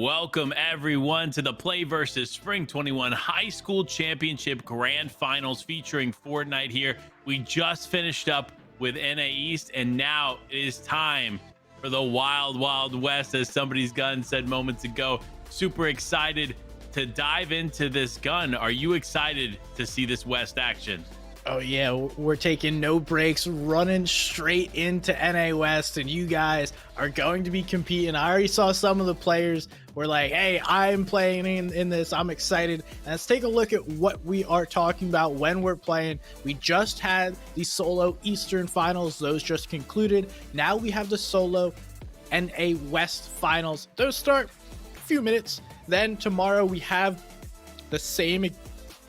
Welcome everyone to the PlayVS Spring 21 High School Championship Grand Finals featuring Fortnite here. We just finished up with NA East and now it is time for the Wild Wild West, as somebody's gun said moments ago. Super excited to dive into this gun. Are you excited to see this West action? Oh yeah, we're taking no breaks, running straight into NA West, and you guys are going to be competing. I already saw some of the players were like, hey, I'm playing in this. I'm excited. And let's take a look at what we are talking about when we're playing. We just had the solo Eastern Finals. Those just concluded. Now we have the solo NA West Finals. Those start a few minutes. Then tomorrow we have the same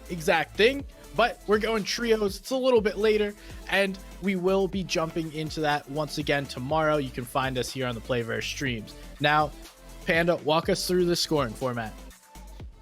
exact thing, but we're going trios. It's a little bit later, and we will be jumping into that once again tomorrow. You can find us here on the PlayVS streams. Now, Panda, walk us through the scoring format.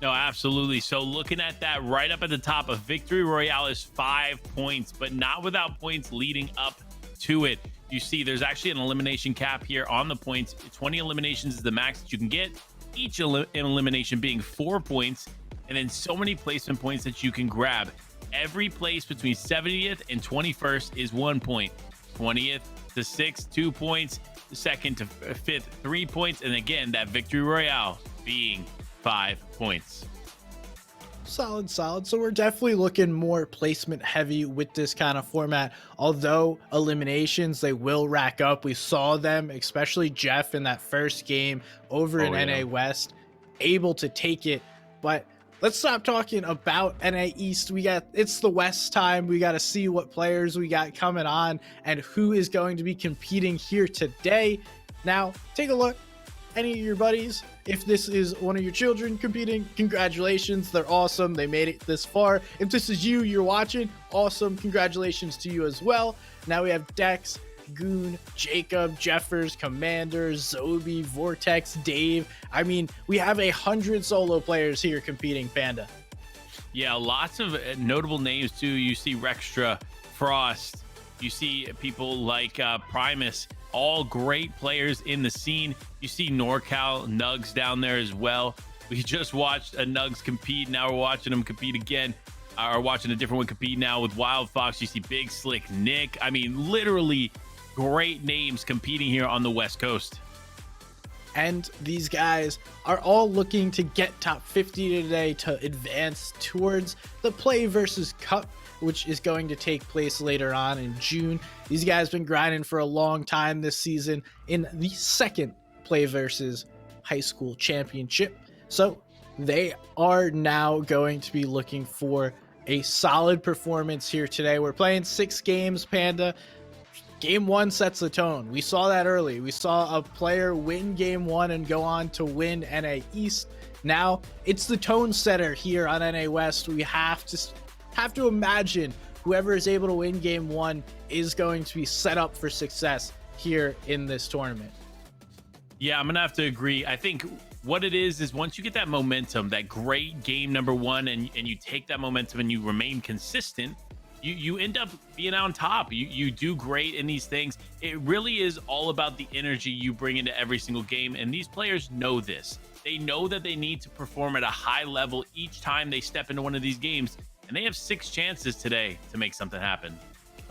No, absolutely. So looking at that right up at the top, of Victory Royale is 5 points, but not without points leading up to it. You see there's actually an elimination cap here on the points. 20 eliminations is the max that you can get, each elimination being 4 points, and then so many placement points that you can grab. Every place between 70th and 21st is 1 point. 20th to 6th, 2 points. Second to 5th, 3 points. And again, that Victory Royale being 5 points. Solid. So we're definitely looking more placement heavy with this kind of format. Although eliminations, they will rack up. We saw them, especially Jeff in that first game over in NA West, able to take it. But let's stop talking about NA East. It's the West time. We got to see what players we got coming on and who is going to be competing here today. Now, take a look. Any of your buddies, if this is one of your children competing, congratulations. They're awesome. They made it this far. If this is you're watching, awesome. Congratulations to you as well. Now we have Dex, Goon, Jacob, Jeffers, Commander, Zobi, Vortex, Dave. I mean, we have 100 solo players here competing, Panda. Yeah, lots of notable names too. You see Rextra, Frost, you see people like Primus, all great players in the scene. You see NorCal, Nugs down there as well. We just watched a Nugs compete. Now we're watching them compete again. Or watching a different one compete now with Wild Fox. You see Big Slick Nick. I mean, literally great names competing here on the West Coast. And these guys are all looking to get top 50 today to advance towards the PlayVS Cup, which is going to take place later on in June. These guys been grinding for a long time this season in the second PlayVS High School Championship. So they are now going to be looking for a solid performance here today. We're playing 6 games, Panda. Game 1 sets the tone. We saw that early. We saw a player win game 1 and go on to win NA East. Now it's the tone setter here on NA West. We have to imagine whoever is able to win game 1 is going to be set up for success here in this tournament. Yeah, I'm gonna have to agree. I think what it is once you get that momentum, that great game number 1, and you take that momentum and you remain consistent, you end up being on top. You do great in these things. It really is all about the energy you bring into every single game, and these players know this. They know that they need to perform at a high level each time they step into one of these games, and they have 6 chances today to make something happen.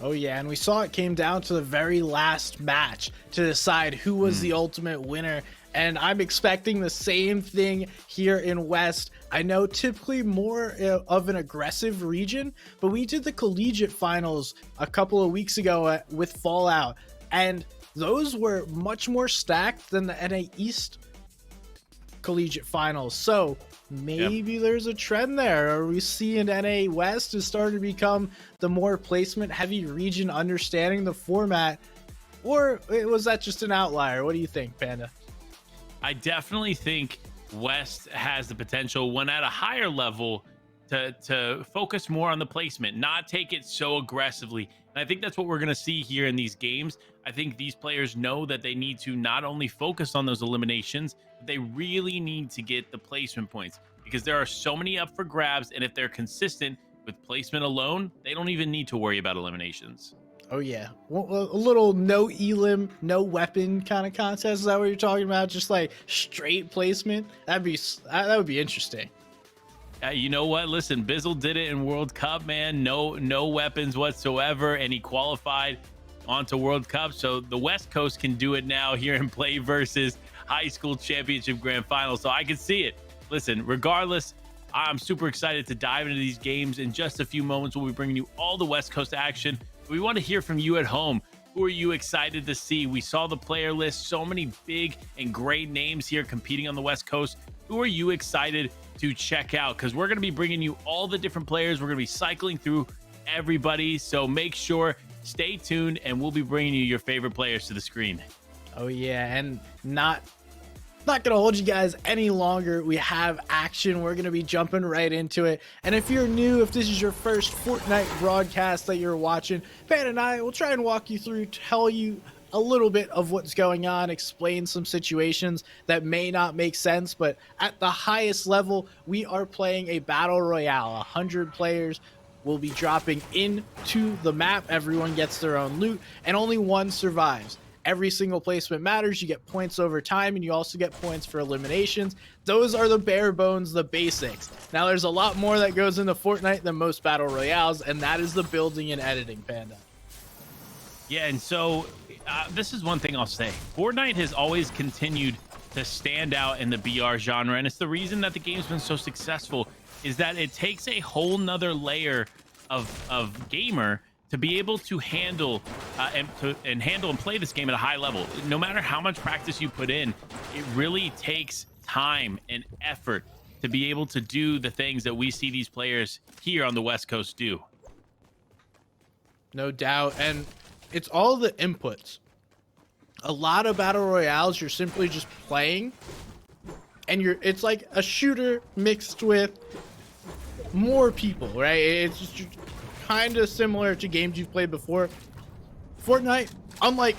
Oh yeah, and we saw it came down to the very last match to decide who was the ultimate winner, and I'm expecting the same thing here in West. I know typically more of an aggressive region, but we did the collegiate finals a couple of weeks ago with Fallout, and those were much more stacked than the NA East collegiate finals. So maybe there's a trend there. Are we seeing NA West is starting to become the more placement heavy region, understanding the format, or was that just an outlier? What do you think, Panda? I definitely think West has the potential, when at a higher level, to focus more on the placement, not take it so aggressively. And I think that's what we're going to see here in these games. I think these players know that they need to not only focus on those eliminations, but they really need to get the placement points, because there are so many up for grabs. And if they're consistent with placement alone, they don't even need to worry about eliminations. Oh yeah, a little no elim, no weapon kind of contest. Is that what you're talking about? Just like straight placement. That would be interesting. You know what? Listen, Bizzle did it in World Cup, man. No weapons whatsoever, and he qualified onto World Cup. So the West Coast can do it now here in Play versus High School Championship Grand Final. So I can see it. Listen, regardless, I'm super excited to dive into these games. In just a few moments, we'll be bringing you all the West Coast action. We want to hear from you at home. Who are you excited to see? We saw the player list, so many big and great names here competing on the West Coast. Who are you excited to check out? Because we're going to be bringing you all the different players. We're going to be cycling through everybody. So make sure, stay tuned, and we'll be bringing you your favorite players to the screen. Oh yeah, and not gonna hold you guys any longer. We have action. We're gonna be jumping right into it. And if you're new, if this is your first Fortnite broadcast that you're watching, Pan and I will try and walk you through, tell you a little bit of what's going on, explain some situations that may not make sense. But at the highest level, we are playing a battle royale. 100 players will be dropping into the map. Everyone gets their own loot, and only one survives. Every single placement matters. You get points over time, and you also get points for eliminations. Those are the bare bones, the basics. Now, there's a lot more that goes into Fortnite than most battle royales, and that is the building and editing, Panda. Yeah, and so this is one thing I'll say. Fortnite has always continued to stand out in the BR genre, and it's the reason that the game's been so successful, is that it takes a whole nother layer of gamer to be able to handle and play this game at a high level. No matter how much practice you put in, it really takes time and effort to be able to do the things that we see these players here on the West Coast do. No doubt. And it's all the inputs. A lot of battle royales, you're simply just playing, and it's like a shooter mixed with more people, right? It's just kind of similar to games you've played before. Fortnite, unlike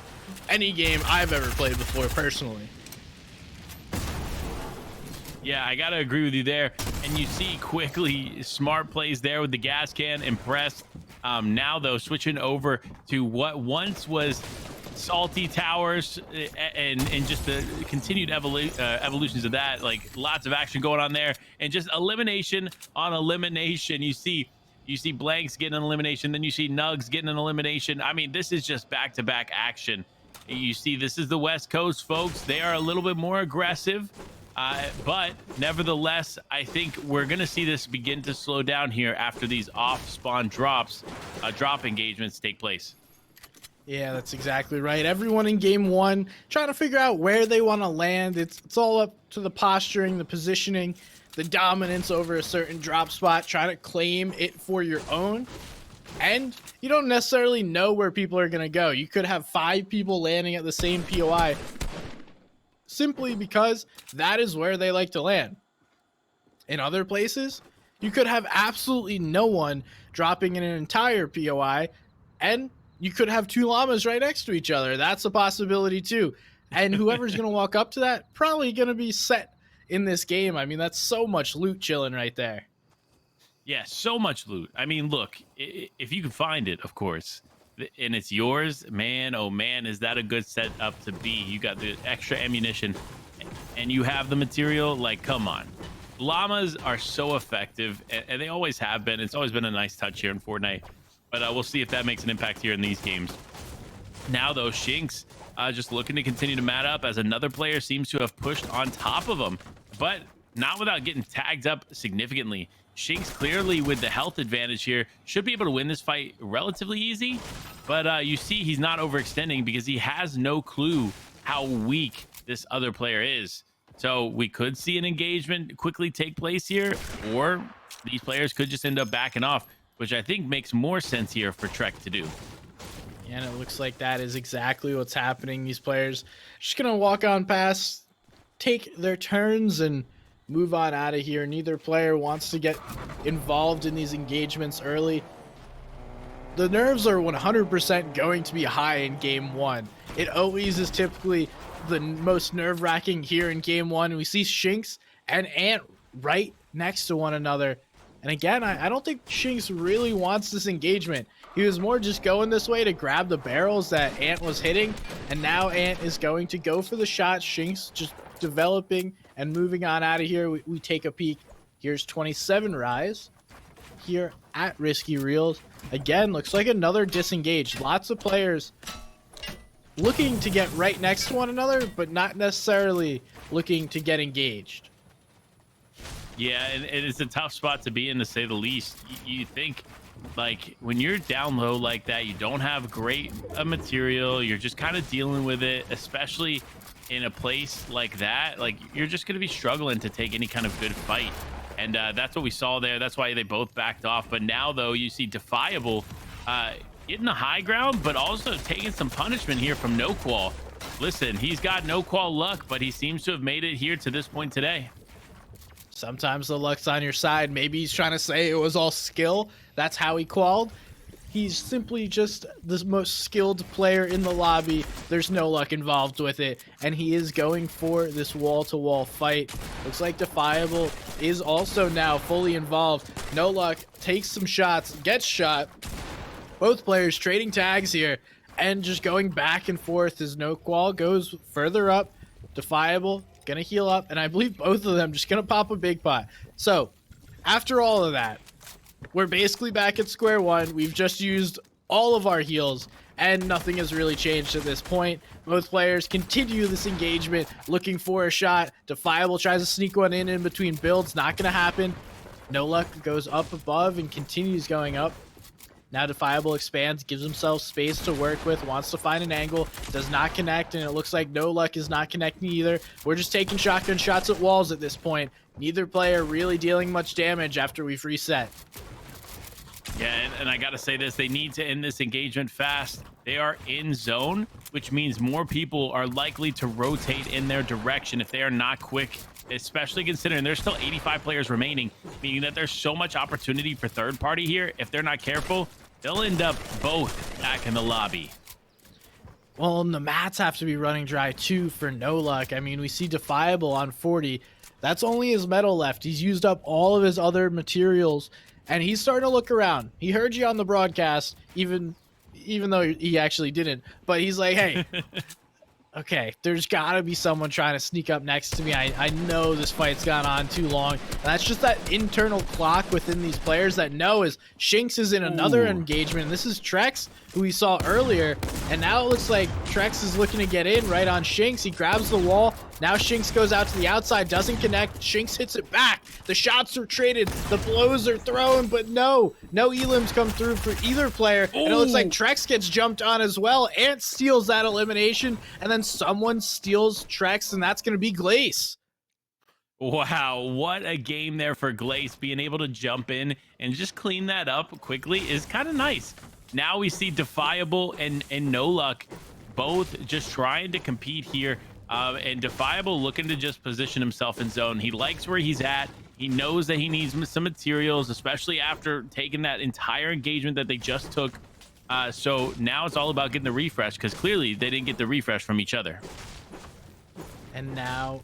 any game I've ever played before personally. Yeah, I gotta agree with you there. And you see quickly smart plays there with the gas can. Impressed. Now though, switching over to what once was salty towers and just the continued evolutions of that, like lots of action going on there, and just elimination on elimination. You see Blanks getting an elimination, then you see Nugs getting an elimination. I mean, this is just back-to-back action. You see, this is the West Coast, folks. They are a little bit more aggressive, but nevertheless, I think we're going to see this begin to slow down here after these off-spawn drop engagements take place. Yeah, that's exactly right. Everyone in game one trying to figure out where they want to land. It's all up to the posturing, the positioning, the dominance over a certain drop spot, trying to claim it for your own. And you don't necessarily know where people are going to go. You could have 5 people landing at the same POI simply because that is where they like to land. In other places, you could have absolutely no one dropping in an entire POI, and you could have 2 llamas right next to each other. That's a possibility too. And whoever's going to walk up to that, probably going to be set in this game. I mean, that's so much loot chilling right there. Yeah, so much loot. I mean, look, if you can find it, of course, and it's yours, man, oh man, is that a good setup to be? You got the extra ammunition and you have the material. Like, come on. Llamas are so effective, and they always have been. It's always been a nice touch here in Fortnite, but we'll see if that makes an impact here in these games. Now, though, Shinx just looking to continue to mat up as another player seems to have pushed on top of him, but not without getting tagged up significantly. Shinx clearly with the health advantage here should be able to win this fight relatively easy, but you see he's not overextending because he has no clue how weak this other player is. So we could see an engagement quickly take place here, or these players could just end up backing off, which I think makes more sense here for Trek to do. And it looks like that is exactly what's happening. These players just gonna walk on past, take their turns, and move on out of here. Neither player wants to get involved in these engagements early. The nerves are 100% going to be high in game one. It always is typically the most nerve-wracking here in game one. We see Shinx and Ant right next to one another. And again, I don't think Shinx really wants this engagement. He was more just going this way to grab the barrels that Ant was hitting. And now Ant is going to go for the shot. Shinx just developing and moving on out of here. We take a peek. Here's 27 Rise here at Risky Reels. Again, looks like another disengage. Lots of players looking to get right next to one another, but not necessarily looking to get engaged. Yeah, and it's a tough spot to be in, to say the least. You think, like, when you're down low like that, you don't have great material, you're just kind of dealing with it, especially in a place like that. Like, you're just going to be struggling to take any kind of good fight. And that's what we saw there. That's why they both backed off. But now, though, you see Defiable getting the high ground, but also taking some punishment here from No Qual. Listen, he's got No Qual luck, but he seems to have made it here to this point today. Sometimes the luck's on your side. Maybe he's trying to say it was all skill. That's how he qualled. He's simply just the most skilled player in the lobby. There's no luck involved with it. And he is going for this wall-to-wall fight. Looks like Defiable is also now fully involved. No luck takes some shots, gets shot. Both players trading tags here and just going back and forth as No Qual goes further up. Defiable gonna heal up, and I believe both of them just gonna pop a big pot. So after all of that, we're basically back at square one. We've just used all of our heals and nothing has really changed at this point. Both players continue this engagement, looking for a shot. Defiable tries to sneak one in between builds. Not gonna happen. No luck goes up above and continues going up. Now Defiable expands, gives himself space to work with, wants to find an angle, does not connect, and it looks like No Luck is not connecting either. We're just taking shotgun shots at walls at this point. Neither player really dealing much damage after we've reset. Yeah, and I gotta say this, they need to end this engagement fast. They are in zone, which means more people are likely to rotate in their direction if they are not quick, especially considering there's still 85 players remaining, meaning that there's so much opportunity for third party here. If they're not careful, they'll end up both back in the lobby. Well, and the mats have to be running dry too for No Luck. I mean, we see Defiable on 40. That's only his metal left. He's used up all of his other materials, and he's starting to look around. He heard you on the broadcast, even though he actually didn't. But he's like, hey, okay, there's got to be someone trying to sneak up next to me. I know this fight's gone on too long. And that's just that internal clock within these players that know is Shinx is in another engagement. And this is Trex, who we saw earlier. And now it looks like Trex is looking to get in right on Shinx. He grabs the wall. Now Shinx goes out to the outside, doesn't connect. Shinx hits it back. The shots are traded. The blows are thrown, but no elims come through for either player. And it looks like Trex gets jumped on as well. Ant steals that elimination, and then someone steals Trex, and that's going to be Glace. Wow, what a game there for Glace. Being able to jump in and just clean that up quickly is kind of nice. Now we see Defiable and No Luck both just trying to compete here. And Defiable looking to just position himself in zone. He likes where he's at. He knows that he needs some materials, especially after taking that entire engagement that they just took. So now it's all about getting the refresh, because clearly they didn't get the refresh from each other. And now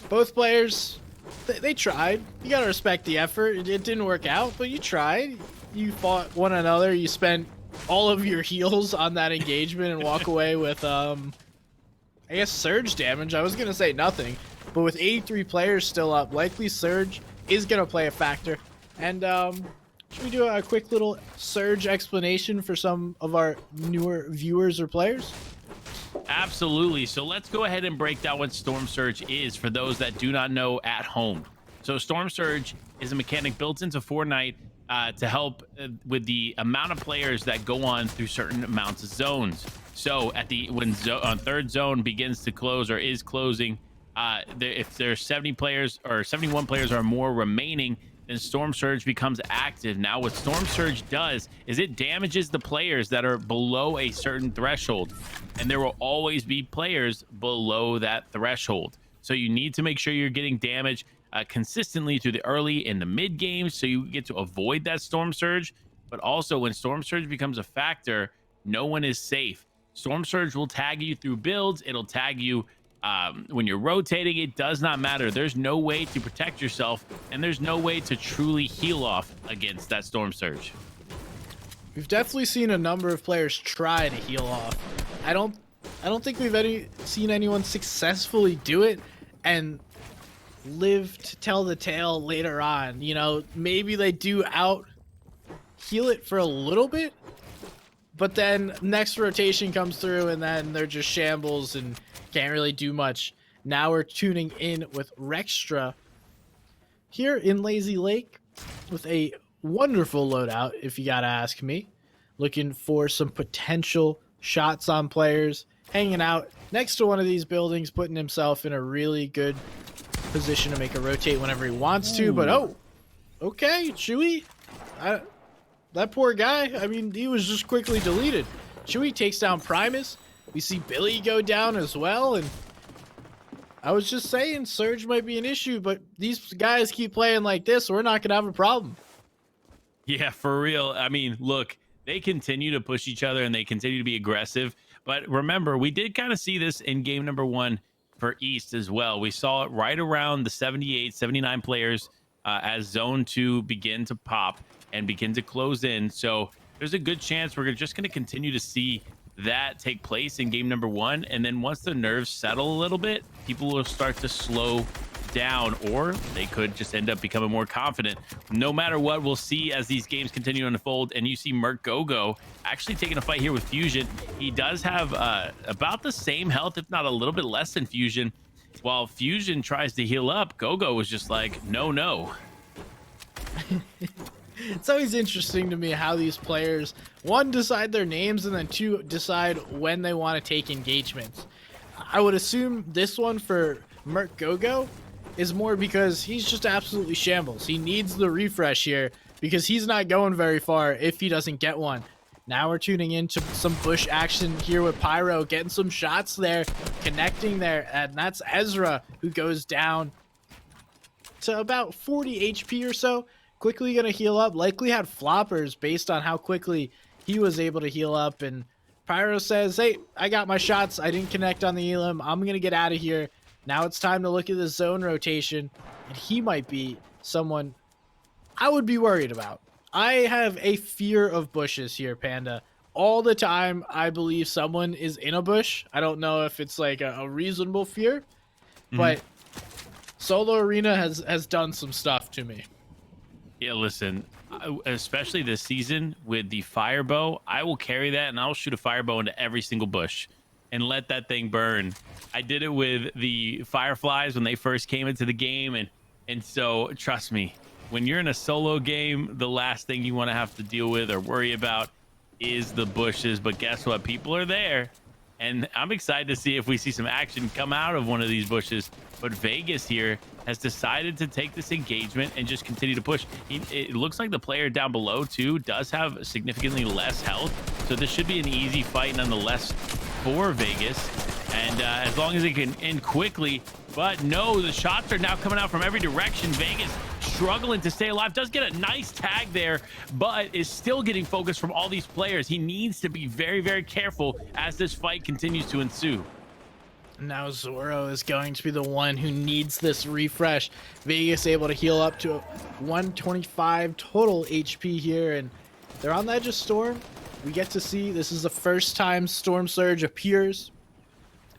both players, they tried. You got to respect the effort. It didn't work out, but you tried. You fought one another. You spent all of your heals on that engagement and walk away with I guess surge damage. I was going to say nothing, but with 83 players still up, likely surge is going to play a factor. And should we do a quick little surge explanation for some of our newer viewers or players? Absolutely. So let's go ahead and break down what Storm Surge is for those that do not know at home. So Storm Surge is a mechanic built into Fortnite to help with the amount of players that go on through certain amounts of zones. So when third zone begins to close or is closing, if there's 70 players or 71 players or more remaining, then Storm Surge becomes active. Now what Storm Surge does is it damages the players that are below a certain threshold, and there will always be players below that threshold. So you need to make sure you're getting damage consistently through the early and the mid games, so you get to avoid that Storm Surge. But also when Storm Surge becomes a factor, no one is safe. Storm Surge will tag you through builds. It'll tag you when you're rotating, it does not matter. There's no way to protect yourself, and there's no way to truly heal off against that storm surge. We've definitely seen a number of players try to heal off. I don't think we've seen anyone successfully do it and live to tell the tale later on. You know, maybe they do out heal it for a little bit, but then next rotation comes through and then they're just shambles and can't really do much. Now we're tuning in with Rextra here in Lazy Lake with a wonderful loadout, if you gotta ask me. Looking for some potential shots on players, hanging out next to one of these buildings, putting himself in a really good position to make a rotate whenever he wants to. But oh, okay, Chewy, that poor guy, I mean, he was just quickly deleted. Chewy takes down Primus. We see Billy go down as well, and I was just saying Surge might be an issue, but these guys keep playing like this, we're not gonna have a problem. Yeah, for real. I mean, look, they continue to push each other and they continue to be aggressive. But remember, we did kind of see this in game number 1 for East as well. We saw it right around the 78, 79 players as Zone 2 begin to pop and begin to close in. So there's a good chance we're just going to continue to see that take place in game number 1. And then once the nerves settle a little bit, people will start to slow down, or they could just end up becoming more confident. No matter what, we'll see as these games continue to unfold. And you see Mert Gogo actually taking a fight here with Fusion. He does have about the same health, if not a little bit less than Fusion. While Fusion tries to heal up, Gogo was just like, no. It's always interesting to me how these players, one, decide their names, and then two, decide when they want to take engagements. I would assume this one for Mert Gogo is more because he's just absolutely shambles. He needs the refresh here because he's not going very far if he doesn't get one. Now we're tuning into some bush action here with Pyro, getting some shots there, connecting there, and that's Ezra who goes down to about 40 HP or so. Quickly gonna heal up, likely had floppers based on how quickly he was able to heal up, and Pyro says, hey, I got my shots, I didn't connect on the Elim, I'm gonna get out of here. Now it's time to look at the zone rotation, and he might be someone I would be worried about. I have a fear of bushes here, Panda. All the time, I believe someone is in a bush. I don't know if it's like a reasonable fear, but Solo Arena has done some stuff to me. Yeah, listen, especially this season with the fire bow, I will carry that and I'll shoot a fire bow into every single bush and let that thing burn. I did it with the Fireflies when they first came into the game, and so trust me, when you're in a solo game, the last thing you want to have to deal with or worry about is the bushes. But guess what? People are there, and I'm excited to see if we see some action come out of one of these bushes. But Vegas here has decided to take this engagement and just continue to push. It looks like the player down below too does have significantly less health, so this should be an easy fight nonetheless for Vegas, and as long as it can end quickly. But no, the shots are now coming out from every direction. Vegas struggling to stay alive, does get a nice tag there, but is still getting focus from all these players. He needs to be very, very careful as this fight continues to ensue. Now Zoro is going to be the one who needs this refresh. Vegas able to heal up to 125 total HP here, and they're on the edge of Storm. We get to see this is the first time Storm Surge appears.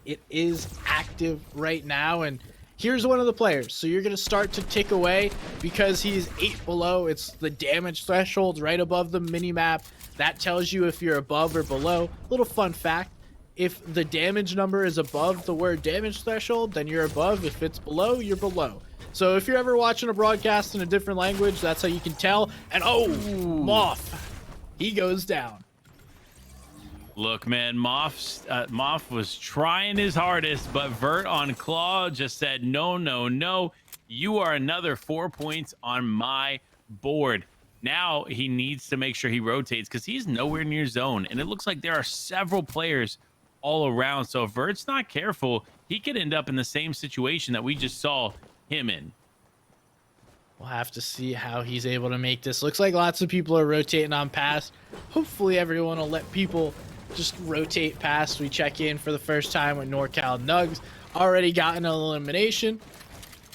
It is active right now, and here's one of the players. So you're going to start to tick away because he's 8 below. It's the damage threshold right above the mini-map. That tells you if you're above or below. Little fun fact. If the damage number is above the word damage threshold, then you're above. If it's below, you're below. So if you're ever watching a broadcast in a different language, that's how you can tell. And oh, Moth, he goes down. Look, man, Moth was trying his hardest, but Vert on Claw just said, no. You are another 4 points on my board. Now he needs to make sure he rotates because he's nowhere near zone. And it looks like there are several players all around. So if Vert's not careful, he could end up in the same situation that we just saw him in. We'll have to see how he's able to make this. Looks like lots of people are rotating on past. Hopefully everyone will let people just rotate past. We check in for the first time with NorCal Nugs. already gotten an elimination.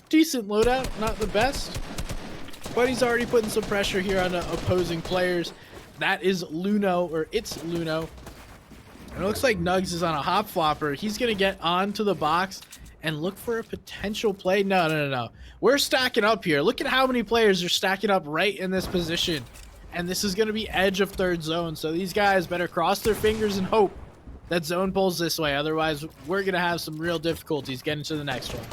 Decent loadout, not the best, but he's already putting some pressure here on the opposing players. That is Luno, or it's Luno. And it looks like Nugs is on a hop flopper. He's going to get onto the box and look for a potential play. No. We're stacking up here. Look at how many players are stacking up right in this position. And this is going to be edge of third zone. So these guys better cross their fingers and hope that zone pulls this way. Otherwise, we're going to have some real difficulties getting to the next one.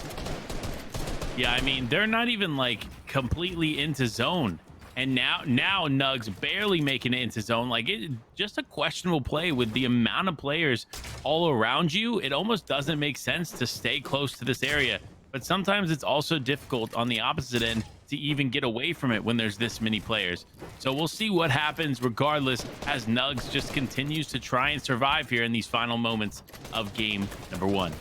Yeah, I mean, they're not even like completely into zone. And now Nugs barely making it into zone. Like, it just a questionable play with the amount of players all around you. It almost doesn't make sense to stay close to this area. But sometimes it's also difficult on the opposite end to even get away from it when there's this many players. So we'll see what happens regardless as Nugs just continues to try and survive here in these final moments of game number 1.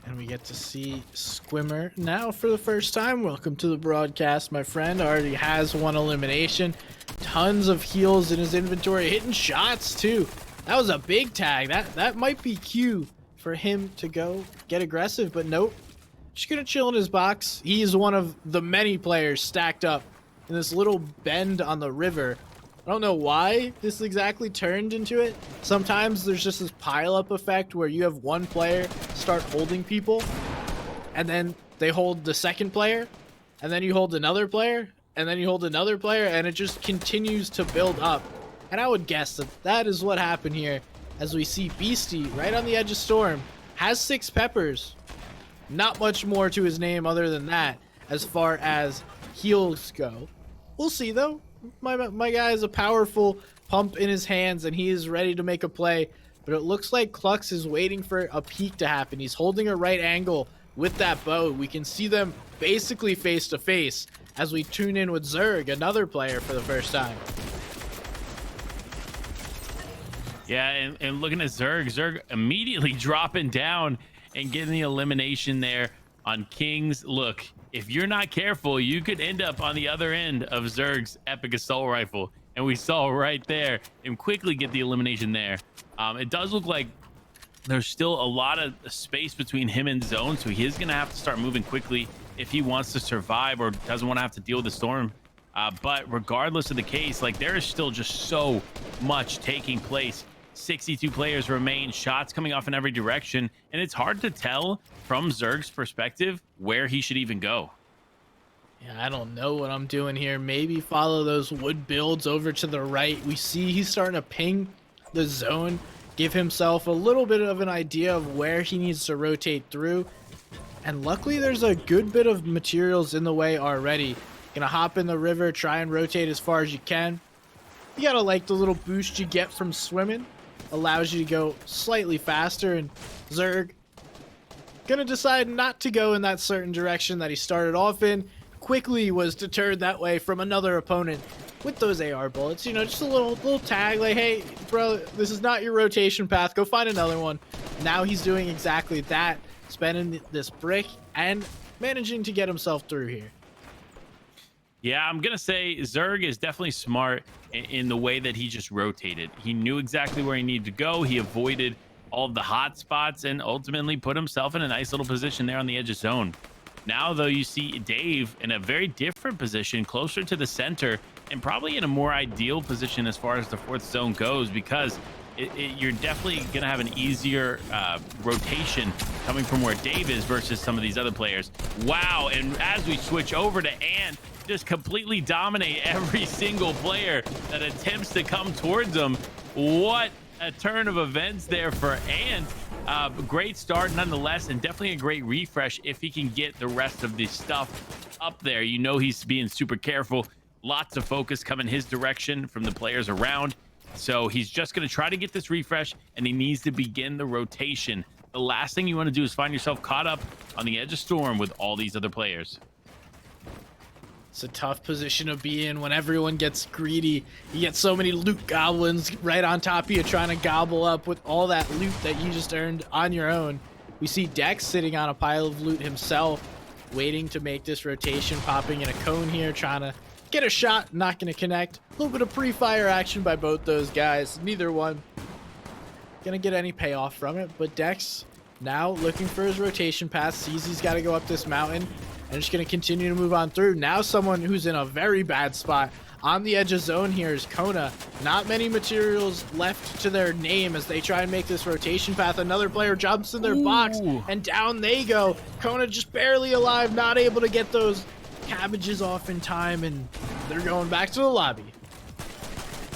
And we get to see Squimmer now for the first time. Welcome to the broadcast, my friend. Already has one elimination. Tons of heals in his inventory. Hitting shots, too. That was a big tag. That might be cue for him to go get aggressive, but nope. Just gonna chill in his box. He's one of the many players stacked up in this little bend on the river. I don't know why this exactly turned into it. Sometimes there's just this pile-up effect where you have one player start holding people, and then they hold the second player, and then you hold another player, and then you hold another player, and it just continues to build up. And I would guess that that is what happened here, as we see Beastie right on the edge of Storm, has 6 peppers. Not much more to his name other than that, as far as heals go. We'll see, though. My guy has a powerful pump in his hands, and he is ready to make a play. But it looks like Klux is waiting for a peek to happen. He's holding a right angle with that bow. We can see them basically face to face as we tune in with Zerg, another player for the first time. Yeah, and looking at Zerg immediately dropping down and getting the elimination there on Kings. Look, if you're not careful, you could end up on the other end of Zerg's epic assault rifle. And we saw right there him quickly get the elimination there. It does look like there's still a lot of space between him and zone, so he is going to have to start moving quickly if he wants to survive or doesn't want to have to deal with the storm. But regardless of the case, like, there is still just so much taking place. 62 players remain, shots coming off in every direction, and it's hard to tell from Zerg's perspective where he should even go. Yeah, I don't know what I'm doing here. Maybe follow those wood builds over to the right. We see he's starting to ping the zone, give himself a little bit of an idea of where he needs to rotate through. And luckily there's a good bit of materials in the way already. Gonna hop in the river, try and rotate as far as you can. You gotta like the little boost you get from swimming. Allows you to go slightly faster, and Zerg gonna decide not to go in that certain direction that he started off in. Quickly was deterred that way from another opponent with those AR bullets. You know, just a little tag like, hey bro, this is not your rotation path, go find another one. Now he's doing exactly that, spending this brick and managing to get himself through here. Yeah, I'm gonna say Zerg is definitely smart in the way that he just rotated. He knew exactly where he needed to go. He avoided all of the hot spots and ultimately put himself in a nice little position there on the edge of zone. Now, though, you see Dave in a very different position, closer to the center, and probably in a more ideal position as far as the 4th zone goes, because you're definitely going to have an easier rotation coming from where Dave is versus some of these other players. Wow, and as we switch over to Ant, just completely dominate every single player that attempts to come towards them. What a turn of events there for Ant. Great start nonetheless, and definitely a great refresh if he can get the rest of the stuff up there. You know, he's being super careful. Lots of focus coming his direction from the players around. So he's just going to try to get this refresh, and he needs to begin the rotation. The last thing you want to do is find yourself caught up on the edge of storm with all these other players. It's a tough position to be in when everyone gets greedy. You get so many loot goblins right on top of you trying to gobble up with all that loot that you just earned on your own. We see Dex sitting on a pile of loot himself, waiting to make this rotation, popping in a cone here, trying to get a shot, not going to connect. A little bit of pre-fire action by both those guys. Neither one going to get any payoff from it, but Dex Now looking for his rotation path, sees he's got to go up this mountain, and just going to continue to move on through. Now someone who's in a very bad spot on the edge of zone here is Kona. Not many materials left to their name as they try and make this rotation path. Another player jumps in their box, and down they go. Kona just barely alive, not able to get those cabbages off in time, and they're going back to the lobby.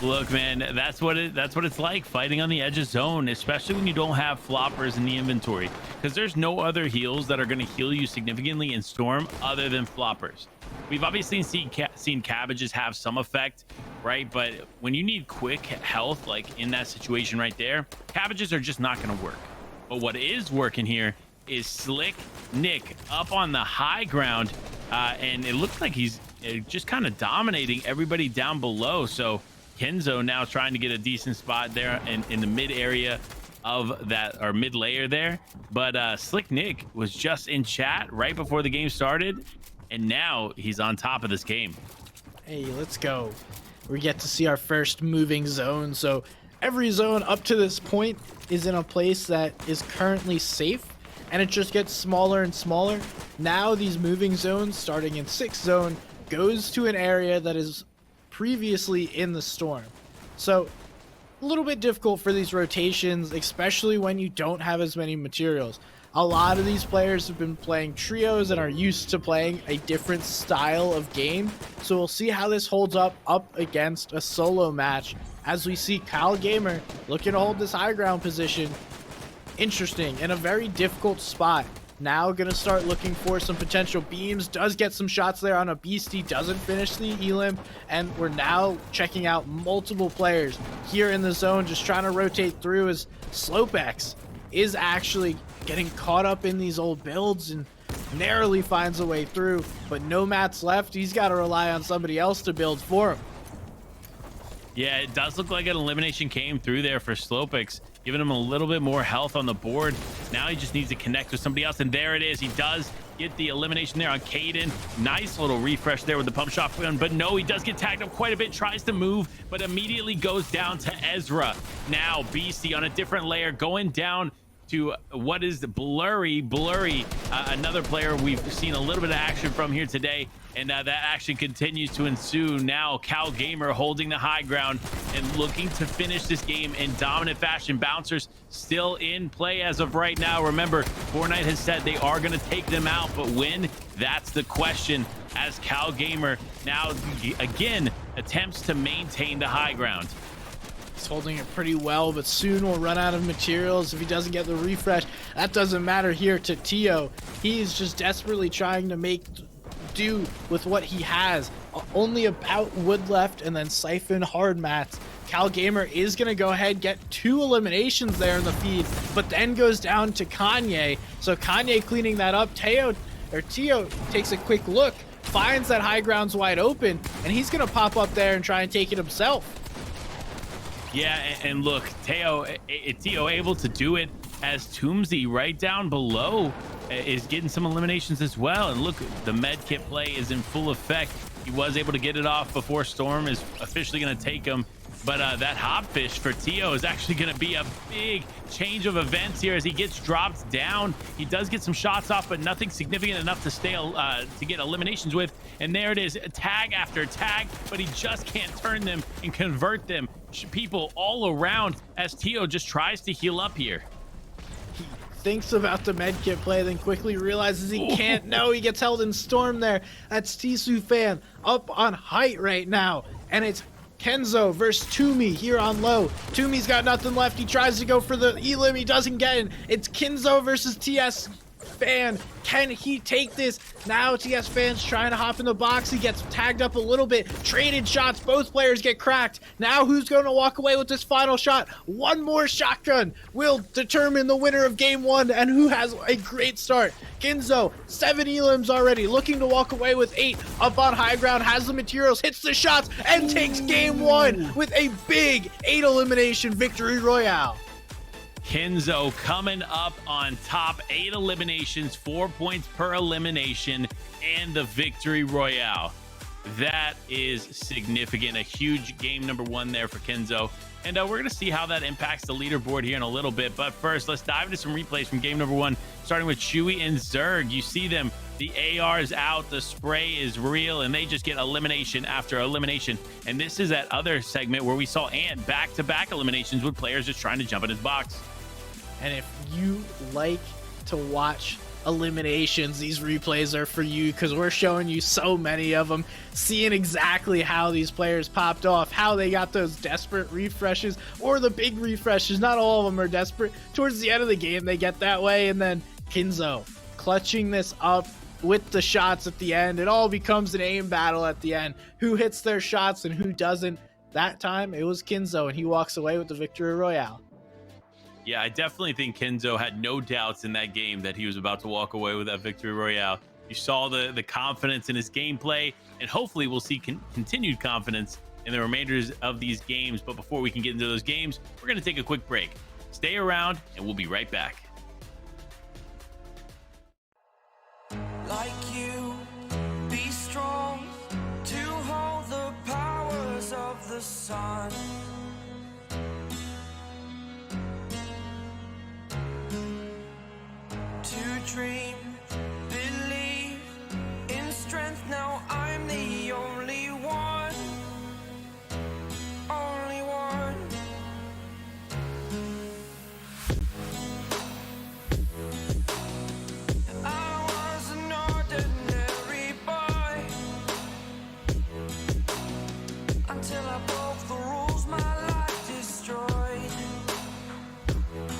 Look, man, that's what it's like fighting on the edge of zone, especially when you don't have floppers in the inventory, because there's no other heals that are going to heal you significantly in Storm other than floppers. We've obviously seen cabbages have some effect, right? But when you need quick health, like in that situation right there, cabbages are just not going to work. But what is working here is Slick Nick up on the high ground, and it looks like he's just kind of dominating everybody down below. So Kenzo now trying to get a decent spot there in the mid area of that, or mid layer there. But Slick Nick was just in chat right before the game started, and now he's on top of this game. Hey, let's go. We get to see our first moving zone. So every zone up to this point is in a place that is currently safe, and it just gets smaller and smaller. Now these moving zones, starting in 6th zone, goes to an area that is previously in the Storm. So a little bit difficult for these rotations, especially when you don't have as many materials. A lot of these players have been playing trios and are used to playing a different style of game. So we'll see how this holds up against a solo match, as we see Kyle Gamer looking to hold this high ground position. Interesting, in a very difficult spot. Now gonna start looking for some potential beams. Does get some shots there on a beastie, doesn't finish the elim, and we're now checking out multiple players here in the zone, just trying to rotate through, as Slopex is actually getting caught up in these old builds and narrowly finds a way through. But no mats left, he's got to rely on somebody else to build for him. Yeah, it does look like an elimination came through there for Slopex, giving him a little bit more health on the board. Now he just needs to connect with somebody else, and there it is. He does get the elimination there on Caden. Nice little refresh there with the pump shot, but no, he does get tagged up quite a bit, tries to move, but immediately goes down to Ezra. Now Beastie on a different layer, going down to what is the blurry, another player we've seen a little bit of action from here today, and that action continues to ensue. Now Cal Gamer holding the high ground and looking to finish this game in dominant fashion. Bouncers still in play as of right now. Remember, Fortnite has said they are going to take them out, but when? That's the question, as Cal Gamer now again attempts to maintain the high ground. He's holding it pretty well, but soon will run out of materials if he doesn't get the refresh. That doesn't matter here to Tio. He's just desperately trying to make do with what he has. Only about wood left, and then siphon hard mats. Cal Gamer is going to go ahead, get 2 eliminations there in the feed, but then goes down to Kanye. So Kanye cleaning that up. Tio takes a quick look, finds that high ground's wide open, and he's going to pop up there and try and take it himself. Yeah, and look, Tio able to do it, as Toomsy right down below is getting some eliminations as well. And look, the med kit play is in full effect. He was able to get it off before Storm is officially going to take him. But that hopfish for Tio is actually going to be a big change of events here, as he gets dropped down. He does get some shots off, but nothing significant enough to stay to get eliminations with. And there it is, tag after tag, but he just can't turn them and convert them. People all around as Tio just tries to heal up here. He thinks about the medkit play, then quickly realizes he can't. No, he gets held in Storm there. That's Tisu Fan up on height right now, and it's Kenzo versus Toomey here on low. Toomey's got nothing left. He tries to go for the elim. He doesn't get it. It's Kenzo versus TS Fan. Can he take this? Now TS Fan's trying to hop in the box. He gets tagged up a little bit. Traded shots. Both players get cracked. Now who's going to walk away with this final shot? One more shotgun will determine the winner of game 1 and who has a great start. Kenzo, 7 elims already, looking to walk away with 8. Up on high ground, has the materials, hits the shots, and takes game 1 with a big 8 elimination victory royale. Kenzo coming up on top, 8 eliminations, 4 points per elimination, and the victory royale. That is significant. A huge game number one there for Kenzo. And we're going to see how that impacts the leaderboard here in a little bit. But first, let's dive into some replays from game number one, starting with Chewy and Zerg. You see them. The AR is out. The spray is real. And they just get elimination after elimination. And this is that other segment where we saw Ant back-to-back eliminations with players just trying to jump in his box. And if you like to watch eliminations, these replays are for you, because we're showing you so many of them, seeing exactly how these players popped off, how they got those desperate refreshes or the big refreshes. Not all of them are desperate. Towards the end of the game they get that way, and then Kenzo clutching this up with the shots at the end. It all becomes an aim battle at the end, who hits their shots and who doesn't. That time it was Kenzo, and he walks away with the victory royale. Yeah, I definitely think Kenzo had no doubts in that game that he was about to walk away with that victory royale. You saw the confidence in his gameplay, and hopefully we'll see continued confidence in the remainders of these games. But before we can get into those games, we're going to take a quick break. Stay around, and we'll be right back. Like you, be strong to hold the powers of the sun. To dream, believe in strength. Now I'm the only one, only one. I was an ordinary boy until I broke the rules. My life destroyed.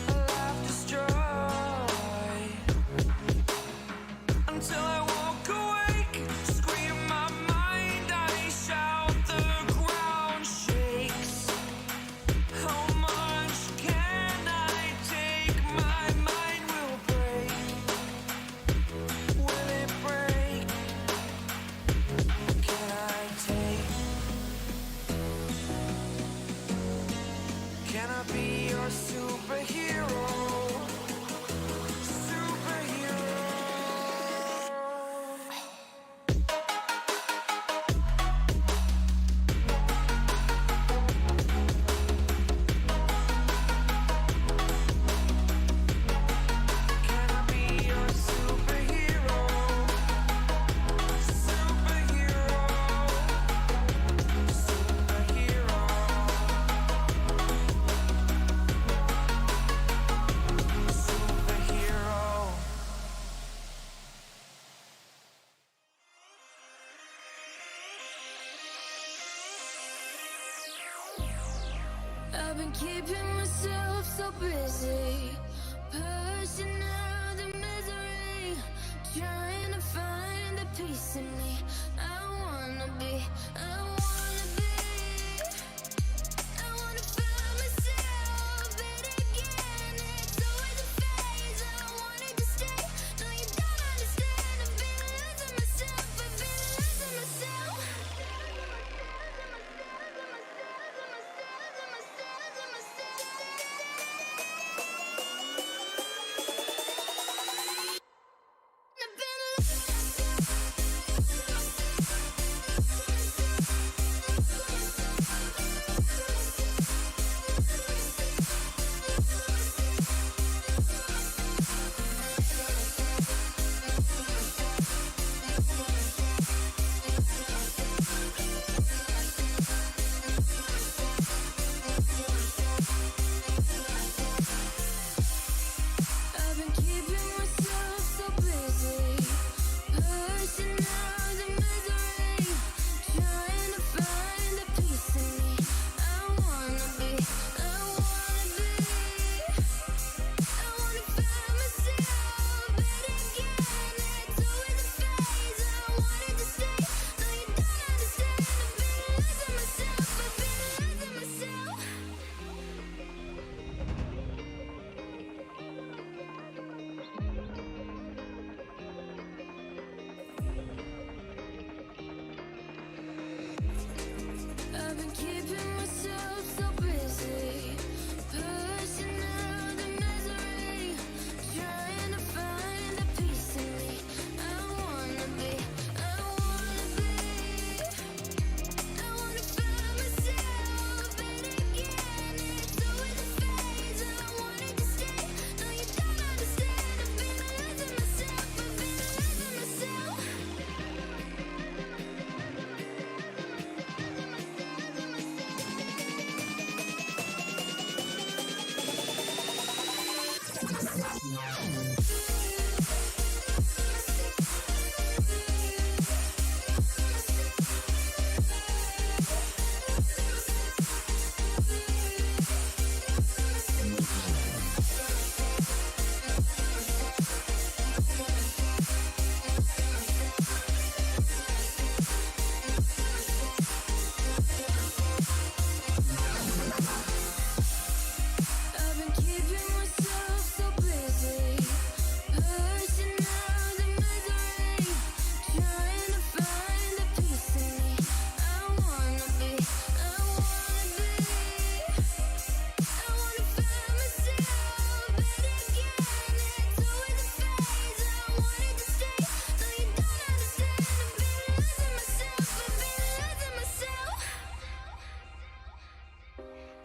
Life destroyed. Until I walk awake, scream my mind, I shout, the ground shakes. How much can I take? My mind will break. Will it break? Can I take? Can I be your superhero? I've been keeping myself so busy, pushing out the misery, trying to find the peace in me. I wanna be, I wanna find myself, but again, it's always a phase. I wanted to stay, no you don't understand. I've been losing myself, I've been losing myself.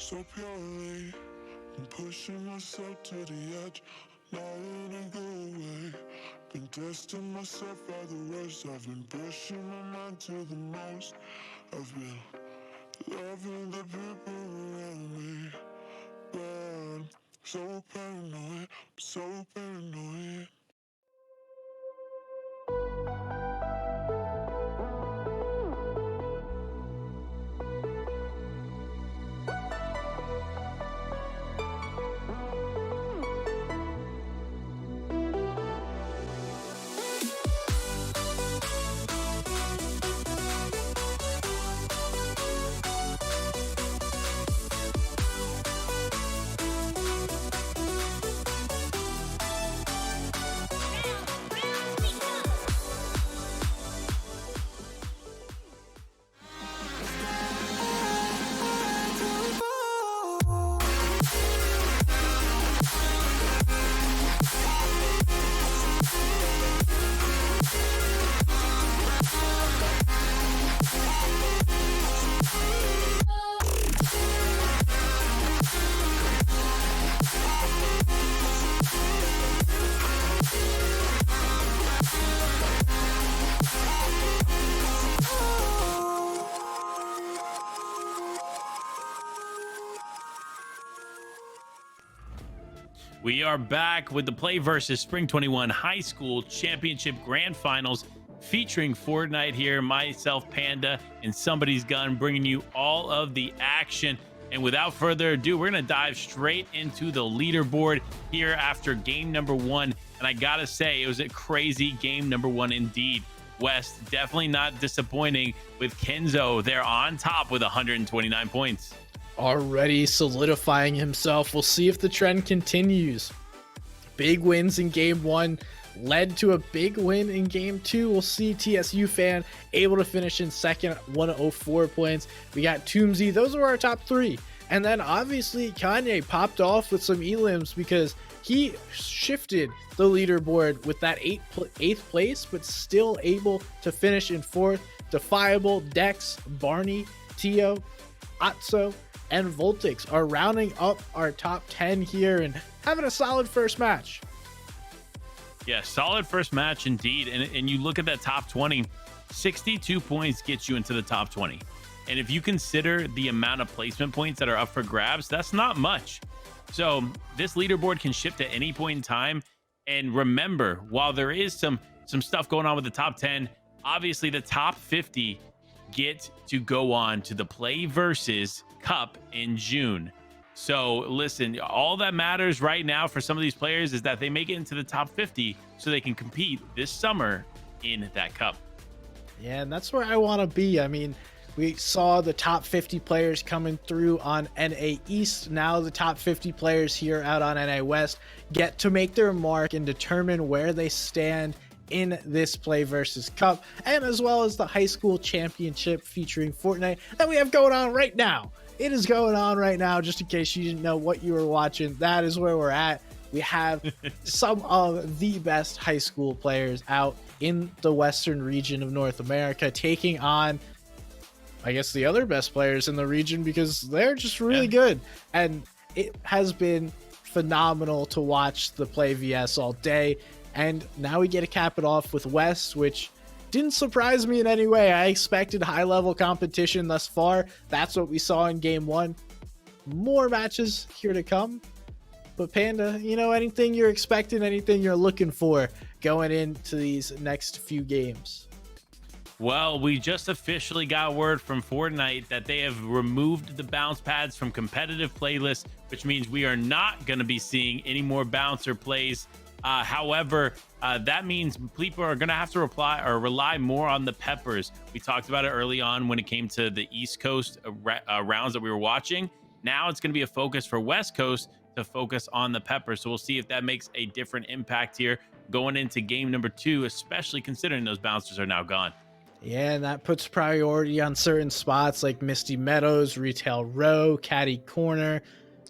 so purely. I'm pushing myself to the edge, not in a good way. Been testing myself by the worst. I've been pushing my mind to the most. I've been loving the people around me, but I'm so paranoid, so paranoid. We are back with the PlayVS Spring 21 High School Championship Grand Finals featuring Fortnite here, myself, Panda, and Somebody's Gun, bringing you all of the action. And without further ado, we're going to dive straight into the leaderboard here after game number 1. And I got to say, it was a crazy game number 1 indeed. West definitely not disappointing with Kenzo there on top with 129 points. Already solidifying himself. We'll see if the trend continues. Big wins in game 1 led to a big win in game 2. We'll see TSU fan able to finish in second, 104 points. We got Toomsy. Those are our top 3. And then obviously Kanye popped off with some elims because he shifted the leaderboard with that 8th place, but still able to finish in 4th. Defiable, Dex, Barney, Tio, Atso, and Voltix are rounding up our top 10 here and having a solid first match. Yeah, solid first match indeed. And you look at that top 20, 62 points gets you into the top 20. And if you consider the amount of placement points that are up for grabs, that's not much. So this leaderboard can shift at any point in time. And remember, while there is some stuff going on with the top 10, obviously the top 50 get to go on to the PlayVS Cup in June. So listen, all that matters right now for some of these players is that they make it into the top 50 so they can compete this summer in that cup. Yeah, and that's where I want to be. I mean, we saw the top 50 players coming through on NA East. Now the top 50 players here out on NA West get to make their mark and determine where they stand in this PlayVS Cup, and as well as the high school championship featuring Fortnite that we have going on right now. It is going on right now, just in case you didn't know what you were watching. That is where we're at. We have some of the best high school players out in the western region of North America taking on, I guess, the other best players in the region because they're just really good. And it has been phenomenal to watch the PlayVS all day. And now we get to cap it off with West, which didn't surprise me in any way. I expected high-level competition thus far. That's what we saw in game 1. More matches here to come. But Panda, you know, anything you're expecting, anything you're looking for going into these next few games? Well, we just officially got word from Fortnite that they have removed the bounce pads from competitive playlists, which means we are not going to be seeing any more bouncer plays. However, that means people are going to have to rely more on the peppers. We talked about it early on when it came to the East Coast rounds that we were watching. Now it's going to be a focus for West Coast to focus on the peppers. So we'll see if that makes a different impact here going into game number 2, especially considering those bouncers are now gone. Yeah, and that puts priority on certain spots like Misty Meadows, Retail Row, Caddy Corner,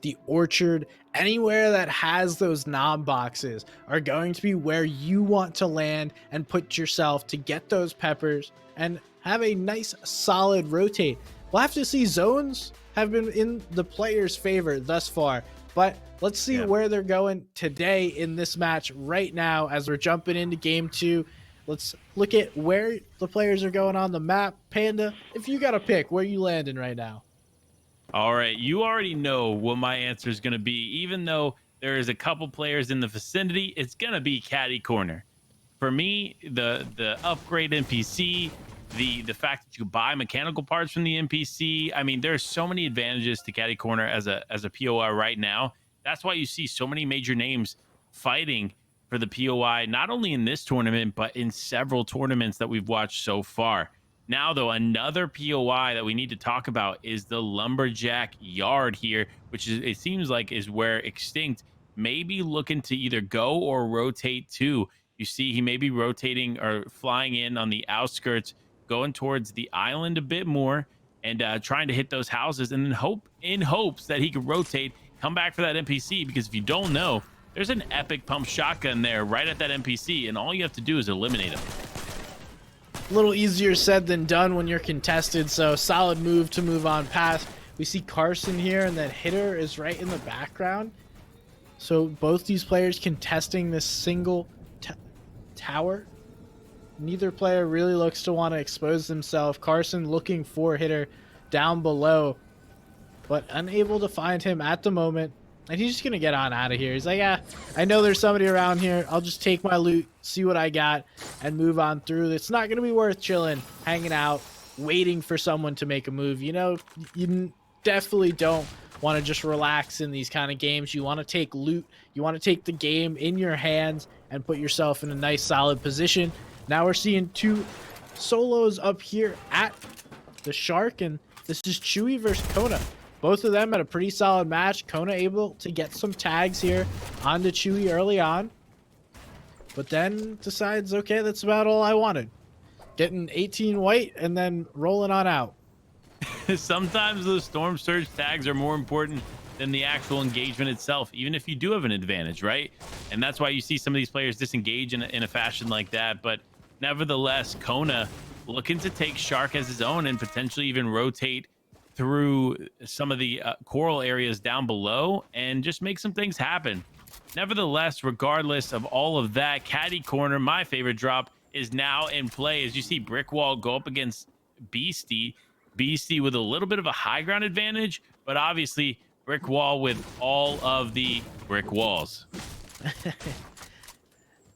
the Orchard. Anywhere that has those knob boxes are going to be where you want to land and put yourself to get those peppers and have a nice solid rotate. we'll have to see. Zones have been in the players' favor thus far, but let's see where they're going today in this match right now as we're jumping into game 2. Let's look at where the players are going on the map. Panda, if you got to pick, where you landing right now? All right, you already know what my answer is going to be. Even though there is a couple players in the vicinity, it's going to be Caddy Corner. For me, the upgrade NPC, the fact that you can buy mechanical parts from the NPC. I mean, there's so many advantages to Caddy Corner as a POI right now. That's why you see so many major names fighting for the POI, not only in this tournament, but in several tournaments that we've watched so far. Now, though, another POI that we need to talk about is the Lumberjack Yard here, which is, it seems like, is where Extinct may be looking to either go or rotate to. You see, he may be rotating or flying in on the outskirts, going towards the island a bit more, and trying to hit those houses, and then in hopes that he could rotate, come back for that NPC. Because if you don't know, there's an epic pump shotgun there right at that NPC, and all you have to do is eliminate him. A little easier said than done when you're contested, so solid move to move on past. We see Carson here, and then Hitter is right in the background. So both these players contesting this single tower. Neither player really looks to want to expose themselves. Carson looking for Hitter down below, but unable to find him at the moment. And he's just going to get on out of here. He's like, yeah, I know there's somebody around here. I'll just take my loot, see what I got, and move on through. It's not going to be worth chilling, hanging out, waiting for someone to make a move. You know, you definitely don't want to just relax in these kind of games. You want to take loot. You want to take the game in your hands and put yourself in a nice, solid position. Now we're seeing 2 solos up here at the Shark, and this is Chewy versus Kona. Both of them had a pretty solid match. Kona able to get some tags here onto Chewy early on, but then decides, okay, that's about all I wanted. Getting 18 white and then rolling on out. Sometimes the Storm Surge tags are more important than the actual engagement itself, even if you do have an advantage, right? And that's why you see some of these players disengage in a fashion like that. But nevertheless, Kona looking to take Shark as his own and potentially even rotate through some of the coral areas down below and just make some things happen. Nevertheless, regardless of all of that, Caddy Corner, my favorite drop, is now in play. As you see Brick Wall go up against Beastie with a little bit of a high ground advantage, but obviously Brick Wall with all of the brick walls.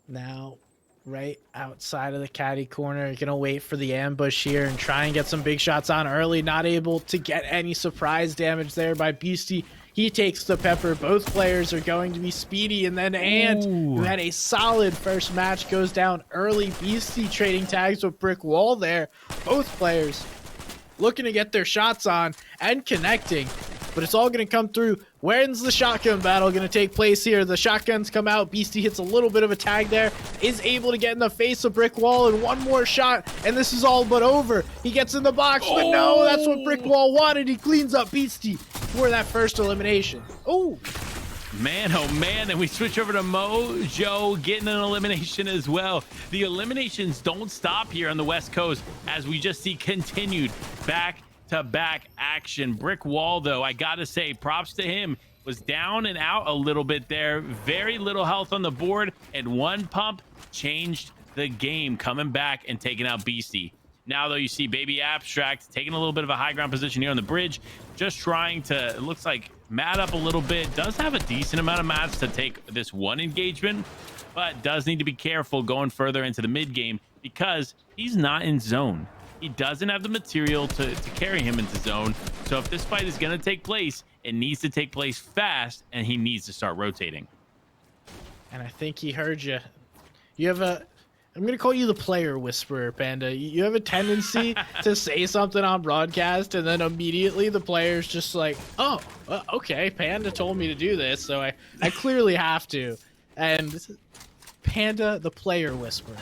Now, right outside of the Caddy Corner, you're gonna wait for the ambush here and try and get some big shots on early. Not able to get any surprise damage there by Beastie. He takes the pepper. Both players are going to be speedy, and then Ant, who had a solid first match, goes down early. Beastie trading tags with Brick Wall there. Both players looking to get their shots on and connecting, but it's all going to come through. When's the shotgun battle going to take place here? The shotguns come out. Beastie hits a little bit of a tag there, is able to get in the face of Brick Wall, and one more shot, and this is all but over. He gets in the box, but no, that's what Brick Wall wanted. He cleans up Beastie for that first elimination. Oh man, and we switch over to Mojo getting an elimination as well. The eliminations don't stop here on the West Coast as we just see continued back-to-back action. Brick Wall, though, I gotta say, props to him, was down and out a little bit there. Very little health on the board, and one pump changed the game, coming back and taking out Beastie. Now, though, you see Baby Abstract taking a little bit of a high ground position here on the bridge, just trying to, it looks like, mat up a little bit. Does have a decent amount of mats to take this one engagement, but does need to be careful going further into the mid game because he's not in zone. He doesn't have the material to carry him into zone. So if this fight is going to take place, it needs to take place fast, and he needs to start rotating. And I think he heard you. You have a, I'm going to call you the player whisperer, Panda. You have a tendency to say something on broadcast, and then immediately the player's just like, oh, okay, Panda told me to do this, so I clearly have to. And Panda, the player whisperer.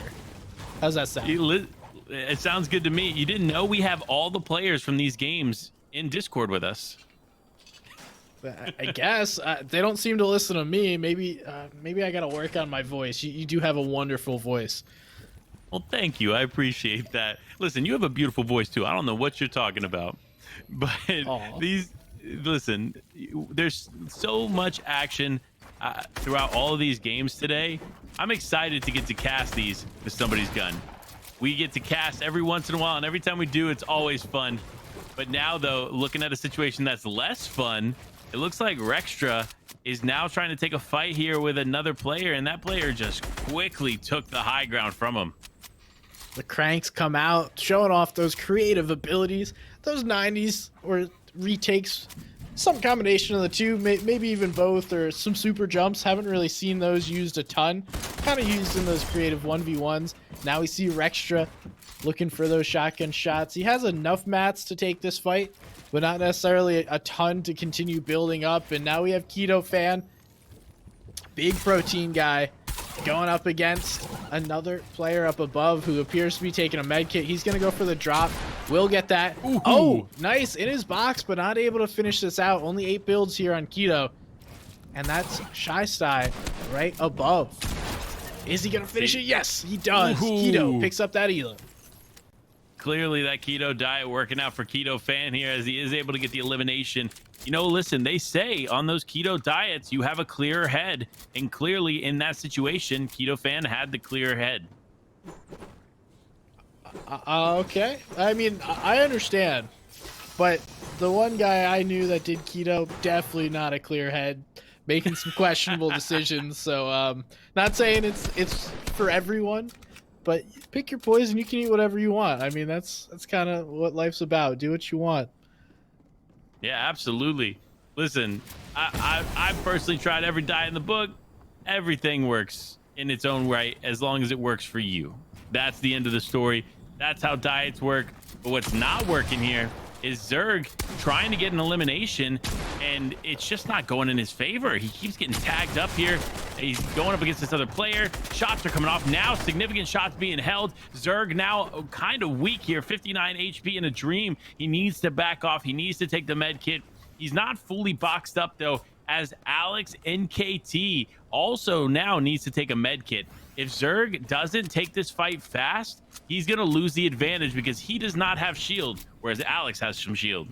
How's that sound? It sounds good to me. You didn't know we have all the players from these games in Discord with us. I guess they don't seem to listen to me. Maybe I gotta work on my voice. You do have a wonderful voice. Well, thank you. I appreciate that. Listen, you have a beautiful voice too. I don't know what you're talking about. But Aw. listen, there's so much action throughout all of these games today. I'm excited to get to cast these with somebody's gun. We get to cast every once in a while, and every time we do, it's always fun. But now, though, looking at a situation that's less fun, it looks like Rextra is now trying to take a fight here with another player, and that player just quickly took the high ground from him. The cranks come out, showing off those creative abilities, those 90s or retakes, some combination of the two, maybe even both, or some super jumps. Haven't really seen those used a ton. Kind of used in those creative 1v1s. Now we see Rextra looking for those shotgun shots. He has enough mats to take this fight, but not necessarily a ton to continue building up. And now we have Keto Fan, big protein guy, going up against another player up above who appears to be taking a med kit. He's going to go for the drop. Will get that. Ooh. Oh, nice. In his box, but not able to finish this out. Only 8 builds here on Keto. And that's Shy Sty right above. Is he going to finish it? Yes, he does. Ooh. Keto picks up that Elo. Clearly, that keto diet working out for Keto Fan here as he is able to get the elimination. You know, listen, they say on those keto diets, you have a clearer head. And clearly, in that situation, Keto Fan had the clear head. Okay. I mean, I understand. But the one guy I knew that did keto, definitely not a clear head. Making some questionable decisions. So, not saying it's for everyone. But pick your poison. You can eat whatever you want. I mean, that's kind of what life's about. Do what you want. Yeah, absolutely. Listen, I've personally tried every diet in the book. Everything works in its own right as long as it works for you. That's the end of the story. That's how diets work. But what's not working here is Zerg trying to get an elimination, and it's just not going in his favor. He keeps getting tagged up here. He's going up against this other player. Shots are coming off now. Significant shots being held. Zerg now kind of weak here. 59 HP in a dream. He needs to back off. He needs to take the med kit. He's not fully boxed up, though, as Alex NKT also now needs to take a med kit. If Zerg doesn't take this fight fast, he's going to lose the advantage because he does not have shield, whereas Alex has some shield.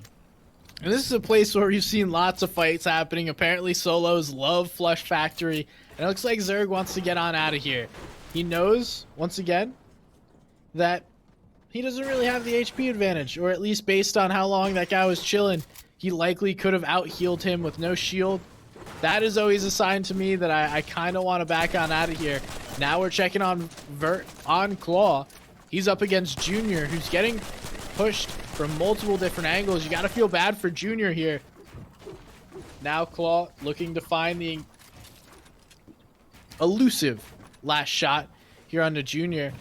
And this is a place where you've seen lots of fights happening. Apparently, solos love Flush Factory. And it looks like Zerg wants to get on out of here. He knows, once again, that he doesn't really have the HP advantage, or at least based on how long that guy was chilling, he likely could have out-healed him with no shield. That is always a sign to me that I kind of want to back on out of here. Now we're checking on Vert on Claw. He's up against Junior, who's getting pushed from multiple different angles. You got to feel bad for Junior here. Now Claw looking to find the elusive last shot here on the Junior.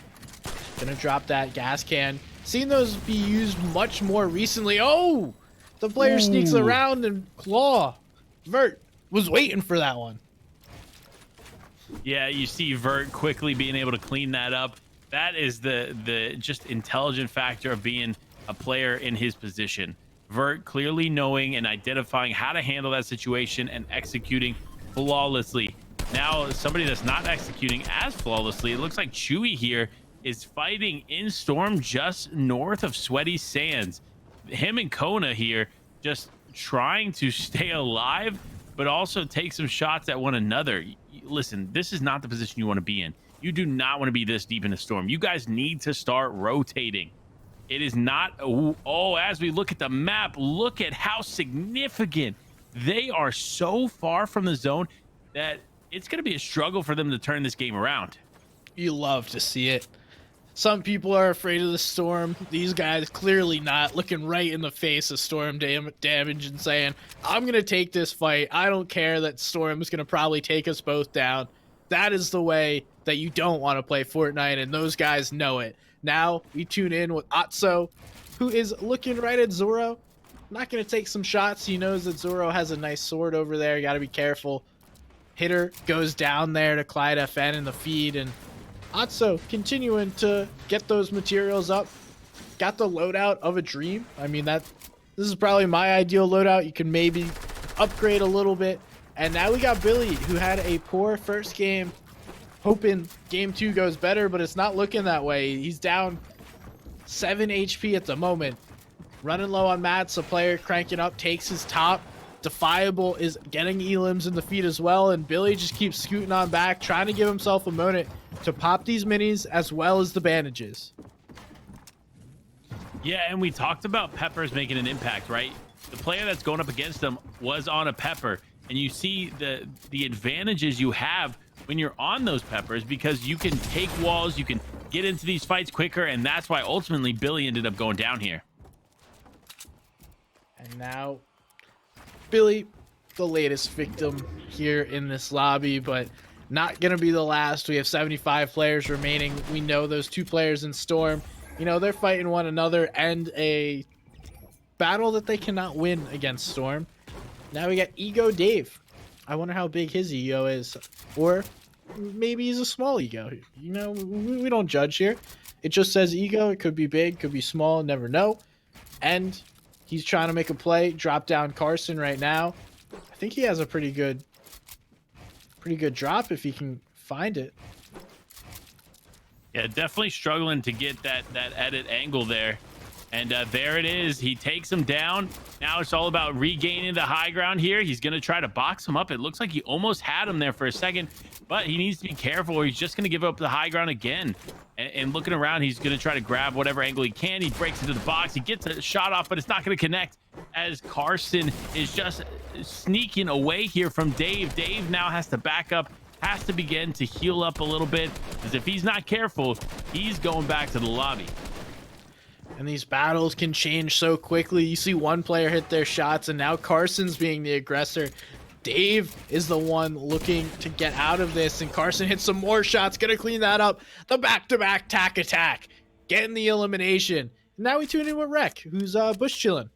Gonna drop that gas can. Seen those be used much more recently. Oh! The player sneaks around and Claw. Vert was waiting for that one. Yeah, you see Vert quickly being able to clean that up. That is the just intelligent factor of being a player in his position. Vert clearly knowing and identifying how to handle that situation and executing flawlessly. Now, somebody that's not executing as flawlessly, it looks like Chewy here is fighting in Storm just north of Sweaty Sands. Him and Kona here just trying to stay alive, but also take some shots at one another. Listen, this is not the position you want to be in. You do not want to be this deep in the Storm. You guys need to start rotating. It is not... Oh, as we look at the map, look at how significant they are so far from the zone that it's going to be a struggle for them to turn this game around. You love to see it. Some people are afraid of the Storm. These guys clearly not, looking right in the face of Storm damage and saying, I'm going to take this fight. I don't care that Storm is going to probably take us both down. That is the way that you don't want to play Fortnite, and those guys know it. Now we tune in with Atso, who is looking right at Zoro. Not going to take some shots. He knows that Zoro has a nice sword over there. You got to be careful. Hitter goes down there to Clyde FN in the feed, and Atso continuing to get those materials up. Got the loadout of a dream. I mean, this is probably my ideal loadout. You can maybe upgrade a little bit. And now we got Billy, who had a poor first game. Hoping game 2 goes better, but it's not looking that way. He's down 7 HP at the moment. running low on mats. The player cranking up takes his top. Defiable is getting elims in the feed as well, and Billy just keeps scooting on back, trying to give himself a moment to pop these minis as well as the bandages. Yeah, and we talked about Peppers making an impact, right? The player that's going up against them was on a Pepper, and you see the advantages you have when you're on those Peppers, because you can take walls, you can get into these fights quicker, and that's why ultimately Billy ended up going down here. And now Billy, the latest victim here in this lobby, but not going to be the last. We have 75 players remaining. We know those 2 players in Storm, you know, they're fighting one another and a battle that they cannot win against Storm. Now we got Ego Dave. I wonder how big his ego is, or maybe he's a small ego. You know, we don't judge here. It just says ego. It could be big, could be small, never know. And he's trying to make a play, drop down Carson right now. I think he has a pretty good drop if he can find it. Yeah, definitely struggling to get that edit angle there. And there it is. He takes him down. Now it's all about regaining the high ground here. He's going to try to box him up. It looks like he almost had him there for a second, but he needs to be careful or he's just going to give up the high ground again. And looking around, he's going to try to grab whatever angle he can. He breaks into the box. He gets a shot off, but it's not going to connect as Carson is just sneaking away here from Dave. Dave now has to back up, has to begin to heal up a little bit, because if he's not careful, he's going back to the lobby. And these battles can change so quickly. You see one player hit their shots, and now Carson's being the aggressor. Dave is the one looking to get out of this, and Carson hits some more shots, gonna clean that up. The back-to-back tack attack, getting the elimination. Now we tune in with Rec, who's bush chilling.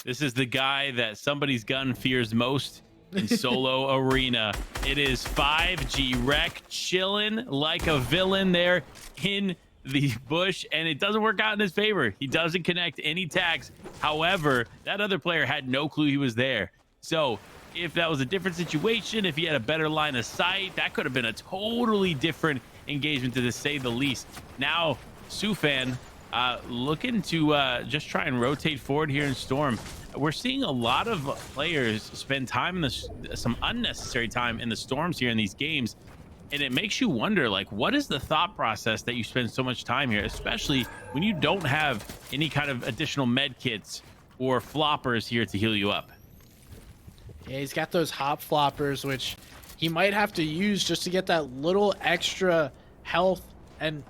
This is the guy that somebody's gun fears most in solo arena. It is 5G Rec chilling like a villain there in the bush, and it doesn't work out in his favor. He doesn't connect any tags. However, that other player had no clue he was there. So if that was a different situation, if he had a better line of sight, that could have been a totally different engagement, to say the least. Now Sufan looking to just try and rotate forward here in Storm. We're seeing a lot of players spend time in some unnecessary time in the Storms here in these games, and it makes you wonder, like, what is the thought process that you spend so much time here, especially when you don't have any kind of additional med kits or floppers here to heal you up. Yeah, he's got those hop floppers, which he might have to use just to get that little extra health and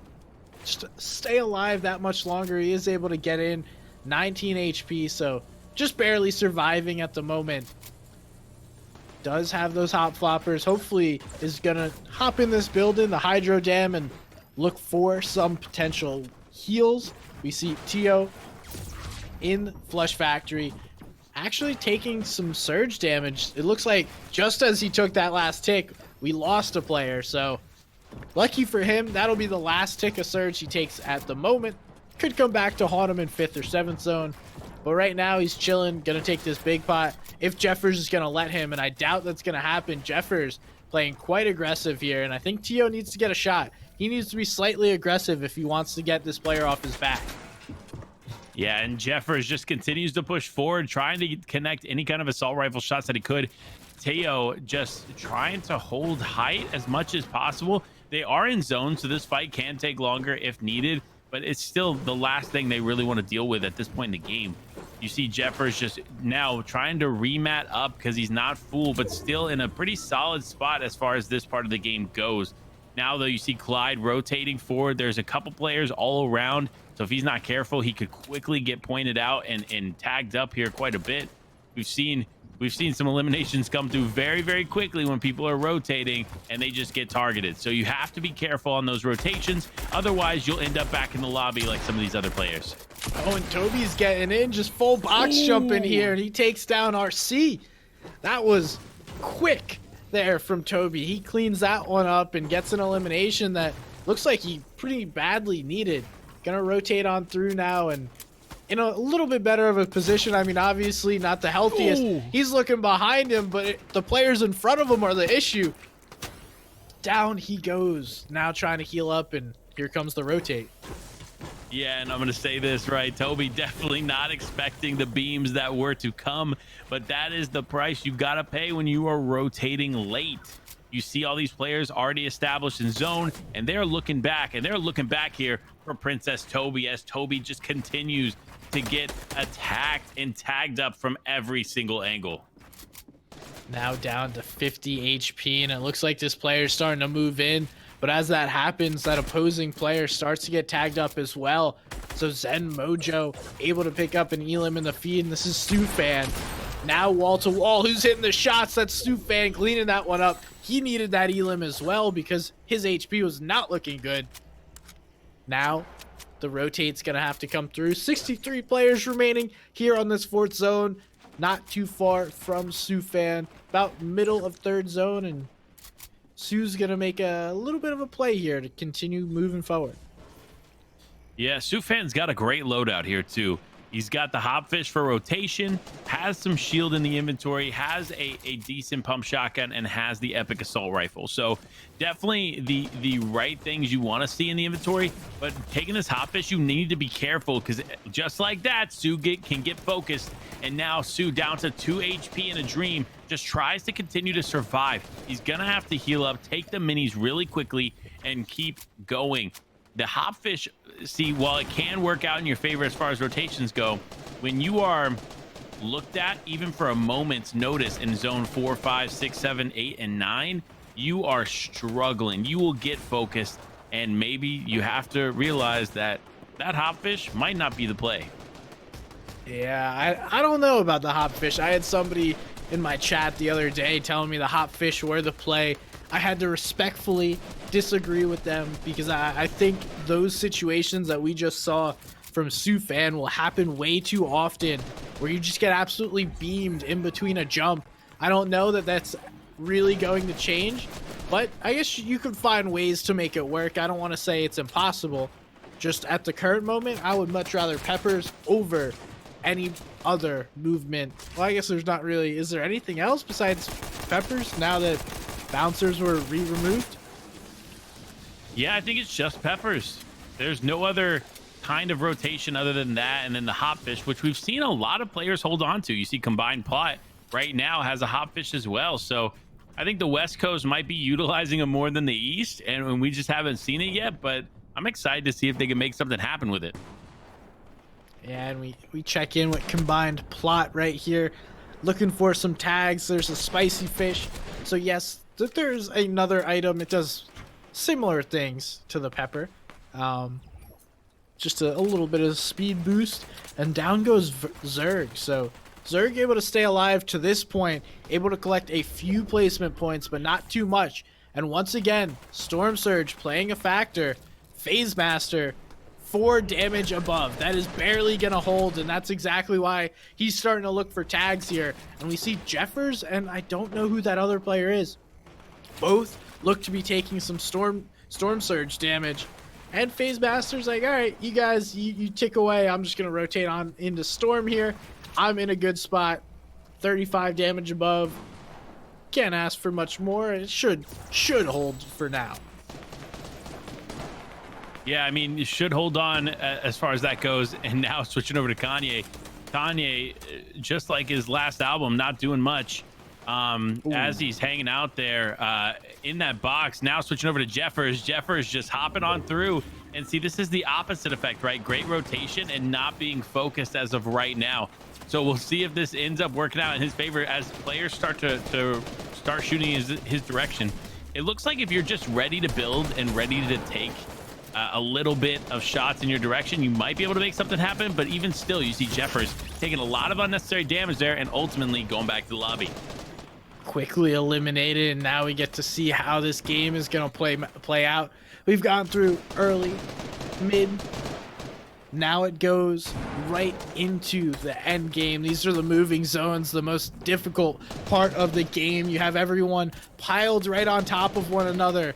just stay alive that much longer. He is able to get in 19 HP, so just barely surviving at the moment. Does have those hop floppers. Hopefully is gonna hop in this building, the hydro dam, and look for some potential heals. We see Tio in Flush Factory actually taking some surge damage. It looks like just as he took that last tick, we lost a player. So lucky for him, that'll be the last tick of surge he takes at the moment. Could come back to haunt him in 5th or 7th zone. But right now he's chilling, gonna take this big pot if Jeffers is gonna let him, and I doubt that's gonna happen. Jeffers playing quite aggressive here, and I think Tio needs to get a shot. He needs to be slightly aggressive if he wants to get this player off his back. Yeah, and Jeffers just continues to push forward, trying to connect any kind of assault rifle shots that he could. Teo just trying to hold height as much as possible. They are in zone, so this fight can take longer if needed, but it's still the last thing they really want to deal with at this point in the game. You see Jeffers just now trying to remat up because he's not full, but still in a pretty solid spot as far as this part of the game goes. Now, though, you see Clyde rotating forward. There's a couple players all around, so if he's not careful, he could quickly get pointed out and tagged up here quite a bit. We've seen some eliminations come through very, very quickly when people are rotating and they just get targeted. So you have to be careful on those rotations. Otherwise, you'll end up back in the lobby like some of these other players. Oh, and Toby's getting in, just full box jump in here, and he takes down RC. That was quick there from Toby. He cleans that one up and gets an elimination that looks like he pretty badly needed. Gonna rotate on through now and in a little bit better of a position. I mean, obviously not the healthiest. Ooh. He's looking behind him, but the players in front of him are the issue. Down he goes. Now trying to heal up, and here comes the rotate. Yeah, and I'm going to say this, right? Toby definitely not expecting the beams that were to come, but that is the price you got to pay when you are rotating late. You see all these players already established in zone, and they're looking back, here for Princess Toby as Toby just continues to get attacked and tagged up from every single angle. Now down to 50 HP, and it looks like this player is starting to move in. But as that happens, that opposing player starts to get tagged up as well. So Zen Mojo able to pick up an Elim in the feed, and this is Stufan. Now wall to wall, who's hitting the shots? That's Stufan cleaning that one up. He needed that Elim as well because his HP was not looking good. Now the rotate's gonna have to come through. 63 players remaining here on this fourth zone. Not too far from Stufan, about middle of third zone, and Sue's gonna make a little bit of a play here to continue moving forward. Yeah, Sufan's got a great loadout here too. He's got the Hopfish for rotation, has some shield in the inventory, has a decent pump shotgun, and has the epic assault rifle. So definitely the right things you want to see in the inventory. But taking this Hopfish, you need to be careful because just like that, Sue can get focused. And now Sue down to 2 HP in a dream, just tries to continue to survive. He's gonna have to heal up, take the minis really quickly, and keep going. The Hopfish, see, while it can work out in your favor as far as rotations go, when you are looked at even for a moment's notice in zone 4, 5, 6, 7, 8, and 9, you are struggling. You will get focused, and maybe you have to realize that that Hopfish might not be the play. Yeah, I don't know about the Hopfish. I had somebody in my chat the other day telling me the Hopfish were the play. I had to respectfully disagree with them because I think those situations that we just saw from Sufan will happen way too often where you just get absolutely beamed in between a jump. I don't know that that's really going to change, but I guess you could find ways to make it work. I don't want to say it's impossible. Just at the current moment, I would much rather Peppers over any other movement. Well, I guess there's not really, is there anything else besides Peppers now that bouncers were removed? Yeah, I think it's just Peppers. There's no other kind of rotation other than that, and then the Hopfish, which we've seen a lot of players hold on to. You see Combined Plot right now has a Hopfish as well, so I think the West Coast might be utilizing him more than the East, and we just haven't seen it yet, but I'm excited to see if they can make something happen with it. Yeah, and we check in with Combined Plot right here, looking for some tags. There's a spicy fish. So yes, there's another item. It does similar things to the pepper. Just a little bit of speed boost, and down goes Zerg. So Zerg able to stay alive to this point, able to collect a few placement points, but not too much. And once again, Storm Surge playing a factor. Phase Master, 4 damage above. That is barely gonna hold, and that's exactly why he's starting to look for tags here. And we see Jeffers, and I don't know who that other player is. Both look to be taking some Storm Surge damage. And Phase Master's like, all right, you guys, you tick away. I'm just gonna rotate on into Storm here. I'm in a good spot. 35 damage above. Can't ask for much more. It should hold for now. Yeah, I mean, you should hold on as far as that goes. And now switching over to Kanye. Kanye, just like his last album, not doing much as he's hanging out there in that box. Now switching over to Jeffers. Jeffers just hopping on through. And see, this is the opposite effect, right? Great rotation and not being focused as of right now. So we'll see if this ends up working out in his favor as players start to start shooting his direction. It looks like if you're just ready to build and ready to take a little bit of shots in your direction, you might be able to make something happen. But even still, you see Jeffers taking a lot of unnecessary damage there and ultimately going back to the lobby. Quickly eliminated, and now we get to see how this game is going to play out. We've gone through early, mid, now it goes right into the end game. These are the moving zones, the most difficult part of the game. You have everyone piled right on top of one another.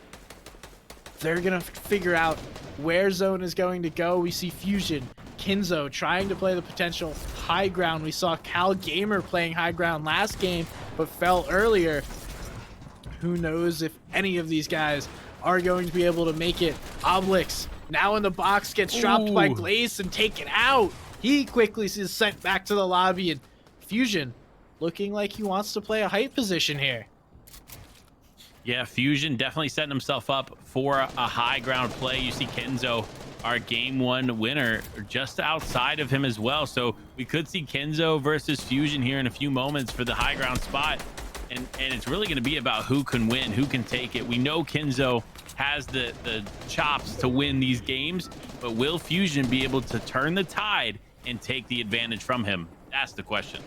They're gonna figure out where zone is going to go. We see Fusion, Kinzo trying to play the potential high ground. We saw Cal Gamer playing high ground last game, but fell earlier. Who knows if any of these guys are going to be able to make it. Oblix Now in the box, gets dropped by Ooh. Glaze and taken out. He quickly is sent back to the lobby, and Fusion looking like he wants to play a height position here. Yeah, Fusion definitely setting himself up for a high ground play. You see Kenzo, our game one winner, just outside of him as well. So we could see Kenzo versus Fusion here in a few moments for the high ground spot. And it's really going to be about who can win, who can take it. We know Kenzo has the chops to win these games, but will Fusion be able to turn the tide and take the advantage from him? That's the question.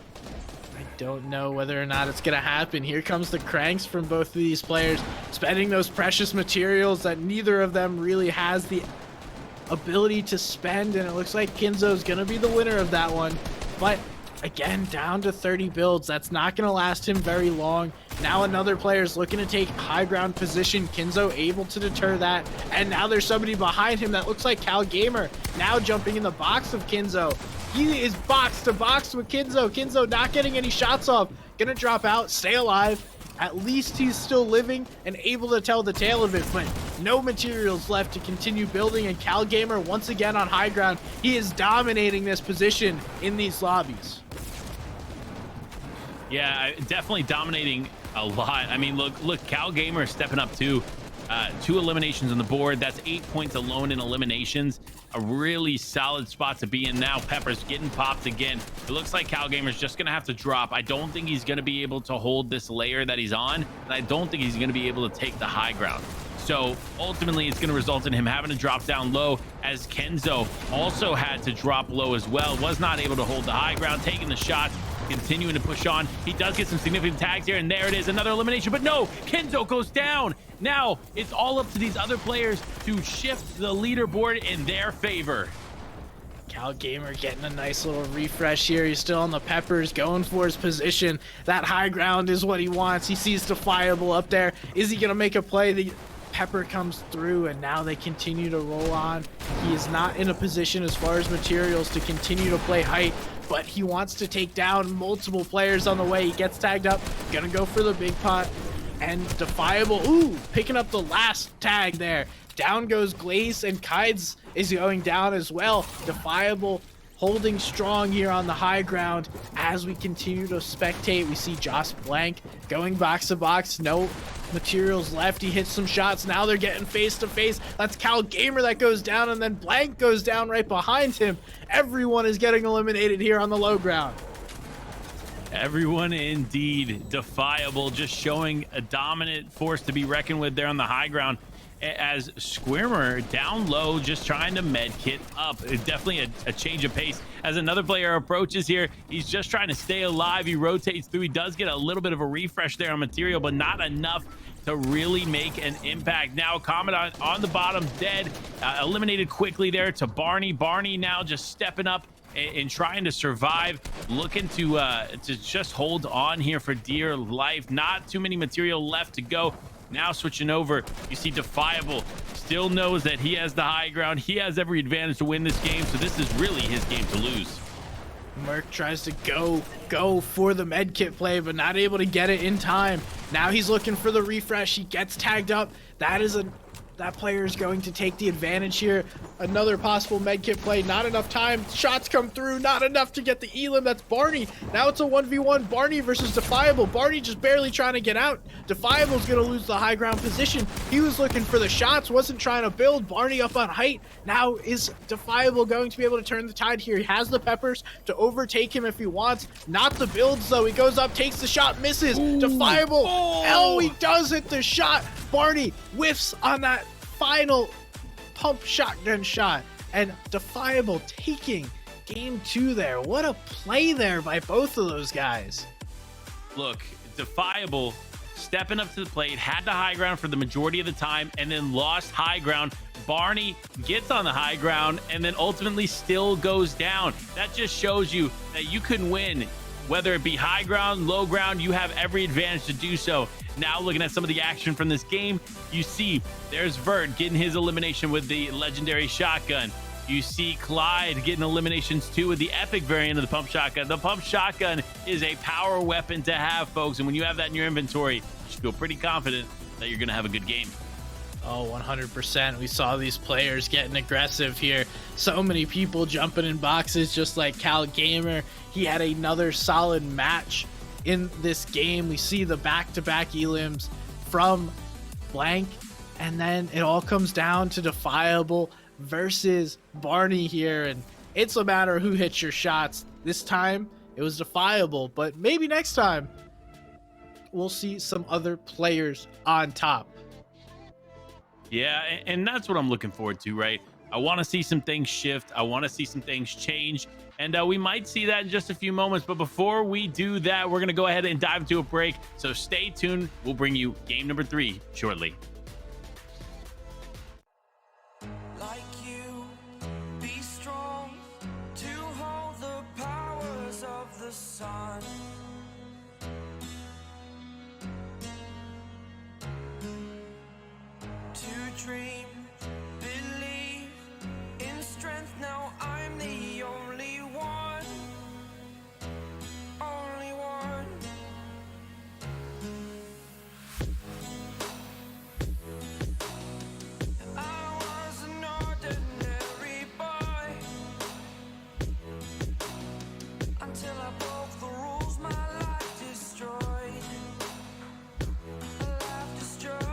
I don't know whether or not it's going to happen. Here comes the cranks from both of these players, spending those precious materials that neither of them really has the ability to spend, and it looks like Kenzo's going to be the winner of that one. But again, down to 30 builds. That's not going to last him very long. Now another player is looking to take high ground position. Kenzo able to deter that. And now there's somebody behind him that looks like Cal Gamer. Now jumping in the box of Kenzo. He is box to box with Kenzo. Kenzo not getting any shots off. Gonna drop out, stay alive. At least he's still living and able to tell the tale of it, but no materials left to continue building, and Cal Gamer once again on high ground. He is dominating this position in these lobbies. Yeah, definitely dominating a lot. I mean, look, Cal Gamer is stepping up too. 2 eliminations on the board. That's 8 points alone in eliminations. A really solid spot to be in now. Pepper's getting popped again. It looks like Cal Gamer's just gonna have to drop. I don't think he's gonna be able to hold this layer that he's on, and I don't think he's gonna be able to take the high ground. So ultimately, it's going to result in him having to drop down low, as Kenzo also had to drop low as well. Was not able to hold the high ground, taking the shots, continuing to push on. He does get some significant tags here, and there it is, another elimination. But no, Kenzo goes down. Now it's all up to these other players to shift the leaderboard in their favor. Cal Gamer getting a nice little refresh here. He's still on the Peppers, going for his position. That high ground is what he wants. He sees Defiable up there. Is he going to make a play? The Pepper comes through, and now they continue to roll on. He is not in a position as far as materials to continue to play height, but he wants to take down multiple players on the way. He gets tagged up, gonna go for the big pot, and Defiable, ooh, picking up the last tag there. Down goes Glaze, and Kides is going down as well. Defiable holding strong here on the high ground. As we continue to spectate, we see Josh Blank going box to box. No materials left. He hits some shots. Now they're getting face to face. That's Cal Gamer that goes down, and then Blank goes down right behind him. Everyone is getting eliminated here on the low ground. Everyone indeed. Defiable, just showing a dominant force to be reckoned with there on the high ground, as Squirmer down low, just trying to med kit up. Definitely a change of pace as another player approaches here. He's just trying to stay alive. He rotates through. He does get a little bit of a refresh there on material, but not enough to really make an impact. Now Commandant on the bottom, dead, eliminated quickly there to Barney. Barney now just stepping up and trying to survive, looking to just hold on here for dear life. Not too many material left to go. Now switching over, you see Defiable still knows that he has the high ground. He has every advantage to win this game, so this is really his game to lose. Merc tries to go for the med kit play, but not able to get it in time. Now he's looking for the refresh. He gets tagged up. That player is going to take the advantage here. Another possible medkit play. Not enough time. Shots come through. Not enough to get the elim. That's Barney. Now it's a 1v1. Barney versus Defiable. Barney just barely trying to get out. Defiable's going to lose the high ground position. He was looking for the shots. Wasn't trying to build. Barney up on height. Now is Defiable going to be able to turn the tide here? He has the peppers to overtake him if he wants. Not the builds, though. He goes up, takes the shot, misses. Ooh. Defiable. Oh. He does hit the shot. Barney whiffs on that final pump shotgun shot, and Defiable taking game 2 there. What a play there by both of those guys. Look, Defiable stepping up to the plate, had the high ground for the majority of the time, and then lost high ground. Barney gets on the high ground and then ultimately still goes down. That just shows you that you can win, whether it be high ground, low ground. You have every advantage to do so. Now looking at some of the action from this game, you see there's Vert getting his elimination with the legendary shotgun. You see Clyde getting eliminations too with the epic variant of the pump shotgun. The pump shotgun is a power weapon to have, folks, and when you have that in your inventory, you should feel pretty confident that you're going to have a good game. Oh, 100%. We saw these players getting aggressive here. So many people jumping in boxes, just like Cal Gamer. He had another solid match in this game. We see the back-to-back elims from Blank, and then it all comes down to Defiable versus Barney here, and it's a matter of who hits your shots. This time, it was Defiable, but maybe next time, we'll see some other players on top. Yeah, and that's what I'm looking forward to, right? I want to see some things shift. I want to see some things change. And we might see that in just a few moments. But before we do that, we're going to go ahead and dive into a break. So stay tuned. We'll bring you game number 3 shortly. Like you, be strong to hold the powers of the sun. To dream, believe in strength. Now I'm the only one, only one. I was an ordinary boy until I broke the rules. My life destroyed, a life destroyed.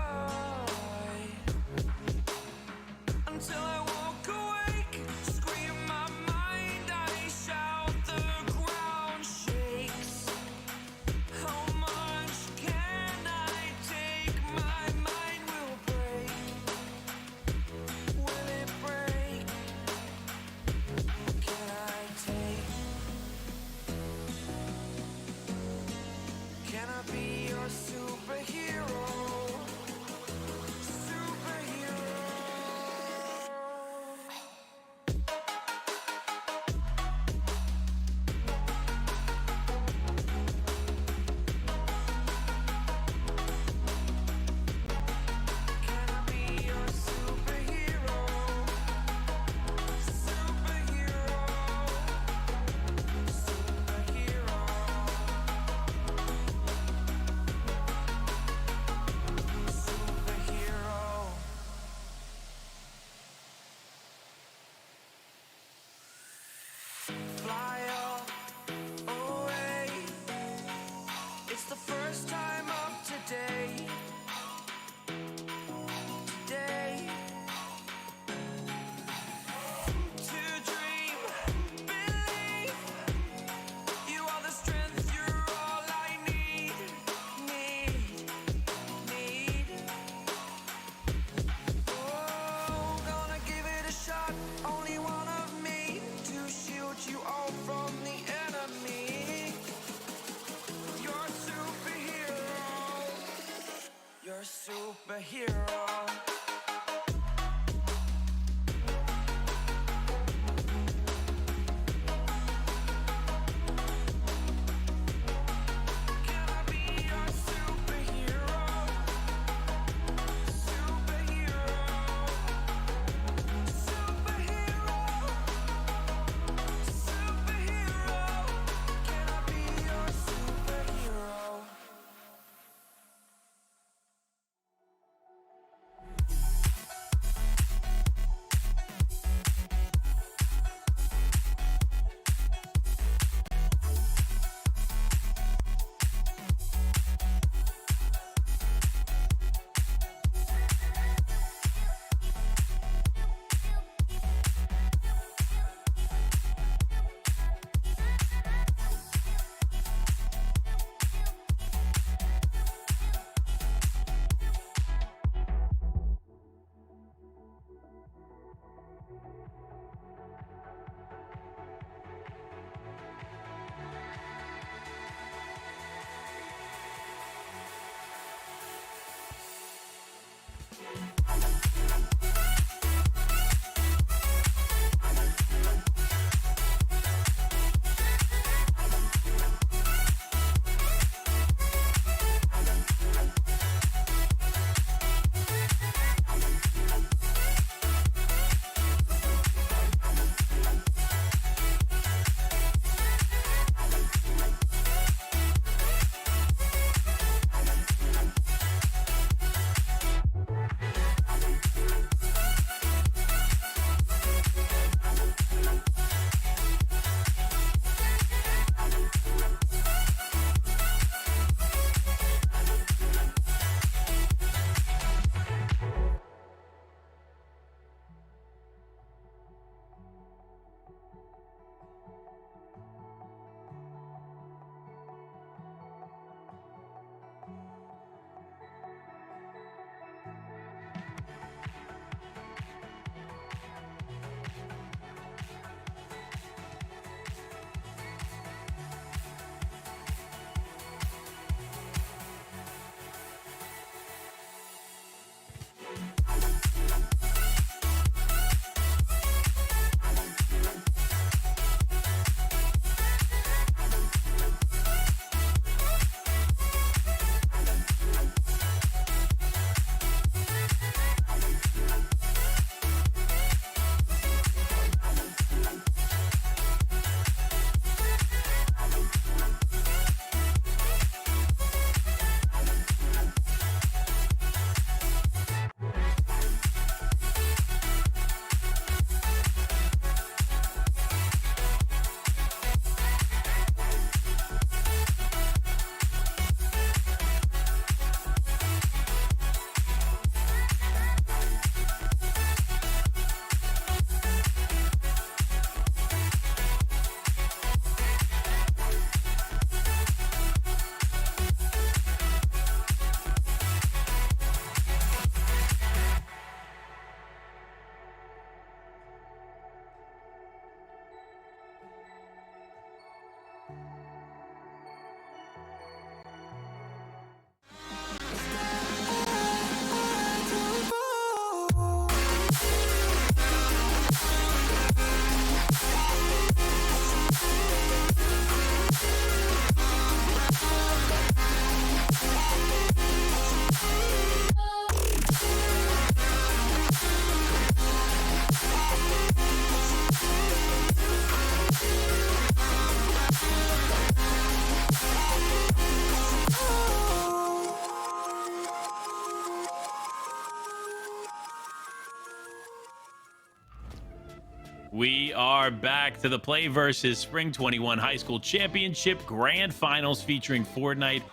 We are back to the Play versus Spring 21 High School Championship Grand Finals featuring Fortnite.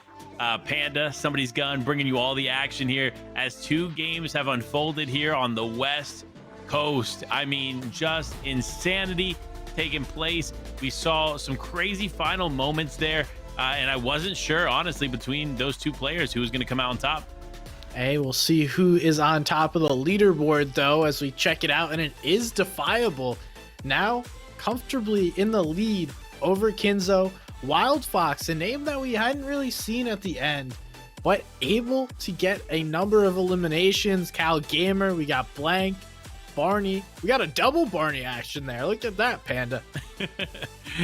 Panda, somebody's gun, bringing you all the action here as 2 games have unfolded here on the West Coast. I mean, just insanity taking place. We saw some crazy final moments there, and I wasn't sure, honestly, between those 2 players who was going to come out on top. Hey, we'll see who is on top of the leaderboard, though, as we check it out, and it is Defiable. Now, comfortably in the lead over Kinzo. Wild Fox, a name that we hadn't really seen at the end, but able to get a number of eliminations. Cal Gamer, we got Blank, Barney. We got a double Barney action there. Look at that, Panda.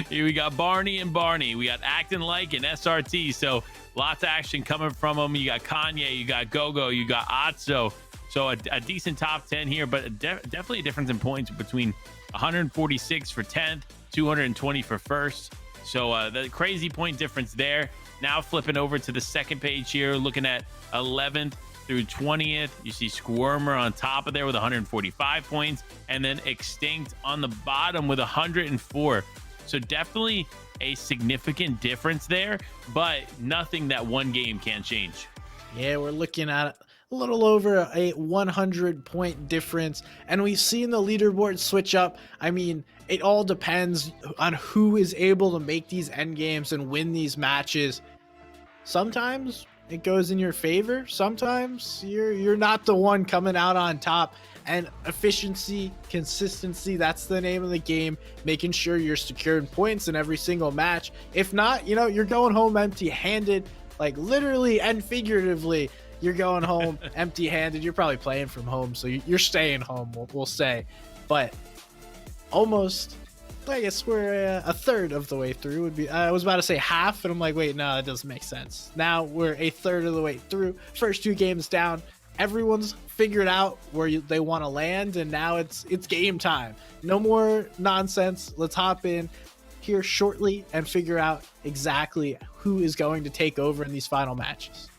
Here we got Barney and Barney. We got Acting Like and SRT. So lots of action coming from them. You got Kanye, you got Gogo, you got Atso. So a decent top 10 here, but definitely a difference in points between 146 for 10th, 220 for first. So the crazy point difference there. Now flipping over to the second page here, looking at 11th through 20th. You see Squirmer on top of there with 145 points, and then Extinct on the bottom with 104. So definitely a significant difference there, but nothing that one game can't change. Yeah, we're looking at a little over a 100-point difference, and we've seen the leaderboard switch up. I mean, it all depends on who is able to make these end games and win these matches. Sometimes it goes in your favor. Sometimes you're not the one coming out on top. And efficiency, consistency, that's the name of the game. Making sure you're securing points in every single match. If not, you're going home empty-handed, like literally and figuratively. You're going home empty-handed. You're probably playing from home, so you're staying home, we'll say. But almost, I guess we're a third of the way through. Would be I was about to say half, and I'm like, wait, no, that doesn't make sense. Now we're a third of the way through. First 2 games down. Everyone's figured out where they want to land, and now it's game time. No more nonsense. Let's hop in here shortly and figure out exactly who is going to take over in these final matches.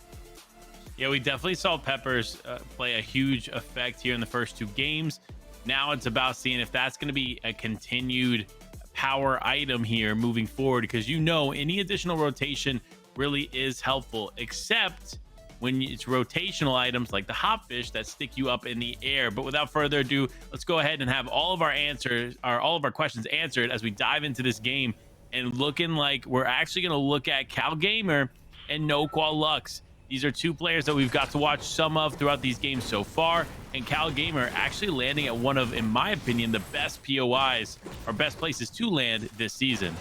Yeah, we definitely saw Peppers play a huge effect here in the first 2 games. Now it's about seeing if that's going to be a continued power item here moving forward, because any additional rotation really is helpful, except when it's rotational items like the hopfish that stick you up in the air. But without further ado, let's go ahead and have all of our questions answered as we dive into this game, and looking like we're actually going to look at Cal Gamer and No Qual Lux. These are 2 players that we've got to watch some of throughout these games so far, and Cal Gamer actually landing at one of, in my opinion, the best POIs or best places to land this season.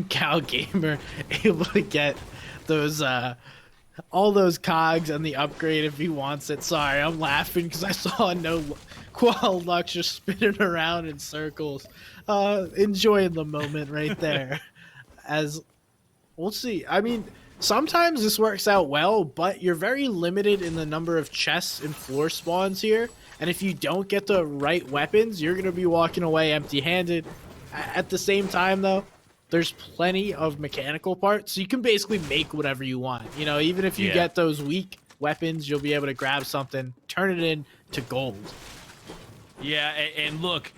Cal Gamer able to get those all those cogs and the upgrade if he wants it. Sorry, I'm laughing because I saw No Qual Lux just spinning around in circles, enjoying the moment right there. As we'll see. I mean, sometimes this works out well, but you're very limited in the number of chests and floor spawns here. And if you don't get the right weapons, you're going to be walking away empty-handed. At the same time, though, there's plenty of mechanical parts, so you can basically make whatever you want. Even if you get those weak weapons, you'll be able to grab something, turn it into gold. Yeah, and look,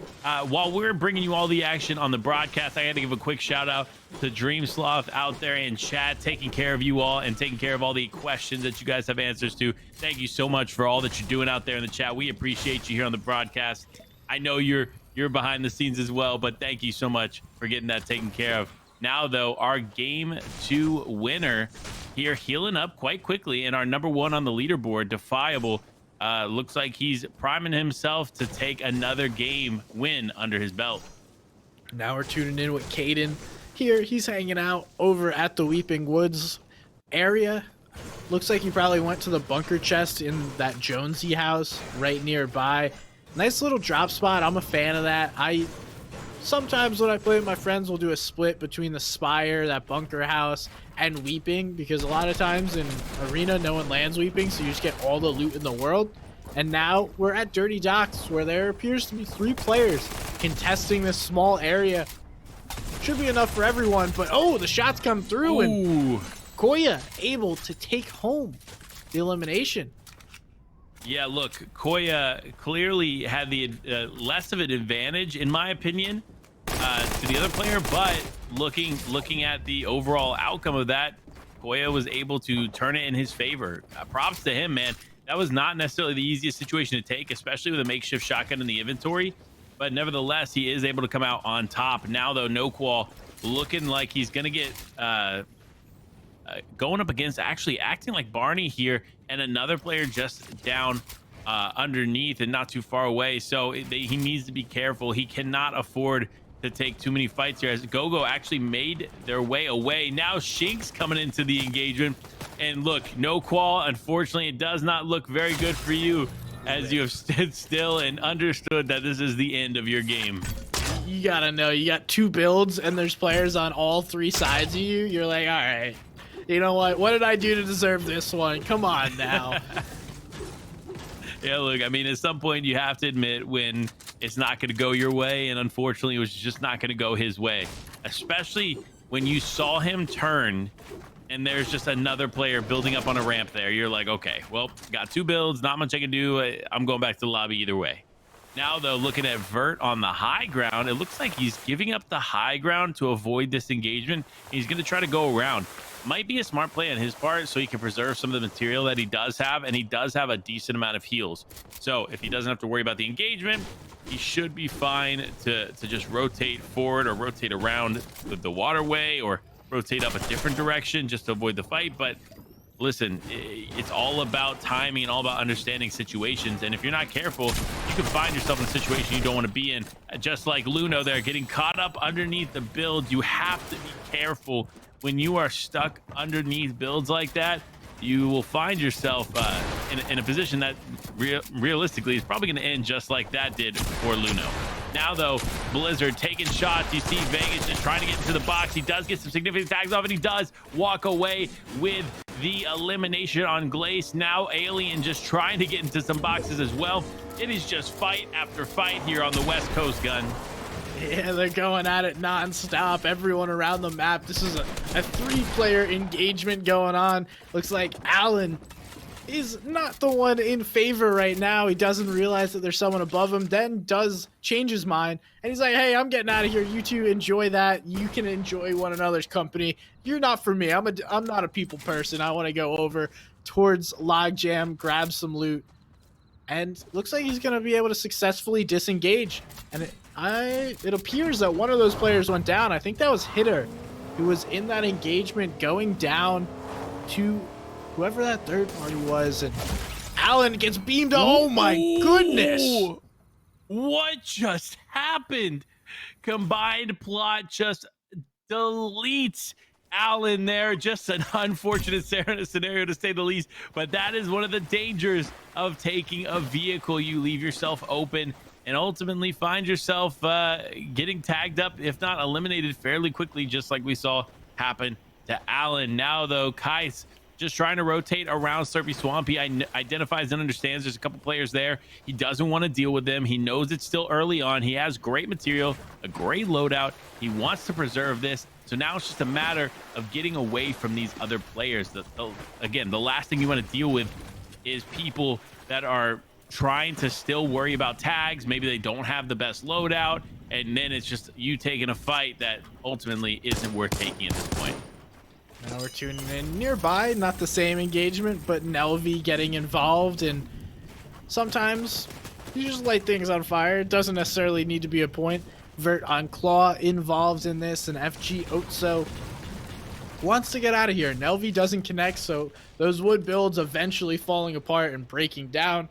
while we're bringing you all the action on the broadcast, I got to give a quick shout out to Dream Sloth out there in chat, taking care of you all and taking care of all the questions that you guys have answers to. Thank you so much for all that you're doing out there in the chat. We appreciate you here on the broadcast. I know you're behind the scenes as well, but thank you so much for getting that taken care of. Now, though, our game 2 winner here healing up quite quickly, and our number 1 on the leaderboard, Defiable, looks like he's priming himself to take another game win under his belt. Now we're tuning in with Caden. Here, he's hanging out over at the Weeping Woods area. Looks like he probably went to the bunker chest in that Jonesy house right nearby. Nice little drop spot. I'm a fan of that. Sometimes when I play with my friends, we'll do a split between the Spire, that bunker house, and Weeping, because a lot of times in Arena, no one lands Weeping, so you just get all the loot in the world. And now we're at Dirty Docks, where there appears to be 3 players contesting this small area. Should be enough for everyone, but the shots come through, and Koya able to take home the elimination. Yeah, look, Koya clearly had the less of an advantage, in my opinion, to the other player. But looking at the overall outcome of that, Koya was able to turn it in his favor. Props to him, man. That was not necessarily the easiest situation to take, especially with a makeshift shotgun in the inventory. But nevertheless, he is able to come out on top. Now, though, No Qual looking like he's going to get going up against, actually acting like Barney here, and another player just down underneath and not too far away. So he needs to be careful. He cannot afford to take too many fights here, as Gogo actually made their way away. Now Shink's coming into the engagement, and look, No Qual, unfortunately it does not look very good for you, as you have stood still and understood that this is the end of your game. You gotta know, you got 2 builds and there's players on all 3 sides of you. You're like, all right, you know what did I do to deserve this one? Come on now. Yeah, look, I mean, at some point you have to admit when it's not going to go your way, and unfortunately it was just not going to go his way, especially when you saw him turn and there's just another player building up on a ramp there. You're like, okay, well, got 2 builds, not much I can do. I'm going back to the lobby either way. Now, though, looking at Vert on the high ground, it looks like he's giving up the high ground to avoid this engagement. He's going to try to go around. Might be a smart play on his part, so he can preserve some of the material that he does have, and he does have a decent amount of heals. So if he doesn't have to worry about the engagement, he should be fine to just rotate forward or rotate around the waterway, or rotate up a different direction just to avoid the fight. But listen, it's all about timing and all about understanding situations, and if you're not careful, you can find yourself in a situation you don't want to be in, just like Luno there, getting caught up underneath the build. You have to be careful when you are stuck underneath builds like that. You will find yourself in a position that realistically is probably going to end just like that did for Luno. Now, though, Blizzard taking shots. You see Vegas just trying to get into the box. He does get some significant tags off, and he does walk away with the elimination on Glace. Now Alien just trying to get into some boxes as well. It is just fight after fight here on the West Coast, Gun. Yeah, they're going at it non-stop. Everyone around the map. This is a 3-player engagement going on. Looks like Alan is not the one in favor right now. He doesn't realize that there's someone above him, then does change his mind, and he's like, hey, I'm getting out of here. You two enjoy that. You can enjoy one another's company. You're not for me. I'm not a people person. I want to go over towards Logjam, grab some loot, and looks like he's going to be able to successfully disengage. And it appears that one of those players went down. I think that was Hitter, who was in that engagement, going down to whoever that third party was, and Alan gets beamed. Oh my goodness! What just happened? Combined plot just deletes Alan there. Just an unfortunate scenario to say the least, but that is one of the dangers of taking a vehicle. You leave yourself open and ultimately find yourself getting tagged up, if not eliminated fairly quickly, just like we saw happen to Alan. Now, though, Kais just trying to rotate around Slurpy Swamp. He identifies and understands there's a couple players there. He doesn't want to deal with them. He knows it's still early on. He has great material, a great loadout. He wants to preserve this. So now it's just a matter of getting away from these other players. Again, the last thing you want to deal with is people that are trying to still worry about tags. Maybe they don't have the best loadout, and then it's just you taking a fight that ultimately isn't worth taking at this point. Now we're tuning in nearby, not the same engagement, but Nelvi getting involved, and sometimes you just light things on fire. It doesn't necessarily need to be a point. Vert on Claw involved in this, and FG Otso wants to get out of here. Nelvi doesn't connect, so those wood builds eventually falling apart and breaking down.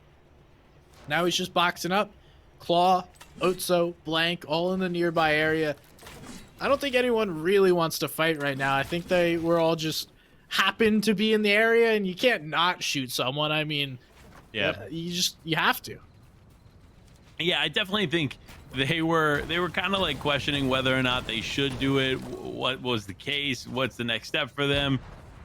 Now he's just boxing up. Claw, Otso, Blank, all in the nearby area. I don't think anyone really wants to fight right now. I think they were all just happen to be in the area, and you can't not shoot someone. I mean, yeah, you have to. Yeah, I definitely think they were kind of like questioning whether or not they should do it. What was the case? What's the next step for them?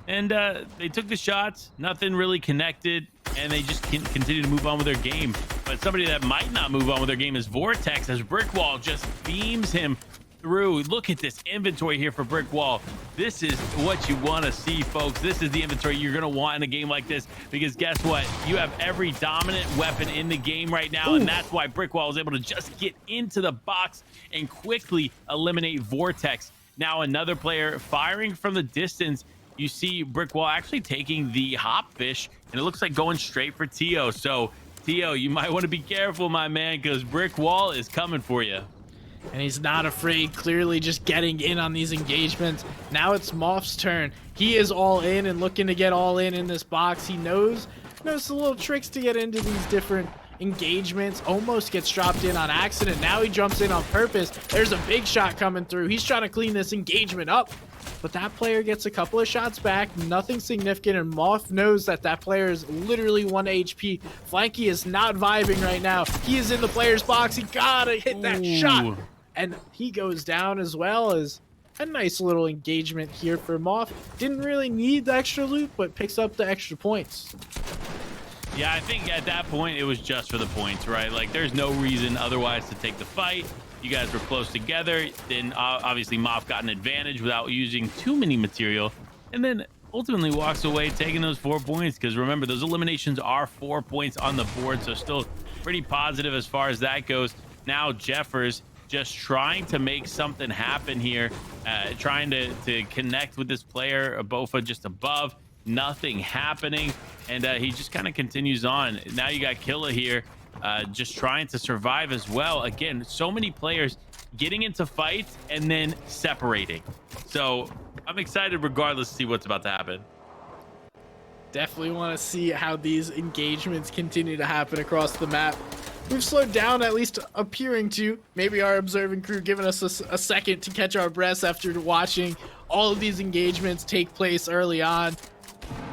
And they took the shots. Nothing really connected, and they just continue to move on with their game. But somebody that might not move on with their game is Vortex, as Brickwall just beams him through. Look at this inventory here for Brick Wall. This is what you want to see, folks. This is the inventory you're going to want in a game like this, because guess what? You have every dominant weapon in the game right now. Ooh. And that's why Brick Wall was able to just get into the box and quickly eliminate Vortex. Now another player firing from the distance. You see Brick Wall actually taking the hop fish, and it looks like going straight for Tio. So Tio, you might want to be careful, my man, because Brick Wall is coming for you. And he's not afraid, clearly just getting in on these engagements. Now it's Moff's turn. He is all in and looking to get all in this box. He knows the little tricks to get into these different engagements. Almost gets dropped in on accident. Now he jumps in on purpose. There's a big shot coming through. He's trying to clean this engagement up, but that player gets a couple of shots back, nothing significant, and Moth knows that that player is literally 1 HP. Flanky is not vibing right now. He is in the player's box. He gotta hit that shot, and he goes down, as well as a nice little engagement here for Moth. Didn't really need the extra loot, but picks up the extra points. Yeah, I think at that point it was just for the points, right? Like, there's no reason otherwise to take the fight. You guys were close together. Then obviously Moff got an advantage without using too many material, and then ultimately walks away taking those 4 points, because remember, those eliminations are 4 points on the board, so still pretty positive as far as that goes. Now Jeffers just trying to make something happen here, trying to connect with this player, Bofa just above. Nothing happening, and he just kind of continues on. Now you got Killa here, just trying to survive as well. Again, so many players getting into fights and then separating. So I'm excited regardless to see what's about to happen. Definitely want to see how these engagements continue to happen across the map. We've slowed down, at least appearing to. Maybe our observing crew giving us a second to catch our breaths after watching all of these engagements take place early on.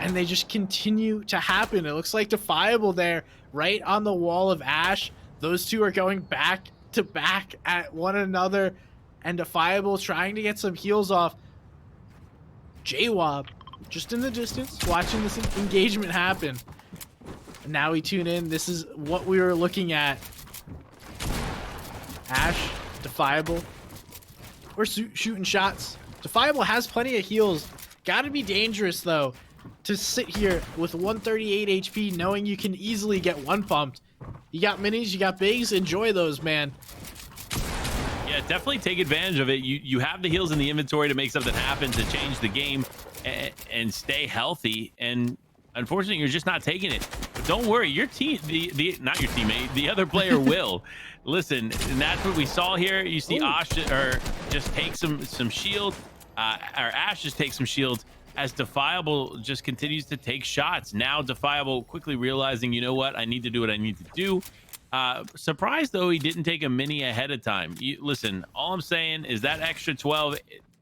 And they just continue to happen. It looks like Defiable there, right on the wall of Ash. Those two are going back to back at one another. And Defiable trying to get some heals off. JWab just in the distance, watching this engagement happen. And now we tune in. This is what we were looking at. Ash, Defiable. We're shooting shots. Defiable has plenty of heals. Gotta be dangerous, though, to sit here with 138 HP, knowing you can easily get one pumped. You got minis, you got bigs, enjoy those, man. Yeah, definitely take advantage of it. You have the heals in the inventory to make something happen, to change the game and stay healthy. And unfortunately, you're just not taking it. But don't worry, your team, not your teammate, the other player will. Listen, and that's what we saw here. You see Ash just take some shield, or Ash just take some shield, as Defiable just continues to take shots. Now Defiable quickly realizing, you know what, I need to do what I need to do. Surprised though he didn't take a mini ahead of time. Listen, all I'm saying is that extra 12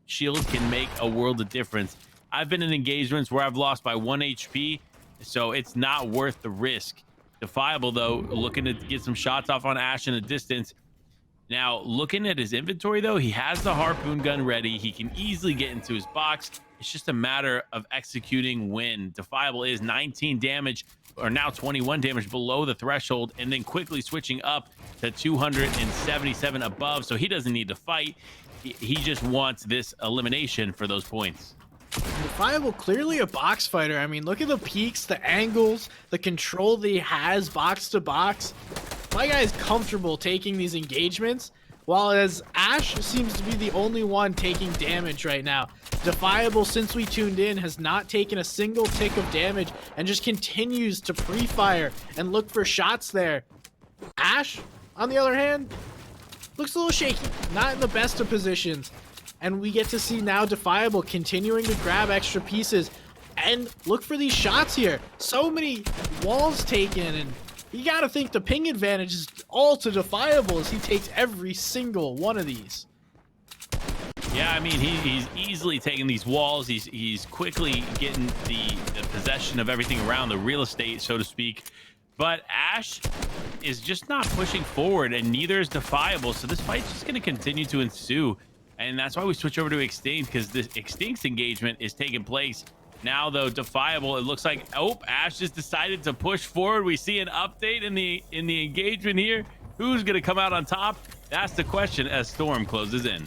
shield can make a world of difference. I've been in engagements where I've lost by 1 HP, so it's not worth the risk. Defiable though, looking to get some shots off on Ash in the distance. Now looking at his inventory though, he has the harpoon gun ready. He can easily get into his box. It's just a matter of executing when. Defiable is 19 damage, or now 21 damage below the threshold, and then quickly switching up to 277 above, so he doesn't need to fight. He just wants this elimination for those points. Defiable, clearly a box fighter. I mean, look at the peaks, the angles, the control that he has box to box. My guy is comfortable taking these engagements, while as Ash seems to be the only one taking damage right now. Defiable, since we tuned in, has not taken a single tick of damage and just continues to pre-fire and look for shots there. Ash, on the other hand, looks a little shaky, not in the best of positions. And we get to see now Defiable continuing to grab extra pieces and look for these shots here. So many walls taken, and you gotta think the ping advantage is all to Defiable as he takes every single one of these. Yeah, I mean, he's easily taking these walls. He's quickly getting the possession of everything around the real estate, so to speak. But Ash is just not pushing forward, and neither is Defiable. So this fight's just going to continue to ensue. And that's why we switch over to Extinct, because this Extinct's engagement is taking place. Now, though, Defiable, it looks like, Ash just decided to push forward. We see an update in the engagement here. Who's going to come out on top? That's the question as Storm closes in.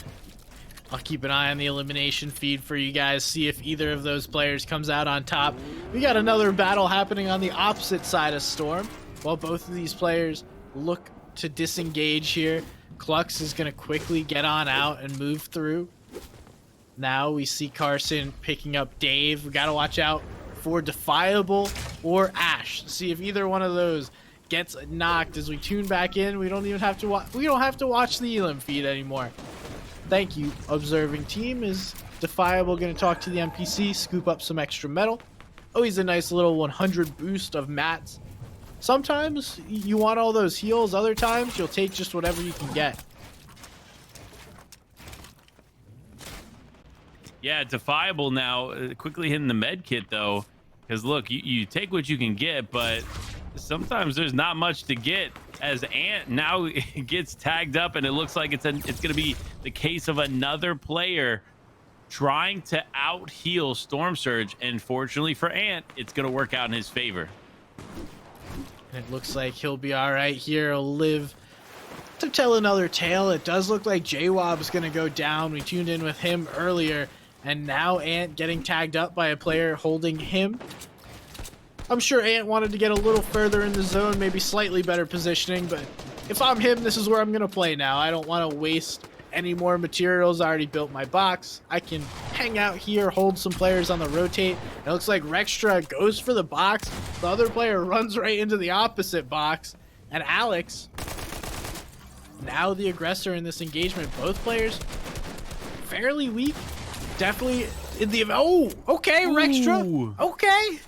I'll keep an eye on the elimination feed for you guys, see if either of those players comes out on top. We got another battle happening on the opposite side of Storm. While both of these players look to disengage here, Clux is going to quickly get on out and move through. Now we see Carson picking up Dave. We got to watch out for Defiable or Ash. See if either one of those gets knocked as we tune back in. We don't even have to watch. We don't have to watch the elim feed anymore. Thank you, observing team. Is Defiable going to talk to the NPC, scoop up some extra metal? Oh, he's a nice little 100 boost of mats. Sometimes you want all those heals. Other times you'll take just whatever you can get. Yeah, Defiable now quickly hitting the med kit though, because look, you take what you can get, but sometimes there's not much to get. As Ant now gets tagged up, and it looks like it's going to be the case of another player trying to out heal Storm Surge, and fortunately for Ant, it's going to work out in his favor. And it looks like he'll be all right here. He'll live to tell another tale. It does look like J-Wob's going to go down. We tuned in with him earlier, and now Ant getting tagged up by a player holding him. I'm sure Ant wanted to get a little further in the zone, maybe slightly better positioning, but if I'm him, this is where I'm going to play now. I don't want to waste any more materials. I already built my box. I can hang out here, hold some players on the rotate. It looks like Rextra goes for the box. The other player runs right into the opposite box, and Alex, now the aggressor in this engagement. Both players fairly weak. Definitely in the... Oh, okay, Rextra. Ooh. Okay.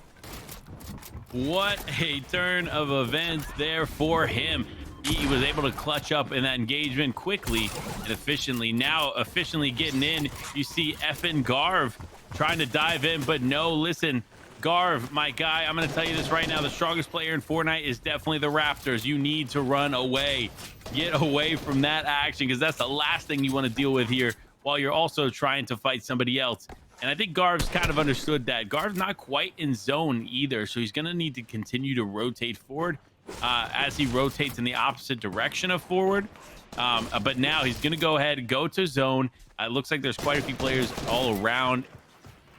What a turn of events there for him. He was able to clutch up in that engagement quickly and efficiently. Now efficiently getting in. You see effing Garv trying to dive in, but no, listen, Garv, my guy, I'm going to tell you this right now. The strongest player in Fortnite is definitely the Raptors. You need to run away. Get away from that action, because that's the last thing you want to deal with here while you're also trying to fight somebody else. And I think Garv's kind of understood that. Garv's not quite in zone either, so he's going to need to continue to rotate forward as he rotates in the opposite direction of forward. But now he's going to go ahead and go to zone. It looks like there's quite a few players all around.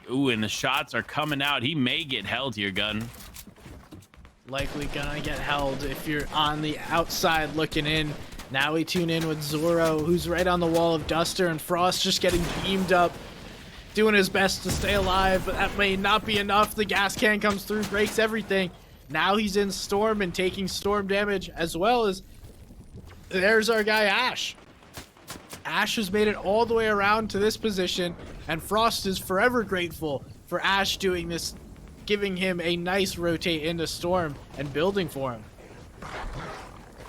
Ooh, and the shots are coming out. He may get held here, Gun. Likely gonna get held if you're on the outside looking in. Now we tune in with Zoro, who's right on the wall of Duster, and Frost just getting beamed up, doing his best to stay alive, but that may not be enough. The gas can comes through, breaks everything. Now he's in Storm and taking Storm damage, as well as there's our guy Ash. Ash has made it all the way around to this position, and Frost is forever grateful for Ash doing this, giving him a nice rotate into Storm and building for him.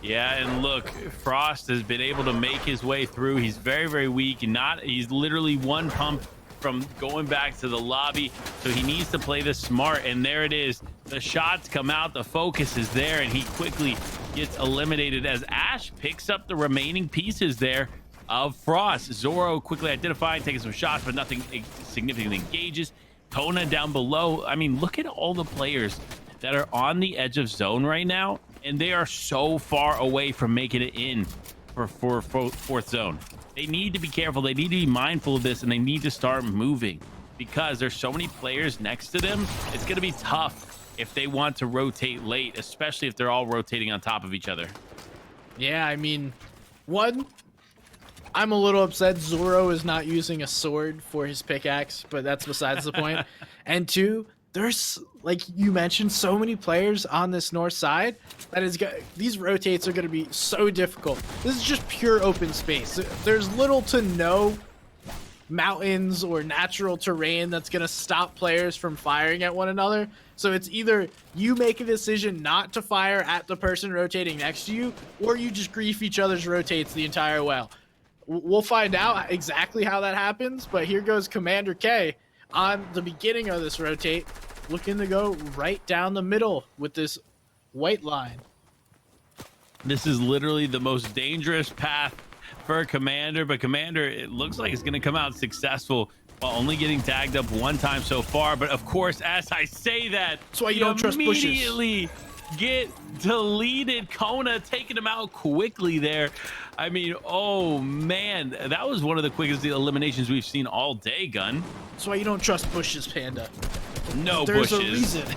Yeah, and look, Frost has been able to make his way through. He's very, very weak. He's literally one pump from going back to the lobby, so he needs to play this smart. And there it is. The shots come out, the focus is there, and he quickly gets eliminated as Ash picks up the remaining pieces there of Frost. Zoro quickly identifying, taking some shots, but nothing significant engages. Kona down below. I mean, look at all the players that are on the edge of zone right now, and they are so far away from making it in for fourth zone. They need to be careful. They need to be mindful of this, and they need to start moving, because there's so many players next to them. It's going to be tough if they want to rotate late, especially if they're all rotating on top of each other. Yeah, I mean, one, I'm a little upset Zoro is not using a sword for his pickaxe, but that's besides the point. And two, there's, like you mentioned, so many players on this north side that these rotates are going to be so difficult. This is just pure open space. There's little to no mountains or natural terrain that's going to stop players from firing at one another. So it's either you make a decision not to fire at the person rotating next to you, or you just grief each other's rotates the entire way. We'll find out exactly how that happens, but here goes Commander K on the beginning of this rotate, looking to go right down the middle with this white line. This is literally the most dangerous path for Commander, but Commander, it looks like it's going to come out successful while only getting tagged up one time so far. But of course, as I say that, that's why you don't trust bushes. Immediately get deleted. Kona taking him out quickly there. I mean, oh man, that was one of the quickest eliminations we've seen all day, Gun. That's why you don't trust bushes, Panda. No There's bushes. a reason.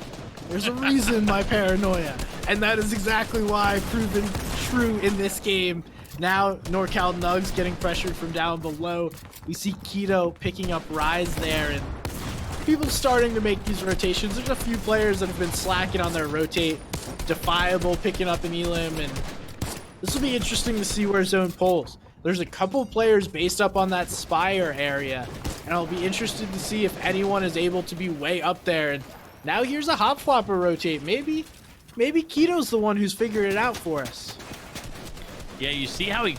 There's a reason, my paranoia. And that is exactly why I've proven true in this game. Now, NorCal Nugs getting pressured from down below. We see Keto picking up Rise there, and people starting to make these rotations. There's a few players that have been slacking on their rotate. Defiable picking up an Elim, and this will be interesting to see where Zone pulls. There's a couple players based up on that Spire area, and I'll be interested to see if anyone is able to be way up there. And now here's a Hop Flopper rotate. Maybe Keto's the one who's figured it out for us. Yeah, you see how he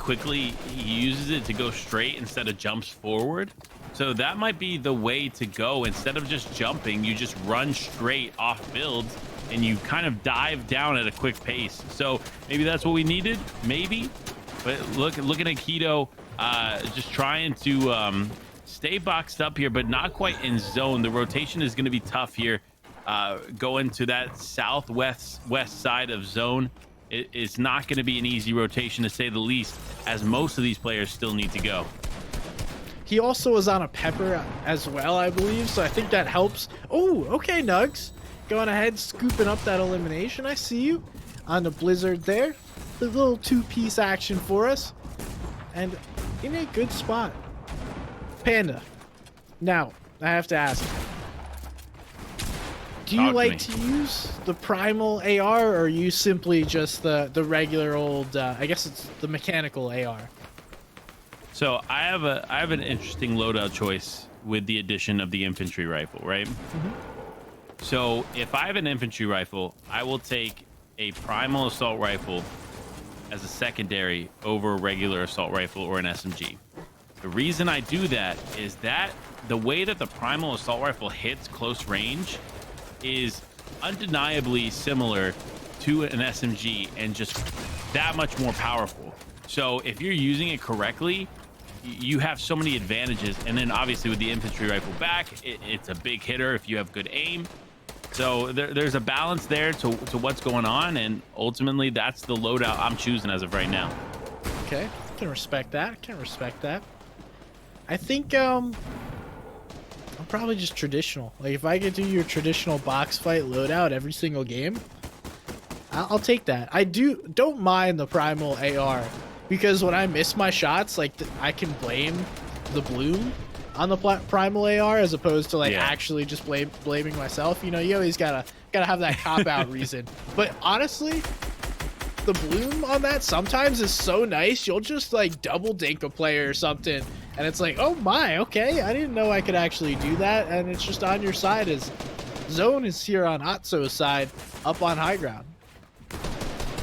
uses it to go straight instead of jumps forward. So that might be the way to go. Instead of just jumping, you just run straight off builds and you kind of dive down at a quick pace. So maybe that's what we needed, maybe. But looking at Keto, just trying to stay boxed up here, but not quite in zone. The rotation is going to be tough here. Going to that southwest side of zone. It's not going to be an easy rotation, to say the least, as most of these players still need to go. He also was on a Pepper as well, I believe, so I think that helps. Oh, okay, Nugs. Going ahead, scooping up that elimination. I see you on the Blizzard there. A little two-piece action for us. And in a good spot. Panda. Now, I have to ask. Do you like to use the Primal AR, or are you simply just the regular old, I guess it's the mechanical AR? So I have an interesting loadout choice with the addition of the infantry rifle, right? So if I have an infantry rifle, I will take a primal assault rifle as a secondary over a regular assault rifle or an SMG. The reason I do that is that the way that the primal assault rifle hits close range is undeniably similar to an SMG and just that much more powerful. So if you're using it correctly, you have so many advantages. And then obviously with the infantry rifle back, it's a big hitter if you have good aim. So there's a balance there to what's going on, and ultimately that's the loadout I'm choosing as of right now. Okay, can respect that. I think I'm probably just traditional. Like if I could do your traditional box fight loadout every single game, I'll take that. I don't mind the primal AR, because when I miss my shots, like I can blame the bloom on the primal AR as opposed to like actually just blaming myself. You know, you always gotta have that cop out reason. But honestly, the bloom on that sometimes is so nice. You'll just like double dink a player or something, and it's like, oh my, okay, I didn't know I could actually do that. And it's just on your side as Zone is here on Atso's side, up on high ground.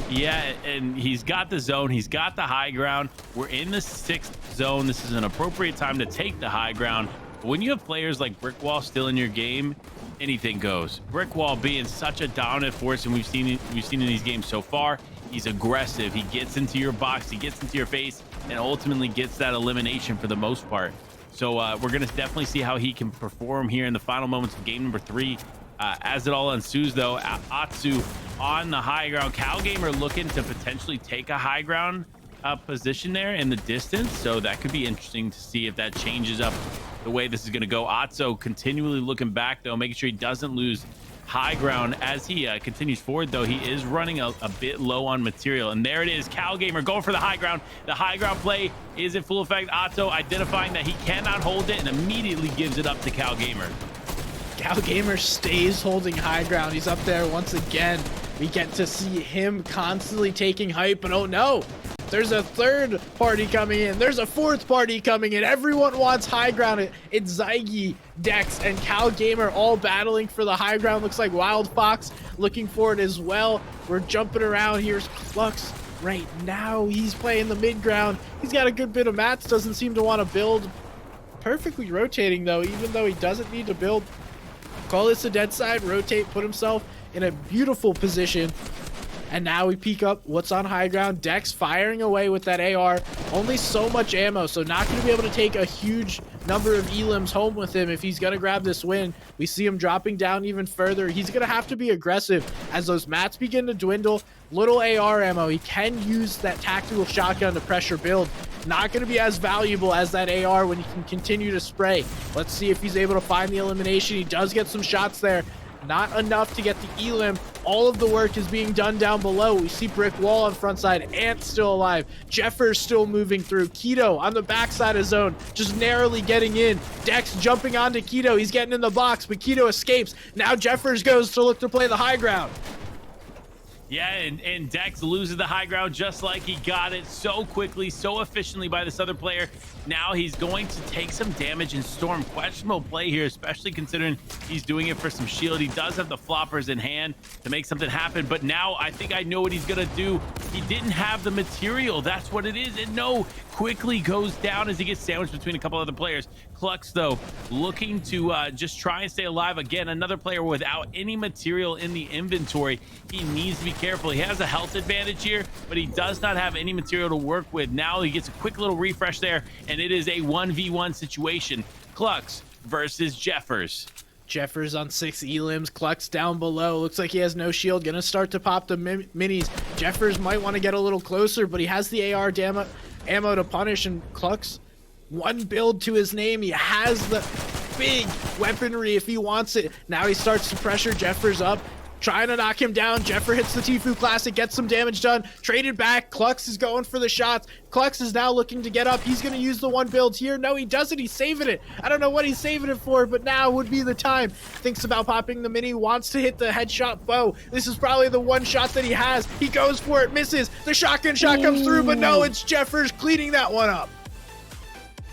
Yeah, and he's got the zone. He's got the high ground. We're in the 6th zone. This is an appropriate time to take the high ground. But when you have players like Brickwall still in your game, anything goes. Brickwall being such a dominant force, and we've seen in these games so far. He's aggressive. He gets into your box. He gets into your face, and ultimately gets that elimination for the most part. So we're going to definitely see how he can perform here in the final moments of game number 3. As it all ensues, though, Atsu on the high ground. CalGamer looking to potentially take a high ground position there in the distance. So that could be interesting to see if that changes up the way this is going to go. Atsu continually looking back, though, making sure he doesn't lose high ground as he continues forward, though. He is running a bit low on material. And there it is. CalGamer going for the high ground. The high ground play is in full effect. Atsu identifying that he cannot hold it and immediately gives it up to CalGamer. CalGamer stays holding high ground. He's up there once again. We get to see him constantly taking hype, but oh no, there's a third party coming in. There's a fourth party coming in. Everyone wants high ground. It's Zygy, Dex, and CalGamer all battling for the high ground. Looks like Wild Fox looking for it as well. We're jumping around. Here's Klux right now. He's playing the mid ground. He's got a good bit of mats. Doesn't seem to want to build. Perfectly rotating though, even though he doesn't need to build. Call this a dead side, rotate, put himself in a beautiful position. And now we peek up what's on high ground. Dex firing away with that AR. Only so much ammo, so not going to be able to take a huge number of elims home with him if he's going to grab this win. We see him dropping down even further. He's going to have to be aggressive as those mats begin to dwindle. Little AR ammo. He can use that tactical shotgun to pressure build. Not going to be as valuable as that AR when he can continue to spray. Let's see if he's able to find the elimination. He does get some shots there. Not enough to get the elim. All of the work is being done down below. We see brick wall on front side. Ant still alive. Jeffers still moving through. Keto on the backside of zone, just narrowly getting in. Dex jumping onto Keto. He's getting in the box, but Keto escapes. Now Jeffers goes to look to play the high ground. Yeah, and Dex loses the high ground just like he got it so quickly, so efficiently by this other player. Now he's going to take some damage and Storm. Questionable play here, especially considering he's doing it for some shield. He does have the floppers in hand to make something happen, but now I think I know what he's gonna do. He didn't have the material. That's what it is. And no, quickly goes down as he gets sandwiched between a couple other players. Klux, though, looking to just try and stay alive. Again, another player without any material in the inventory. He needs to be careful. He has a health advantage here, but he does not have any material to work with. Now he gets a quick little refresh there, and it is a 1v1 situation. Klux versus Jeffers. Jeffers on 6 elims. Klux down below. Looks like he has no shield. Gonna start to pop the minis. Jeffers might want to get a little closer, but he has the AR ammo to punish, and Klux, one build to his name. He has the big weaponry if he wants it. Now he starts to pressure Jeffers up, trying to knock him down. Jeffer hits the Tfue Classic, gets some damage done, traded back. Klux is going for the shots. Klux is now looking to get up. He's going to use the one build here. No, he doesn't. He's saving it. I don't know what he's saving it for, but now would be the time. Thinks about popping the mini, wants to hit the headshot bow. This is probably the one shot that he has. He goes for it, misses. The shotgun shot comes through, but no, it's Jeffers cleaning that one up.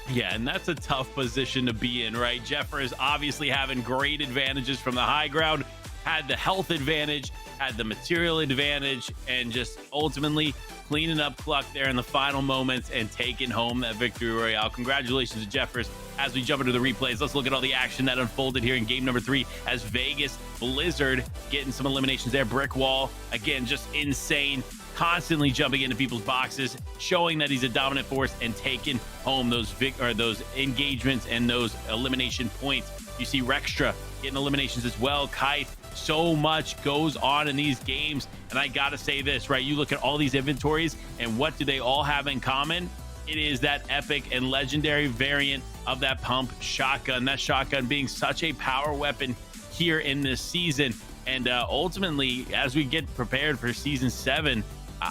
Yeah, and that's a tough position to be in, right? Jeffers obviously having great advantages from the high ground, had the health advantage, had the material advantage, and just ultimately cleaning up Cluck there in the final moments and taking home that victory royale. Congratulations to Jeffers. As we jump into the replays, let's look at all the action that unfolded here in game number 3 as Vegas Blizzard getting some eliminations there. Brick wall, again, just insane. Constantly jumping into people's boxes, showing that he's a dominant force and taking home those those engagements and those elimination points. You see Rextra getting eliminations as well. Kite, so much goes on in these games, and I gotta say this, right? You look at all these inventories, and what do they all have in common? It is that epic and legendary variant of that pump shotgun. That shotgun being such a power weapon here in this season, and ultimately, as we get prepared for season 7.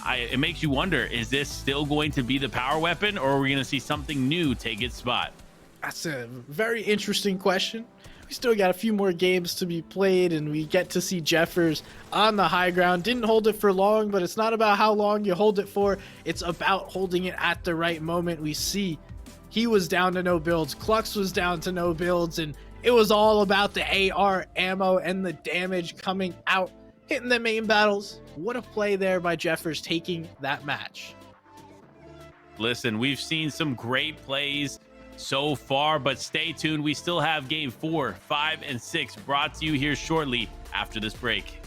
It makes you wonder, is this still going to be the power weapon, or are we going to see something new take its spot? That's a very interesting question. We still got a few more games to be played, and we get to see Jeffers on the high ground. Didn't hold it for long, but it's not about how long you hold it for. It's about holding it at the right moment. We see he was down to no builds. Klux was down to no builds, and it was all about the AR ammo and the damage coming out, hitting the main battles. What a play there by Jeffers taking that match. Listen, we've seen some great plays so far, but stay tuned. We still have game 4, 5, and 6 brought to you here shortly after this break.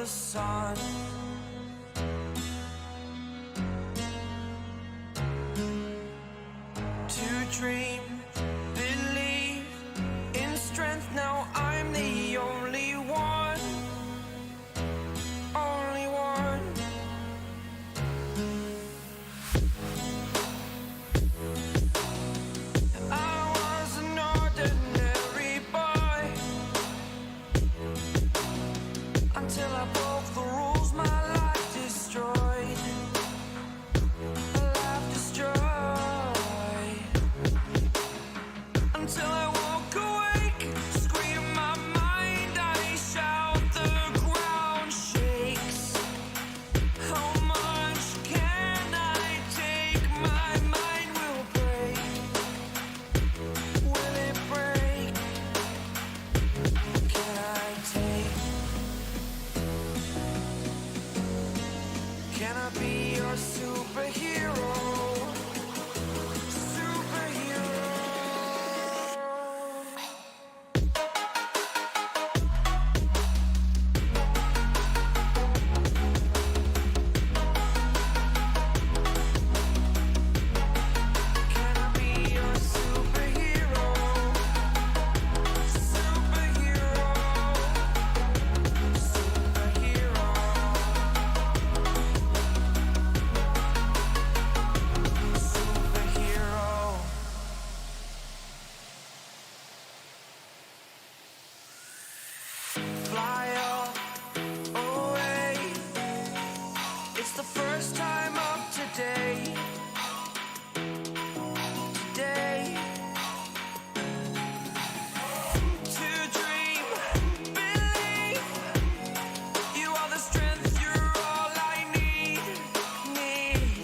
the sun. To dream, believe in strength. Now I'm the only one, only one. I was an ordinary boy until I broke the rules. My life destroyed, a life destroyed. Until I walk awake, scream my mind, I shout, the ground shakes. How much can I take? My mind will break. Will it break? Can I take? Can I be your superhero? Superhero. Can I be your superhero? Superhero. Superhero. Superhero. Fly away. It's the first time of today. Today. To dream, believe. You are the strength, you're all I need. Need.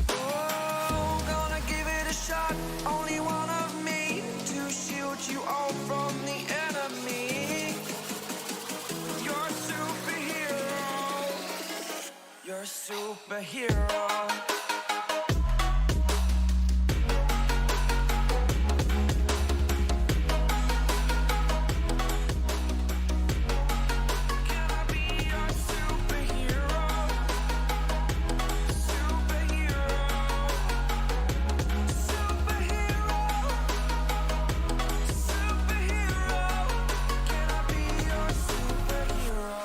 Oh, gonna give it a shot. Only one of me to shield you all from the enemy. You're a superhero. You're a superhero. Can I be your superhero? Superhero. Superhero. Superhero. Can I be your superhero?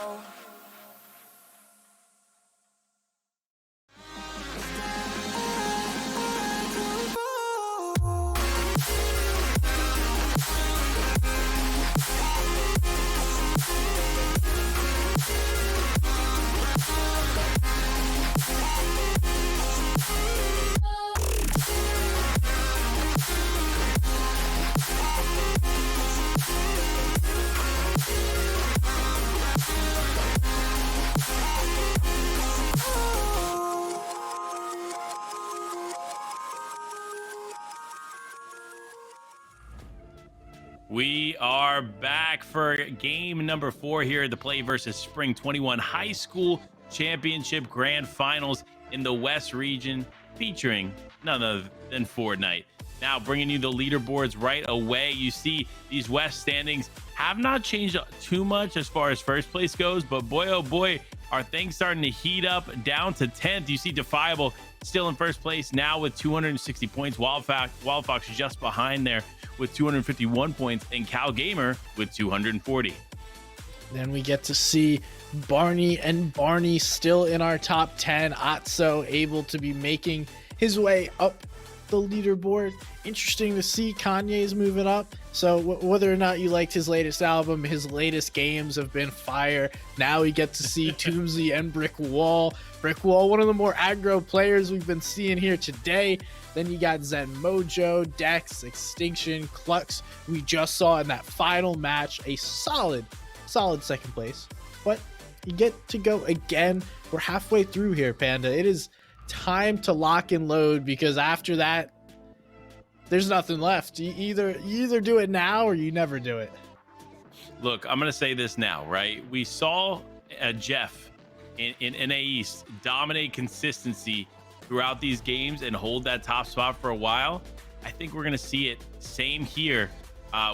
We are back for game number 4 here at the Play versus Spring 21 High School Championship Grand Finals in the West region, featuring none other than Fortnite. Now bringing you the leaderboards right away. You see these West standings have not changed too much as far as first place goes, but boy, oh boy, are things starting to heat up. Down to 10th, you see Defiable still in first place now with 260 points. Wildfox just behind there with 251 points, and Cal Gamer with 240. Then we get to see Barney still in our top 10. Atso able to be making his way up the leaderboard. Interesting to see Kanye's moving up. So whether or not you liked his latest album, his latest games have been fire. Now we get to see Toomsy and Brick Wall. Brick Wall, one of the more aggro players we've been seeing here today. Then you got Zen Mojo, Dex, Extinction, Clux. We just saw in that final match a solid second place. But you get to go again. We're halfway through here, Panda. It is time to lock and load, because after that, there's nothing left. You either do it now or you never do it. Look, I'm going to say this now, right? We saw Jeff in NA East dominate consistency throughout these games and hold that top spot for a while. I think we're going to see it same here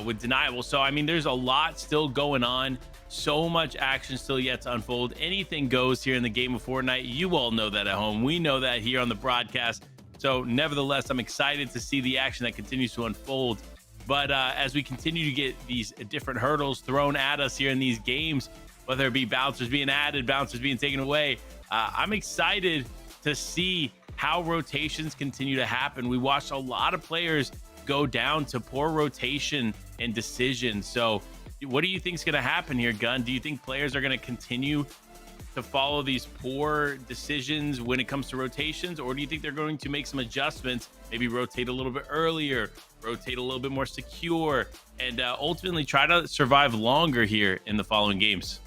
with Deniable. So, I mean, there's a lot still going on. So much action still yet to unfold. Anything goes here in the game of Fortnite. You all know that at home. We know that here on the broadcast. So, nevertheless, I'm excited to see the action that continues to unfold. But as we continue to get these different hurdles thrown at us here in these games, whether it be bouncers being added, bouncers being taken away, I'm excited to see how rotations continue to happen. We watched a lot of players go down to poor rotation and decisions. So what do you think is going to happen here, Gun? Do you think players are going to continue to follow these poor decisions when it comes to rotations, or do you think they're going to make some adjustments, maybe rotate a little bit earlier, rotate a little bit more secure, and ultimately try to survive longer here in the following games?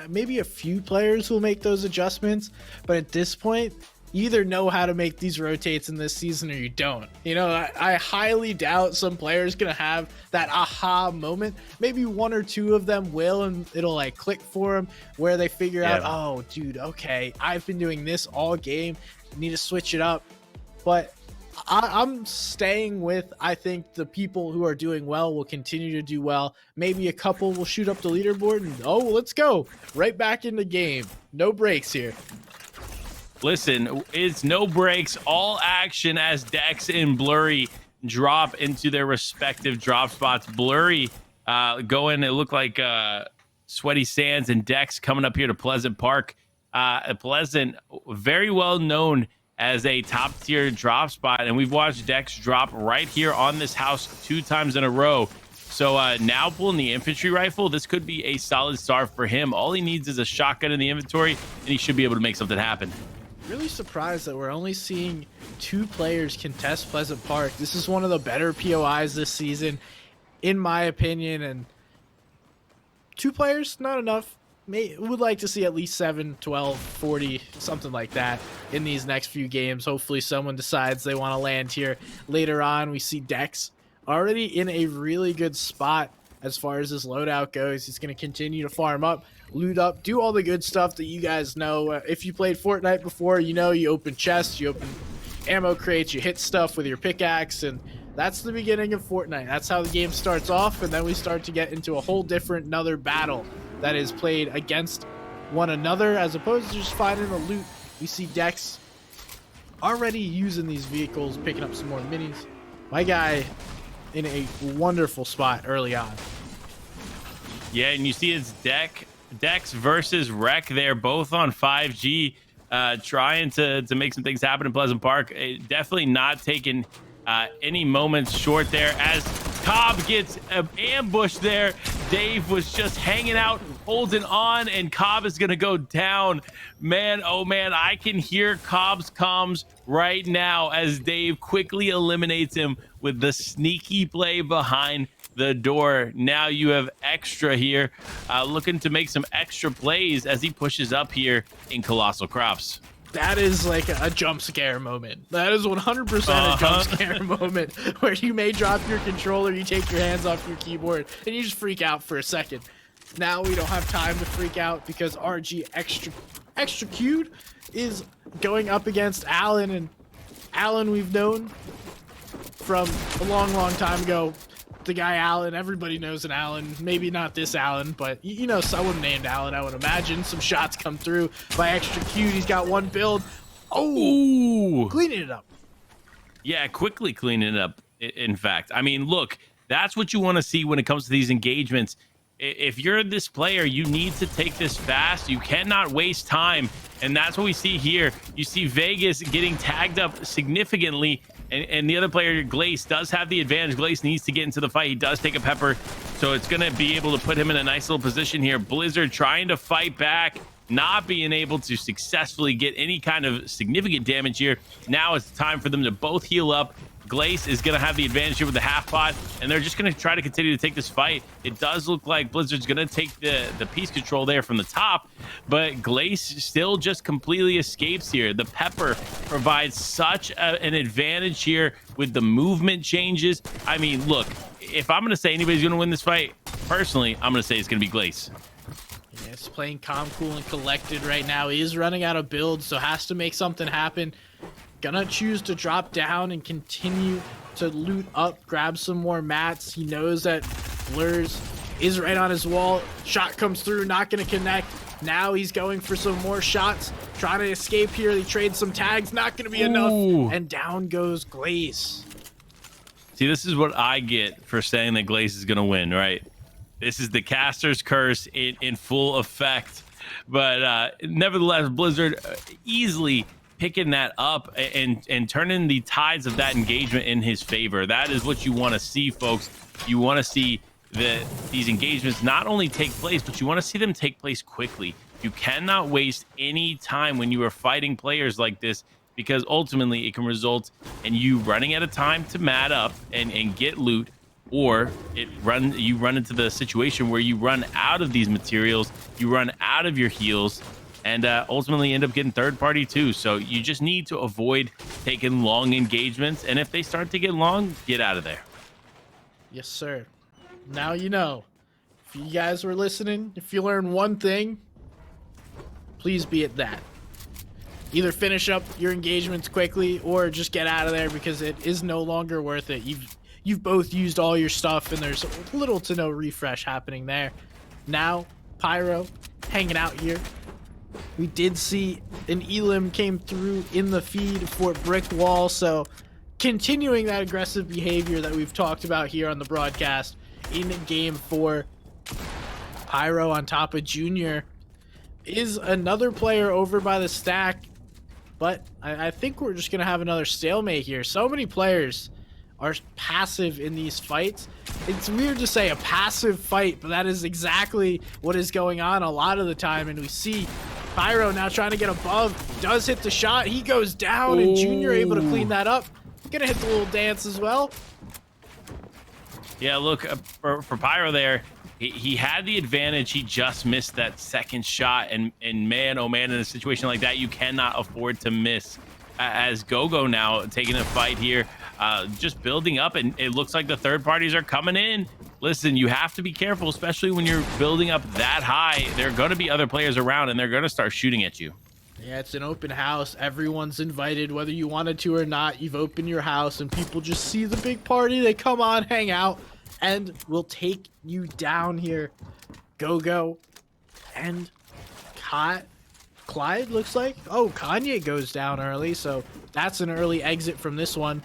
Maybe a few players will make those adjustments, but at this point, you either know how to make these rotates in this season or you don't. You know, I highly doubt some players gonna have that aha moment. Maybe one or two of them will, and it'll like click for them where they figure out, oh, dude, okay, I've been doing this all game. Need to switch it up. But I'm staying with, I think the people who are doing well will continue to do well. Maybe a couple will shoot up the leaderboard and, oh, let's go right back in the game. No breaks here. Listen, it's no breaks, all action as Dex and Blurry drop into their respective drop spots. Blurry going, it looked like Sweaty Sands and Dex coming up here to Pleasant Park. Pleasant, very well known as a top tier drop spot, and we've watched Dex drop right here on this house 2 times in a row. So now pulling the infantry rifle, this could be a solid start for him. All he needs is a shotgun in the inventory, and he should be able to make something happen. Really surprised that we're only seeing 2 players contest Pleasant Park. This is one of the better POIs this season, in my opinion, and 2 players, not enough. Would like to see at least 7, 12, 40, something like that in these next few games. Hopefully someone decides they want to land here later on. We see Dex already in a really good spot as far as his loadout goes. He's going to continue to farm up, loot up, do all the good stuff that you guys know. If you played Fortnite before, you know you open chests, you open ammo crates, you hit stuff with your pickaxe, and that's the beginning of Fortnite. That's how the game starts off, and then we start to get into a whole different another battle that is played against one another as opposed to just finding the loot. We see Dex already using these vehicles, picking up some more minis. My guy in a wonderful spot early on. Yeah, and you see it's Dex versus Rec there, both on 5G, trying to make some things happen in Pleasant Park. Definitely not taking any moments short there as Cobb gets ambushed there. Dave was just hanging out, holding on, and Cobb is going to go down. Man, oh man, I can hear Cobb's comms right now as Dave quickly eliminates him with the sneaky play behind the door. Now you have Extra here looking to make some extra plays as he pushes up here in Colossal Crops. That is like a jump scare moment. That is 100% a jump scare moment where you may drop your controller, you take your hands off your keyboard, and you just freak out for a second. Now we don't have time to freak out because RG Extra Cute is going up against Alan, and Alan we've known from a long time ago. The guy Alan, everybody knows an Alan. Maybe not this Alan, but you know someone named Alan, I would imagine. Some shots come through by Extra Cute. He's got one build. Oh, cleaning it up. Yeah, quickly cleaning it up, in fact. I mean, look, that's what you want to see when it comes to these engagements. If you're this player, you need to take this fast. You cannot waste time, and that's what we see here. You see Vegas getting tagged up significantly, and the other player, Glace, does have the advantage. Glace needs to get into the fight. He does take a pepper, so it's going to be able to put him in a nice little position here. Blizzard trying to fight back, not being able to successfully get any kind of significant damage here. Now it's time for them to both heal up. Glace is going to have the advantage here with the half pot, and they're just going to try to continue to take this fight. It does look like Blizzard's going to take the piece control there from the top, but Glace still just completely escapes here. The pepper provides such an advantage here with the movement changes. I mean, look, if I'm going to say anybody's going to win this fight, personally, I'm going to say it's going to be Glace. Yeah, it's playing calm, cool, and collected right now. He is running out of builds, so has to make something happen. Gonna choose to drop down and continue to loot up, grab some more mats. He knows that Blurs is right on his wall. Shot comes through, not going to connect. Now he's going for some more shots, trying to escape here. They trade some tags, not going to be enough. And down goes Glaze. See, this is what I get for saying that Glaze is going to win, right? This is the caster's curse in full effect. But nevertheless, Blizzard easily picking that up and turning the tides of that engagement in his favor. That is what you want to see, folks. You want to see that these engagements not only take place, but you want to see them take place quickly. You cannot waste any time when you are fighting players like this, because ultimately it can result in you running out of time to mat up and get loot, or you run into the situation where you run out of these materials, you run out of your heals, and ultimately end up getting third party too. So you just need to avoid taking long engagements, and if they start to get long, get out of there. Yes, sir. Now you know. If you guys were listening, if you learn one thing, please be it that. Either finish up your engagements quickly or just get out of there, because it is no longer worth it. You've both used all your stuff, and there's little to no refresh happening there. Now, Pyro hanging out here. We did see an Elim came through in the feed for Brick Wall, so continuing that aggressive behavior that we've talked about here on the broadcast in game 4. Pyro on top of Junior is another player over by the stack, but I think we're just gonna have another stalemate here. So many players are passive in these fights. It's weird to say a passive fight, but that is exactly what is going on a lot of the time. And we see Pyro now trying to get above, does hit the shot, he goes down, and Junior able to clean that up. Gonna hit the little dance as well. Yeah, look, for Pyro there, he had the advantage. He just missed that second shot, and man, oh man, in a situation like that, you cannot afford to miss. As Gogo now taking a fight here, just building up, and it looks like the third parties are coming in. Listen, you have to be careful, especially when you're building up that high. There are going to be other players around, and they're going to start shooting at you. Yeah, it's an open house. Everyone's invited, whether you wanted to or not. You've opened your house, and people just see the big party. They come on, hang out, and will take you down here. Gogo and Clyde looks like. Oh, Kanye goes down early, so that's an early exit from this one.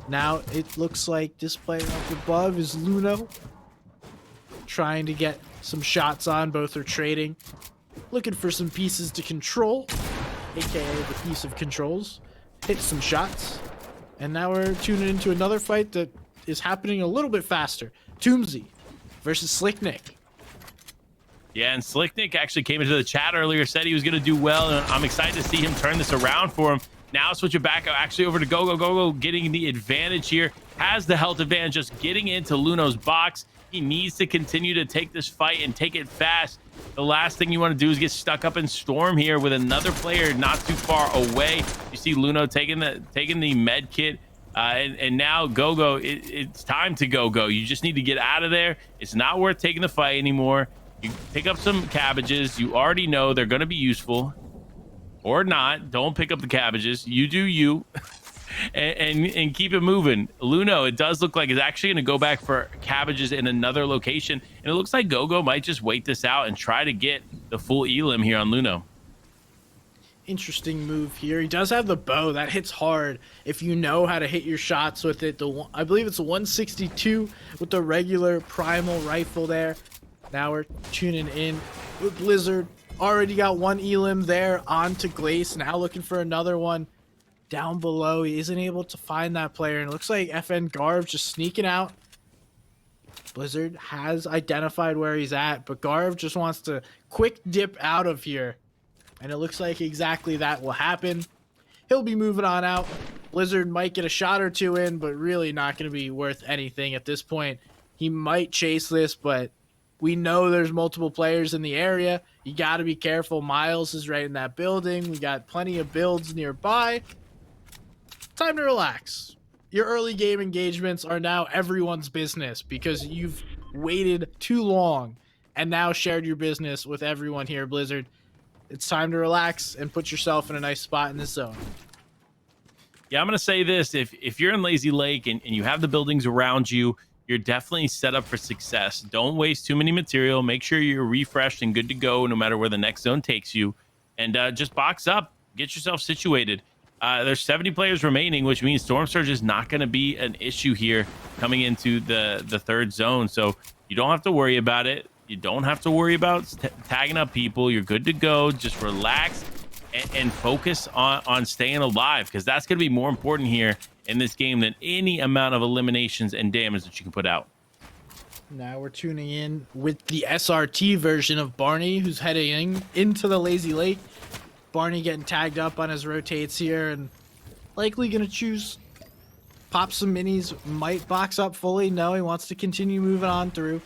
Now it looks like this player up above is Luno, trying to get some shots on. Both are trading, looking for some pieces to control, aka the piece of controls. Hit some shots, and now we're tuning into another fight that is happening a little bit faster. Toomsy versus Slicknick. Yeah, and Slicknick actually came into the chat earlier, said he was going to do well, and I'm excited to see him turn this around for him. Now switch it back actually over to Gogo. Gogo getting the advantage here, has the health advantage, just getting into Luno's box. He needs to continue to take this fight and take it fast. The last thing you want to do is get stuck up in Storm here with another player not too far away. You see Luno taking the med kit. And now Gogo, it's time to go. You just need to get out of there. It's not worth taking the fight anymore. You pick up some cabbages. You already know they're going to be useful. Or not. Don't pick up the cabbages. You do you. and keep it moving. Luno, it does look like it's actually going to go back for cabbages in another location. And it looks like Gogo might just wait this out and try to get the full elim here on Luno. Interesting move here. He does have the bow that hits hard if you know how to hit your shots with it. I believe it's a 162 with the regular primal rifle there. Now we're tuning in with Blizzard. Already got one elim there onto Glace. Now looking for another one down below. He isn't able to find that player, and it looks like FN Garv just sneaking out. Blizzard has identified where he's at, but Garv just wants to quick dip out of here. And it looks like exactly that will happen. He'll be moving on out. Blizzard might get a shot or two in, but really not going to be worth anything at this point. He might chase this, but we know there's multiple players in the area. You got to be careful. Miles is right in that building. We got plenty of builds nearby. Time to relax. Your early game engagements are now everyone's business because you've waited too long and now shared your business with everyone here, Blizzard. It's time to relax and put yourself in a nice spot in this zone. Yeah, I'm gonna say this: if you're in Lazy Lake and you have the buildings around you, you're definitely set up for success. Don't waste too many material. Make sure you're refreshed and good to go, no matter where the next zone takes you. And just box up, get yourself situated. There's 70 players remaining, which means Storm Surge is not going to be an issue here coming into the third zone. So you don't have to worry about it. You don't have to worry about tagging up people. You're good to go. Just relax and focus on staying alive, because that's going to be more important here in this game than any amount of eliminations and damage that you can put out. Now we're tuning in with the SRT version of Barney, who's heading into the Lazy Lake. Barney getting tagged up on his rotates here and likely going to choose pop some minis. Might box up fully. No, he wants to continue moving on through.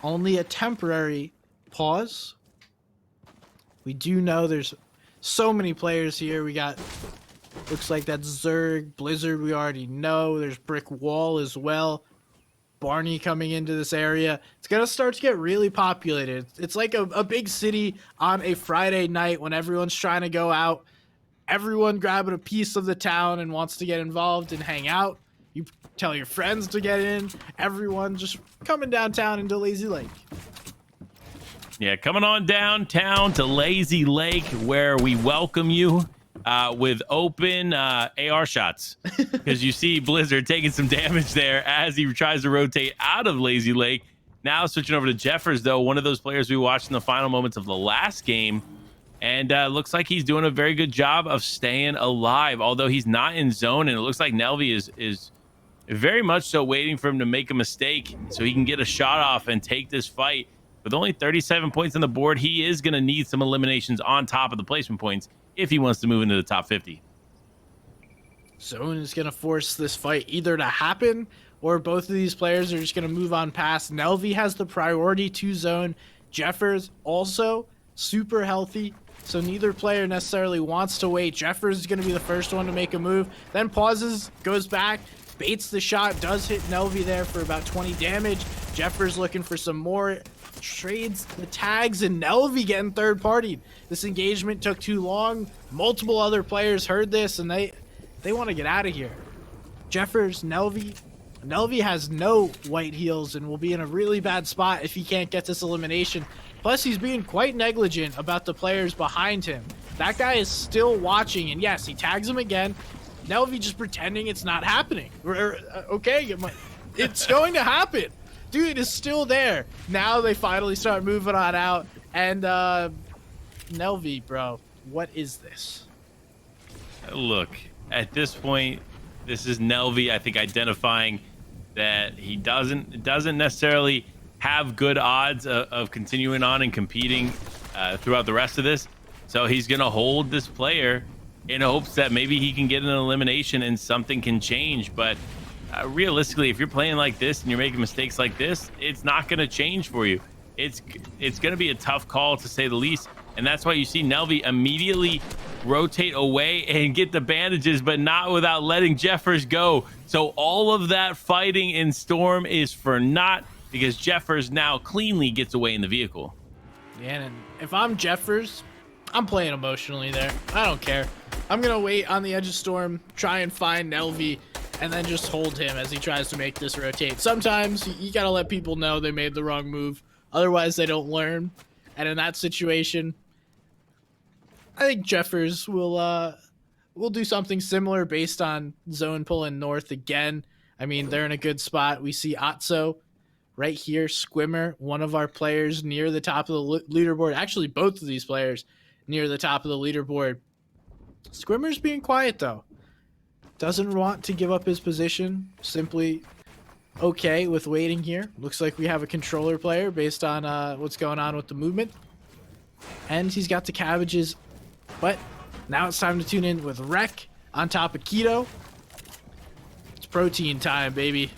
Only a temporary pause. We do know there's so many players here. We got, looks like that's Zerg, Blizzard we already know. There's Brick Wall as well. Barney coming into this area. It's going to start to get really populated. It's like a big city on a Friday night when everyone's trying to go out. Everyone grabbing a piece of the town and wants to get involved and hang out. You tell your friends to get in. Everyone just coming downtown into Lazy Lake. Yeah, coming on downtown to Lazy Lake, where we welcome you with open AR shots, because you see Blizzard taking some damage there as he tries to rotate out of Lazy Lake. Now switching over to Jeffers, though, one of those players we watched in the final moments of the last game, and looks like he's doing a very good job of staying alive, although he's not in zone, and it looks like Nelvi is very much so waiting for him to make a mistake so he can get a shot off and take this fight. With only 37 points on the board, he is going to need some eliminations on top of the placement points if he wants to move into the top 50. Zone is going to force this fight either to happen or both of these players are just going to move on past. Nelvi has the priority to zone. Jeffers also super healthy, so neither player necessarily wants to wait. Jeffers is going to be the first one to make a move, then pauses, goes back, baits the shot, does hit Nelvi there for about 20 damage. Jeffers looking for some more, trades the tags, and Nelvi getting third partied. This engagement took too long. Multiple other players heard this and they want to get out of here. Jeffers, Nelvi has no white heals and will be in a really bad spot if he can't get this elimination. Plus, he's being quite negligent about the players behind him. That guy is still watching, and yes, he tags him again. Nelvi just pretending it's not happening. Okay, it's going to happen. Dude is still there. Now they finally start moving on out. And Nelvi, bro, what is this? Look, at this point, this is Nelvi, I think, identifying that he doesn't necessarily have good odds of continuing on and competing throughout the rest of this. So he's going to hold this player in hopes that maybe he can get an elimination and something can change. But realistically, if you're playing like this and you're making mistakes like this, it's not going to change for you. It's going to be a tough call, to say the least. And that's why you see Nelvi immediately rotate away and get the bandages, but not without letting Jeffers go. So all of that fighting in Storm is for naught, because Jeffers now cleanly gets away in the vehicle. Yeah, and if I'm Jeffers, I'm playing emotionally there. I don't care. I'm going to wait on the edge of Storm, try and find Nelvi, and then just hold him as he tries to make this rotate. Sometimes you got to let people know they made the wrong move. Otherwise, they don't learn. And in that situation, I think Jeffers will do something similar based on zone pulling north again. I mean, they're in a good spot. We see Atso right here, Squimmer, one of our players near the top of the leaderboard. Actually, both of these players near the top of the leaderboard. Squimmer's being quiet, though. Doesn't want to give up his position. Simply okay with waiting here. Looks like we have a controller player based on what's going on with the movement. And he's got the cabbages. But now it's time to tune in with Rek on top of Keto. It's protein time, baby.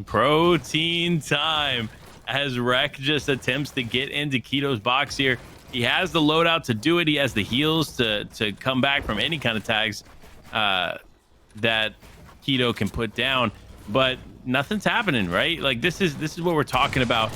Protein time as Rek just attempts to get into Keto's box here. He has the loadout to do it. He has the heals to come back from any kind of tags that Keto can put down, but nothing's happening, right? Like this is what we're talking about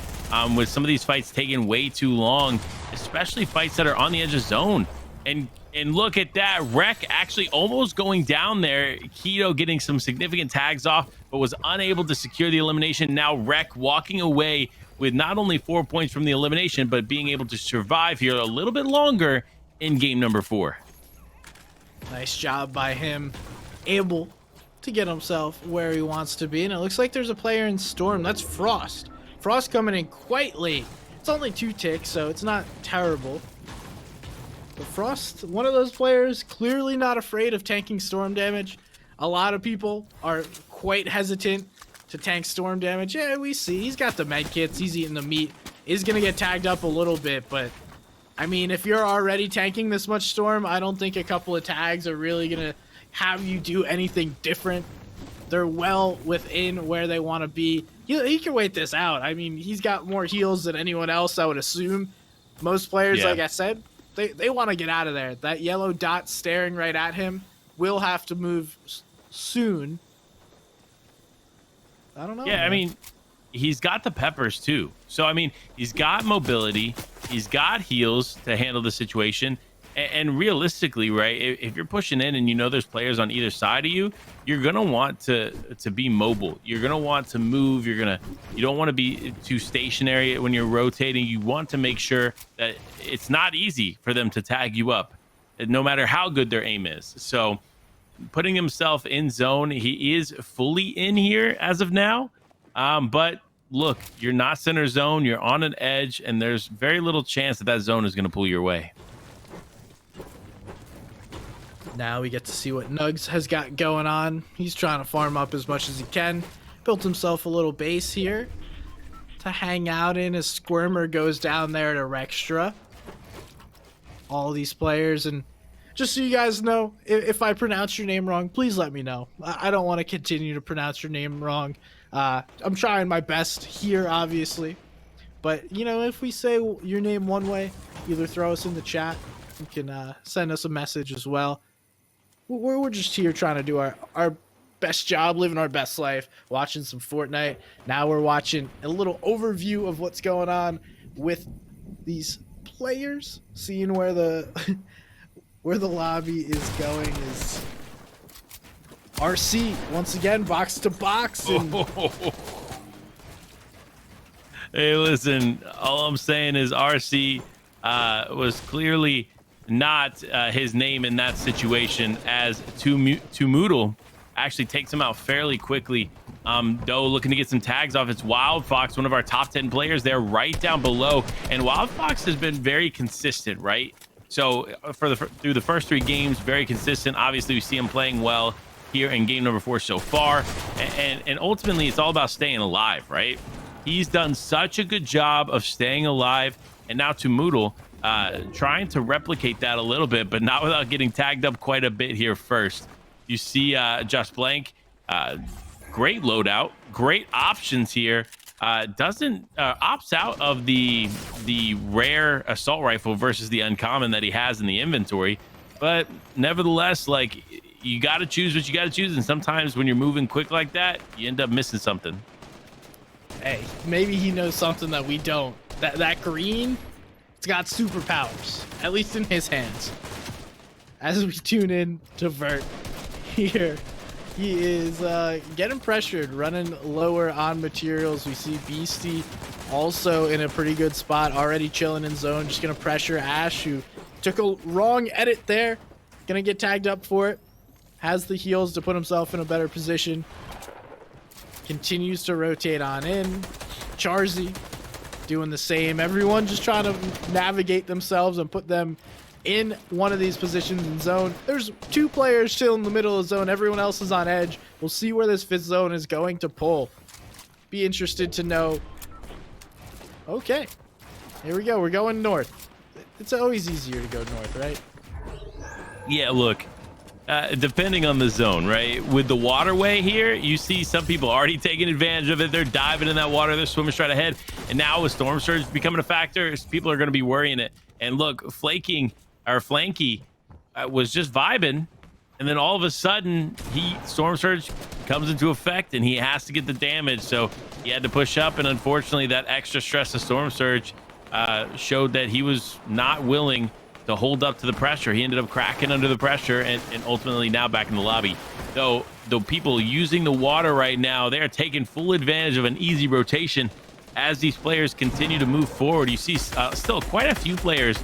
with some of these fights taking way too long, especially fights that are on the edge of zone. And look at that, Wreck actually almost going down there. Keto getting some significant tags off, but was unable to secure the elimination. Now Wreck walking away with not only 4 points from the elimination, but being able to survive here a little bit longer in game number 4. Nice job by him, able to get himself where he wants to be. And it looks like there's a player in Storm. That's Frost. Frost coming in quite late. It's only 2 ticks, so it's not terrible. But Frost, one of those players, clearly not afraid of tanking storm damage. A lot of people are quite hesitant to tank storm damage. Yeah, we see. He's got the med kits. He's eating the meat. He's going to get tagged up a little bit, but I mean, if you're already tanking this much storm, I don't think a couple of tags are really going to have you do anything different. They're well within where they want to be. He can wait this out. I mean, he's got more heals than anyone else, I would assume. Most players, like I said, they want to get out of there. That yellow dot staring right at him will have to move soon. I don't know. Yeah, man. I mean, he's got the peppers too. So, I mean, he's got mobility. He's got heals to handle the situation. And realistically, right, if you're pushing in and you know there's players on either side of you, you're going to want to be mobile. You're going to want to move. You don't want to be too stationary when you're rotating. You want to make sure that it's not easy for them to tag you up, no matter how good their aim is. So putting himself in zone, he is fully in here as of now. But look, you're not center zone. You're on an edge, and there's very little chance that that zone is going to pull your way. Now we get to see what Nugs has got going on. He's trying to farm up as much as he can. Built himself a little base here to hang out in as Squirmer goes down there to Rextra. All these players, and just so you guys know, if I pronounce your name wrong, please let me know. I don't want to continue to pronounce your name wrong. I'm trying my best here, obviously. But, you know, if we say your name one way, either throw us in the chat. You can send us a message as well. We're just here trying to do our best job, living our best life, watching some Fortnite. Now we're watching a little overview of what's going on with these players, seeing where the where the lobby is going is RC once again, box to box. And Hey, listen, all I'm saying is RC was clearly not his name in that situation, as Tumuddle actually takes him out fairly quickly. Doe looking to get some tags off. It's Wild Fox, one of our top 10 players there, right down below. And Wild Fox has been very consistent, right? So through the first 3 games, very consistent. Obviously, we see him playing well here in game number 4 so far. And ultimately, it's all about staying alive, right? He's done such a good job of staying alive. And now Tumuddle trying to replicate that a little bit, but not without getting tagged up quite a bit here first. You see Just Blank, great loadout, great options here. Opts out of the rare assault rifle versus the uncommon that he has in the inventory. But nevertheless, like, you got to choose what you got to choose. And sometimes when you're moving quick like that, you end up missing something. hey, maybe he knows something that we don't. That green, it's got superpowers, at least in his hands. As we tune in to Vert here, he is getting pressured, running lower on materials. We see Beastie also in a pretty good spot, already chilling in zone, just gonna pressure Ash, who took a wrong edit there, gonna get tagged up for it. Has the heals to put himself in a better position. Continues to rotate on in. Charzy doing the same. Everyone just trying to navigate themselves and put them in one of these positions in zone. There's 2 players still in the middle of zone. Everyone else is on edge. We'll see where this 5th zone is going to pull. Be interested to know. Okay, here we go. We're going north. It's always easier to go north, right? Yeah, look, depending on the zone, right? With the waterway here, you see some people already taking advantage of it. They're diving in that water. They're swimming straight ahead. And now with Storm Surge becoming a factor, people are going to be worrying it. And look, Flanky was just vibing. And then all of a sudden, Storm Surge comes into effect and he has to get the damage. So he had to push up. And unfortunately, that extra stress of Storm Surge showed that he was not willing to hold up to the pressure. He ended up cracking under the pressure and ultimately now back in the lobby. Though the people using the water right now, they're taking full advantage of an easy rotation as these players continue to move forward. You see still quite a few players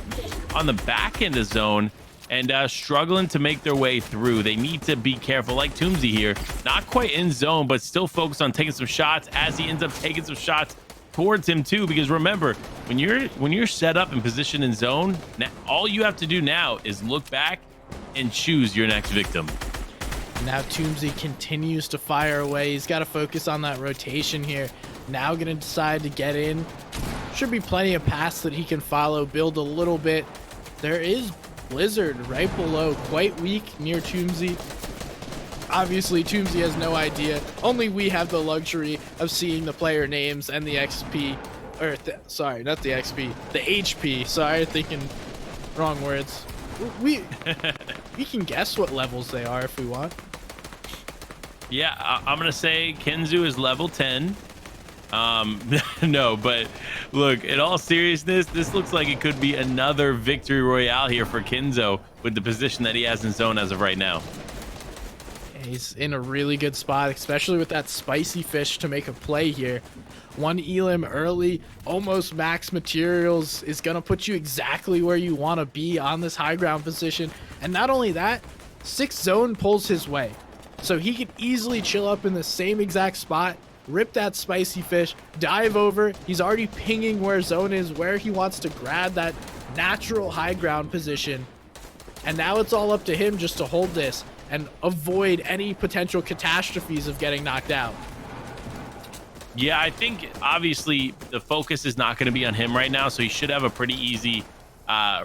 on the back end of zone and struggling to make their way through. They need to be careful, like Toomsy here, not quite in zone, but still focused on taking some shots as he ends up taking some shots towards him too. Because remember, when you're set up and positioned in zone, now, all you have to do now is look back and choose your next victim. Now Toomsy continues to fire away. He's got to focus on that rotation here. Now going to decide to get in. Should be plenty of paths that he can follow, build a little bit. There is Blizzard right below, quite weak near Toomsy. Obviously, Toomsy has no idea. Only we have the luxury of seeing the player names and the XP. Or, sorry, not the XP. The HP. Sorry, thinking wrong words. We can guess what levels they are if we want. Yeah, I'm going to say Kenzo is level 10. No, but look, in all seriousness, this looks like it could be another victory royale here for Kenzo with the position that he has in zone as of right now. He's in a really good spot, especially with that spicy fish to make a play here. One elim early, almost max materials, is going to put you exactly where you want to be on this high ground position. And not only that, 6 zone pulls his way. So he can easily chill up in the same exact spot, rip that spicy fish, dive over. He's already pinging where zone is, where he wants to grab that natural high ground position. And now it's all up to him just to hold this and avoid any potential catastrophes of getting knocked out. Yeah, I think obviously the focus is not going to be on him right now, so he should have a pretty easy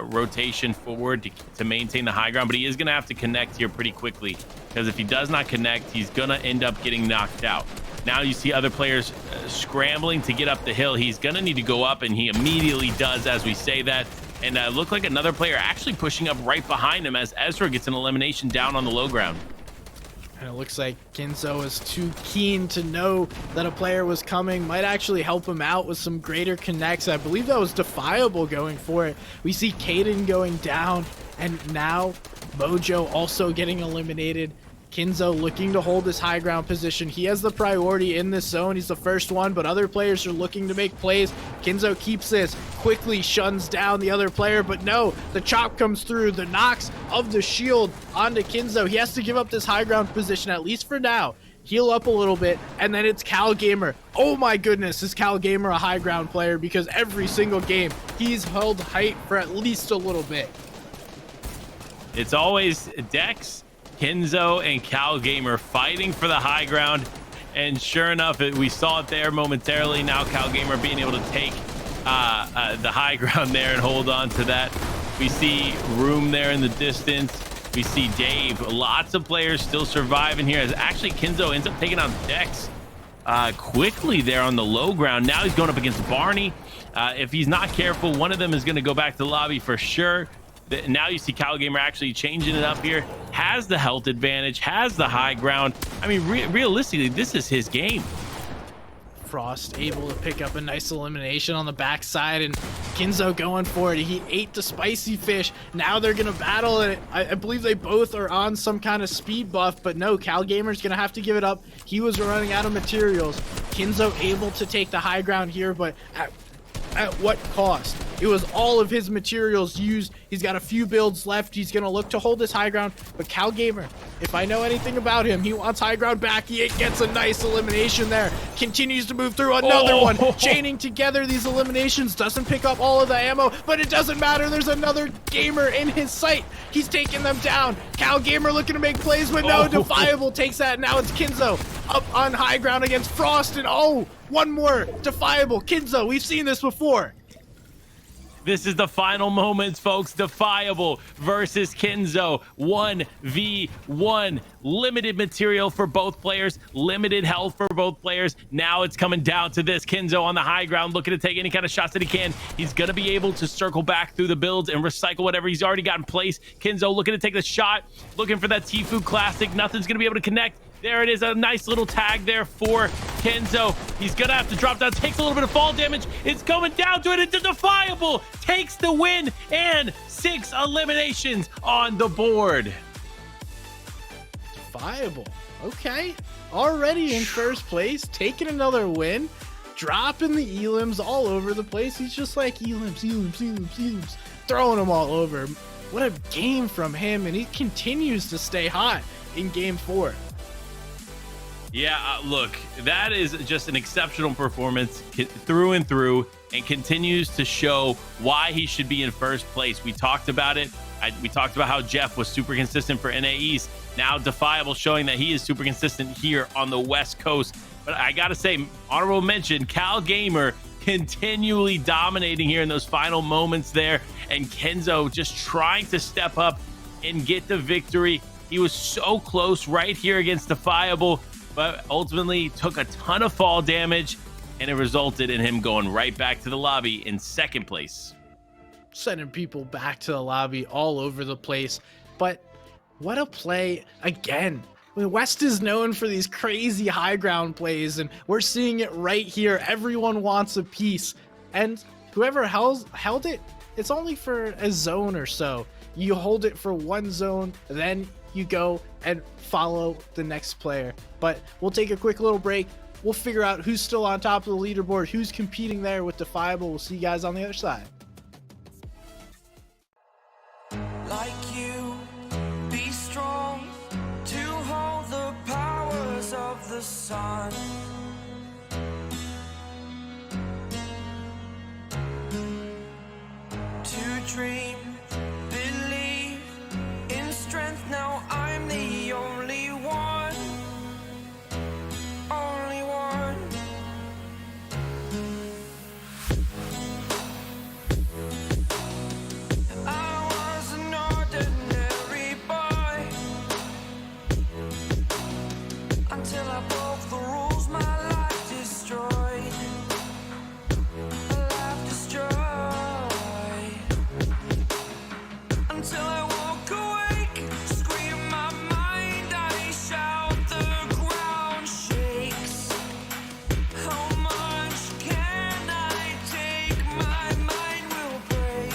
rotation forward to maintain the high ground, but he is going to have to connect here pretty quickly, because if he does not connect, he's going to end up getting knocked out. Now you see other players scrambling to get up the hill. He's going to need to go up, and he immediately does as we say that. And look like another player actually pushing up right behind him as Ezra gets an elimination down on the low ground. And it looks like Kenzo is too keen to know that a player was coming. Might actually help him out with some greater connects. I believe that was Defiable going for it. We see Caden going down, and now Mojo also getting eliminated. Kenzo looking to hold his high ground position. He has the priority in this zone. He's the first one, but other players are looking to make plays. Kenzo keeps this, quickly shuns down the other player, but no, the chop comes through. The knocks of the shield onto Kenzo. He has to give up this high ground position, at least for now. Heal up a little bit, and then it's Cal Gamer. Oh my goodness, is Cal Gamer a high ground player? Because every single game, he's held height for at least a little bit. It's always Dex, Kenzo, and Cal Gamer fighting for the high ground, and sure enough, we saw it there momentarily. Now Cal Gamer being able to take the high ground there and hold on to that. We see Room there in the distance. We see Dave. Lots of players still surviving here as actually Kenzo ends up taking on Dex quickly there on the low ground. Now he's going up against Barney. If he's not careful, one of them is going to go back to the lobby for sure. Now you see Cal Gamer actually changing it up here, has the health advantage, has the high ground. I mean, realistically, this is his game. Frost able to pick up a nice elimination on the backside, and Kenzo going for it. He ate the spicy fish. Now they're gonna battle it. I believe they both are on some kind of speed buff, but no, Cal Gamer's gonna have to give it up. He was running out of materials. Kenzo able to take the high ground here, but at what cost? It was all of his materials used. He's got a few builds left. He's going to look to hold his high ground. But Cal Gamer, if I know anything about him, he wants high ground back. He gets a nice elimination there. Continues to move through another one. Chaining together these eliminations. Doesn't pick up all of the ammo, but it doesn't matter. There's another gamer in his sight. He's taking them down. Cal Gamer looking to make plays, but no, Defiable takes that. Now it's Kenzo up on high ground against Frost. And one more. Defiable. Kenzo, we've seen this before. This is the final moments, folks. Defiable versus Kenzo. 1v1. Limited material for both players. Limited health for both players. Now it's coming down to this. Kenzo on the high ground, looking to take any kind of shots that he can. He's going to be able to circle back through the builds and recycle whatever he's already got in place. Kenzo looking to take the shot. Looking for that Tfue Classic. Nothing's going to be able to connect. There it is, a nice little tag there for Kenzo. He's gonna have to drop down, takes a little bit of fall damage. It's coming down to it, and Defiable takes the win and 6 eliminations on the board. Viable. Okay. Already in first place, taking another win, dropping the elims all over the place. He's just like elims, throwing them all over. What a game from him, and he continues to stay hot in game 4. Yeah, look, that is just an exceptional performance through and through, and continues to show why he should be in first place. We talked about it. We talked about how Jeff was super consistent for NA East. Now Defiable showing that he is super consistent here on the West Coast. But I gotta say, honorable mention, Cal Gamer continually dominating here in those final moments there, and Kenzo just trying to step up and get the victory. He was so close right here against Defiable, but ultimately took a ton of fall damage, and it resulted in him going right back to the lobby in second place. Sending people back to the lobby all over the place. But what a play again. I mean, West is known for these crazy high ground plays, and we're seeing it right here. Everyone wants a piece, and whoever held it, it's only for a zone or so. You hold it for one zone, then you go and follow the next player. But we'll take a quick little break. We'll figure out who's still on top of the leaderboard, who's competing there with Defiable. We'll see you guys on the other side. Like you, be strong to hold the powers of the sun. To dream, believe in strength. Now I'm the only one, only one. I was an ordinary boy until I broke the rules. My life destroyed, a life destroyed. Until I walk awake, scream my mind, I shout, the ground shakes. How much can I take? My mind will break.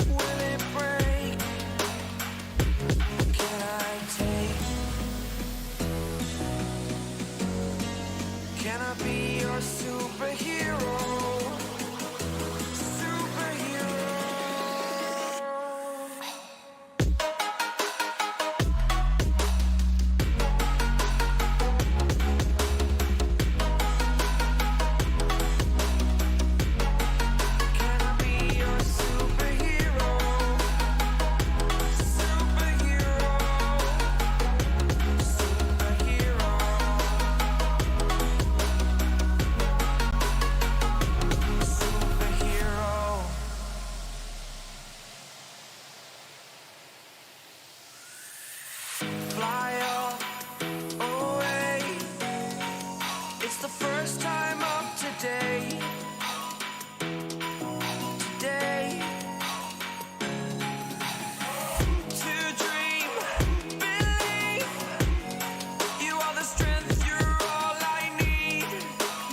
Will it break? What can I take? Can I be your superhero? Superhero. Can I be your superhero? Superhero. Superhero. Superhero. Fly away. It's the first time of today. Today. To dream, believe. You are the strength, you're all I need.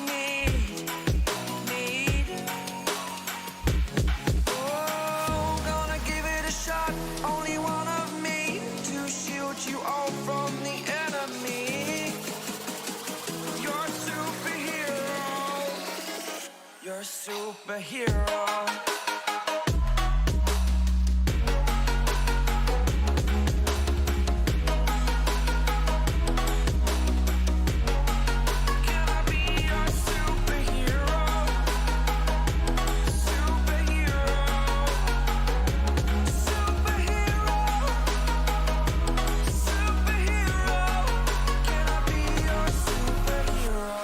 Need. Oh, gonna give it a shot. Only one of me to shield you all from the enemy. You're a superhero. You're a superhero. Can I be your superhero? Superhero. Superhero. Superhero. Can I be your superhero?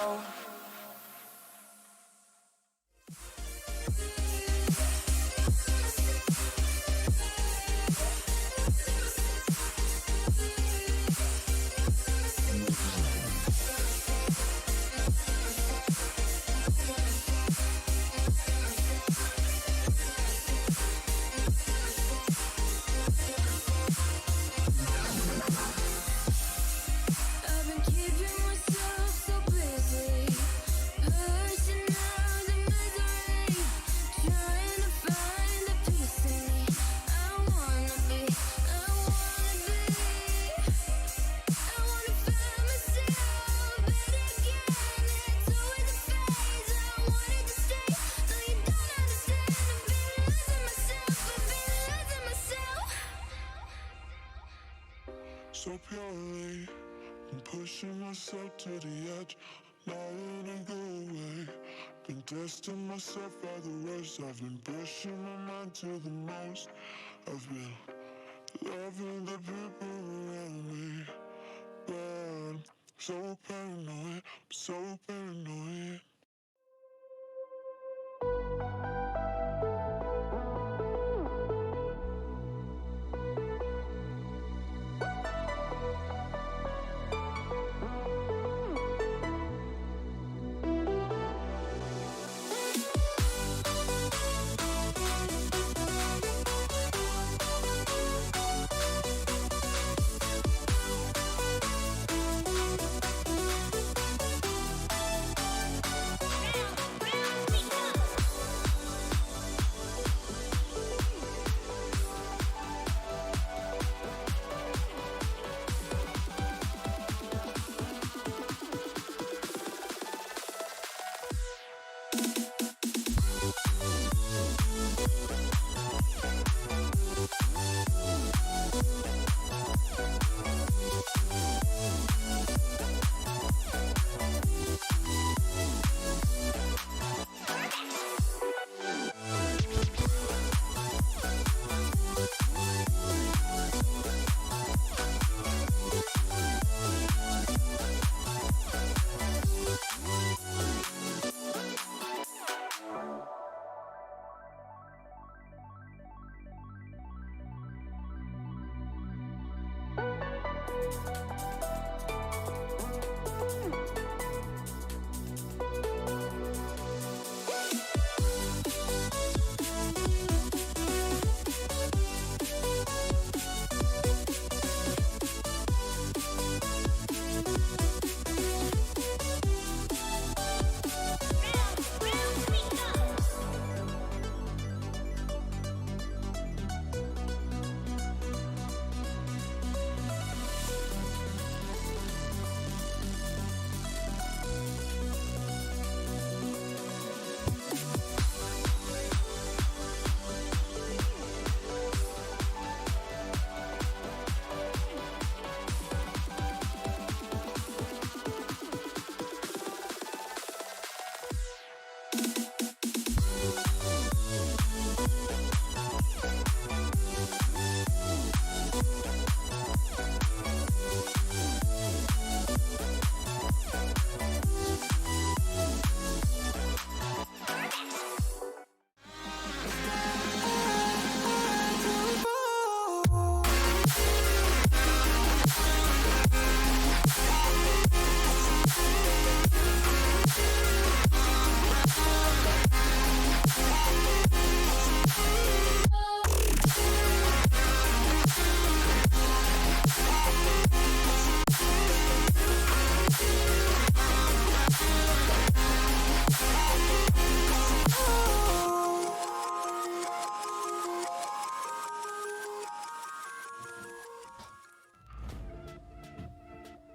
I've been keeping myself so busy. pushing myself to the edge, not wanna go away. Been testing myself at the worst. I've been pushing my mind to the most. I've been loving the people around me, but I'm so paranoid, so paranoid.